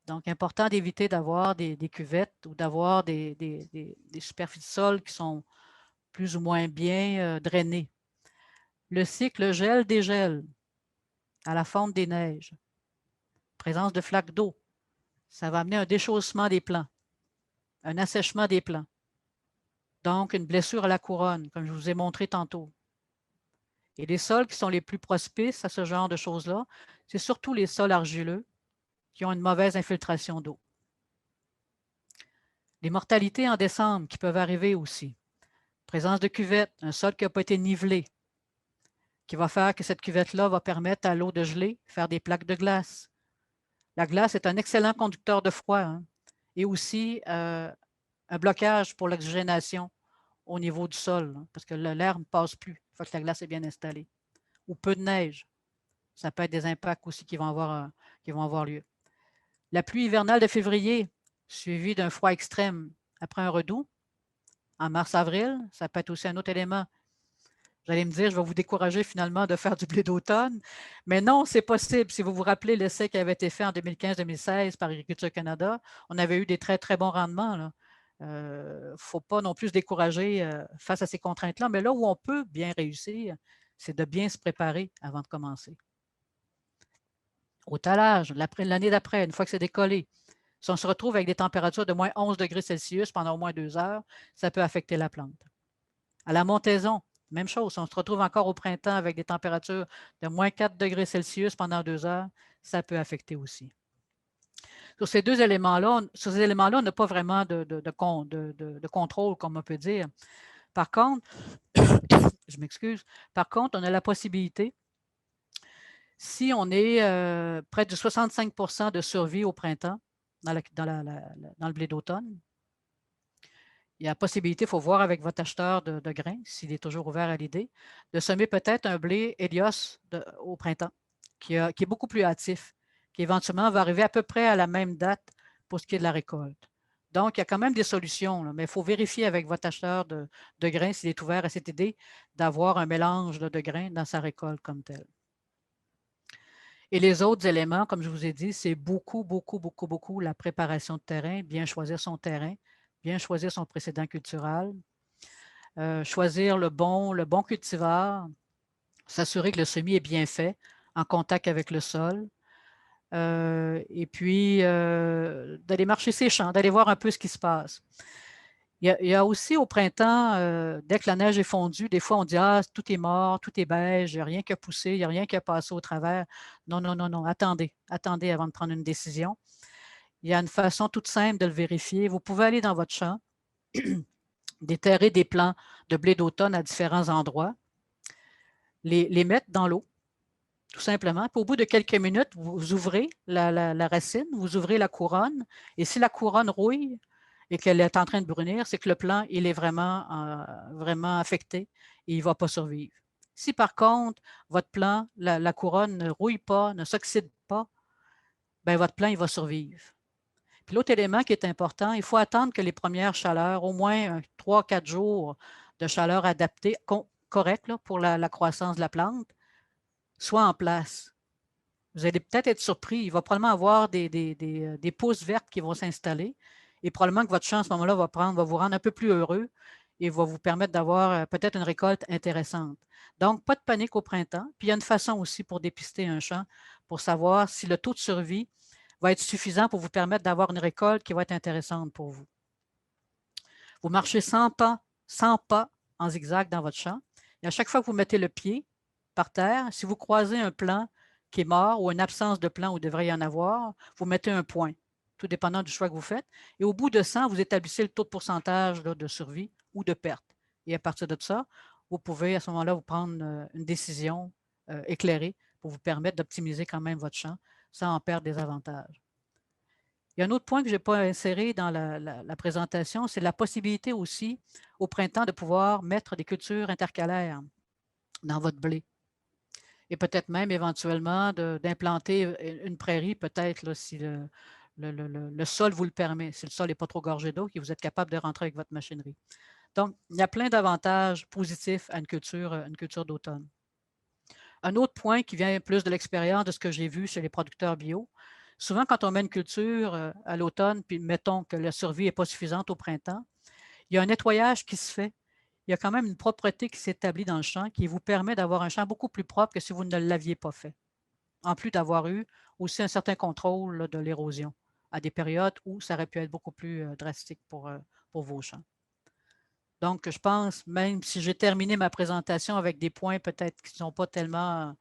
Donc, important d'éviter d'avoir des cuvettes ou d'avoir des superficies de sol qui sont plus ou moins bien drainées. Le cycle gel-dégel à la fonte des neiges, présence de flaques d'eau, ça va amener un déchaussement des plants, un assèchement des plants. Donc, une blessure à la couronne, comme je vous ai montré tantôt. Et les sols qui sont les plus propices à ce genre de choses-là, c'est surtout les sols argileux qui ont une mauvaise infiltration d'eau. Les mortalités en décembre qui peuvent arriver aussi. Présence de cuvette, un sol qui n'a pas été nivelé, qui va faire que cette cuvette-là va permettre à l'eau de geler, faire des plaques de glace. La glace est un excellent conducteur de froid, hein, et aussi un blocage pour l'oxygénation au niveau du sol, hein, parce que l'air ne passe plus une fois que la glace est bien installée. Ou peu de neige. Ça peut être des impacts aussi qui vont avoir lieu. La pluie hivernale de février, suivie d'un froid extrême après un redoux, en mars-avril, ça peut être aussi un autre élément. Vous allez me dire, je vais vous décourager finalement de faire du blé d'automne. Mais non, c'est possible. Si vous vous rappelez l'essai qui avait été fait en 2015-2016 par Agriculture Canada, on avait eu des très, très bons rendements. Il ne faut pas non plus se décourager face à ces contraintes-là. Mais là où on peut bien réussir, c'est de bien se préparer avant de commencer. Au talage, l'année d'après, une fois que c'est décollé, si on se retrouve avec des températures de moins 11 degrés Celsius pendant au moins 2 heures, ça peut affecter la plante. À la montaison, même chose. Si on se retrouve encore au printemps avec des températures de moins 4 degrés Celsius pendant 2 heures, ça peut affecter aussi. Sur ces deux éléments-là, on n'a pas vraiment de contrôle, comme on peut dire. Par contre, je m'excuse, par contre, on a la possibilité, si on est près de 65% de survie au printemps dans le blé d'automne, il y a la possibilité, il faut voir avec votre acheteur de grains, s'il est toujours ouvert à l'idée, de semer peut-être un blé Helios au printemps, qui est beaucoup plus hâtif, qui éventuellement va arriver à peu près à la même date pour ce qui est de la récolte. Donc, il y a quand même des solutions, là, mais il faut vérifier avec votre acheteur de grains s'il est ouvert à cette idée d'avoir un mélange de grains dans sa récolte comme telle. Et les autres éléments, comme je vous ai dit, c'est beaucoup la préparation de terrain, bien choisir son terrain, bien choisir son précédent cultural, choisir le bon cultivar, s'assurer que le semis est bien fait, en contact avec le sol, et puis d'aller marcher ses champs, d'aller voir un peu ce qui se passe. Il y a aussi au printemps, dès que la neige est fondue, des fois on dit « Ah, tout est mort, tout est beige, il n'y a rien qui a poussé, il n'y a rien qui a passé au travers. » Non, non, non, non, attendez avant de prendre une décision. Il y a une façon toute simple de le vérifier. Vous pouvez aller dans votre champ, déterrer des plants de blé d'automne à différents endroits, les mettre dans l'eau, tout simplement. Puis au bout de quelques minutes, vous ouvrez la racine, vous ouvrez la couronne, et si la couronne rouille et qu'elle est en train de brunir, c'est que le plant, il est vraiment affecté et il ne va pas survivre. Si par contre, votre plant, la couronne ne rouille pas, ne s'oxyde pas, bien, votre plant, il va survivre. Puis l'autre élément qui est important, il faut attendre que les premières chaleurs, au moins 3-4 jours de chaleur adaptée, correcte pour la croissance de la plante, soient en place. Vous allez peut-être être surpris. Il va probablement avoir des pousses vertes qui vont s'installer et probablement que votre champ à ce moment-là va vous rendre un peu plus heureux et va vous permettre d'avoir peut-être une récolte intéressante. Donc, pas de panique au printemps. Puis, il y a une façon aussi pour dépister un champ pour savoir si le taux de survie va être suffisant pour vous permettre d'avoir une récolte qui va être intéressante pour vous. Vous marchez 100 pas en zigzag dans votre champ et à chaque fois que vous mettez le pied par terre, si vous croisez un plant qui est mort ou une absence de plant où il devrait y en avoir, vous mettez un point, tout dépendant du choix que vous faites. Et au bout de 100, vous établissez le taux de pourcentage de survie ou de perte. Et à partir de ça, vous pouvez à ce moment-là vous prendre une décision éclairée pour vous permettre d'optimiser quand même votre champ sans en perdre des avantages. Il y a un autre point que je n'ai pas inséré dans la présentation, c'est la possibilité aussi au printemps de pouvoir mettre des cultures intercalaires dans votre blé. Et peut-être même éventuellement d'implanter une prairie, peut-être si le sol vous le permet, si le sol n'est pas trop gorgé d'eau, que vous êtes capable de rentrer avec votre machinerie. Donc, il y a plein d'avantages positifs à une culture d'automne. Un autre point qui vient plus de l'expérience de ce que j'ai vu chez les producteurs bio, souvent quand on met une culture à l'automne, puis mettons que la survie n'est pas suffisante au printemps, il y a un nettoyage qui se fait. Il y a quand même une propreté qui s'établit dans le champ qui vous permet d'avoir un champ beaucoup plus propre que si vous ne l'aviez pas fait. En plus d'avoir eu aussi un certain contrôle là, de l'érosion à des périodes où ça aurait pu être beaucoup plus drastique pour vos champs. Donc, je pense, même si j'ai terminé ma présentation avec des points peut-être qui ne sont pas tellement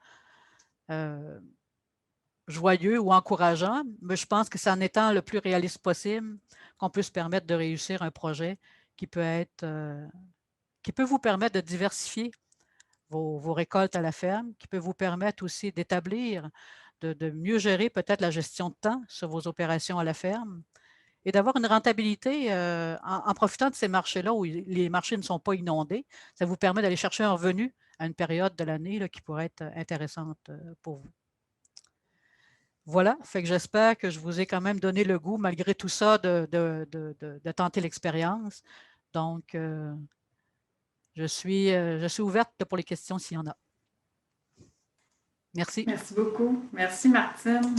joyeux ou encourageants, mais je pense que c'est en étant le plus réaliste possible qu'on peut se permettre de réussir un projet qui peut vous permettre de diversifier vos récoltes à la ferme, qui peut vous permettre aussi d'établir, de mieux gérer peut-être la gestion de temps sur vos opérations à la ferme et d'avoir une rentabilité en profitant de ces marchés-là où les marchés ne sont pas inondés. Ça vous permet d'aller chercher un revenu à une période de l'année qui pourrait être intéressante pour vous. Voilà, fait que j'espère que je vous ai quand même donné le goût, malgré tout ça, de tenter l'expérience. Donc, je suis ouverte pour les questions s'il y en a. Merci. Merci beaucoup. Merci, Martine.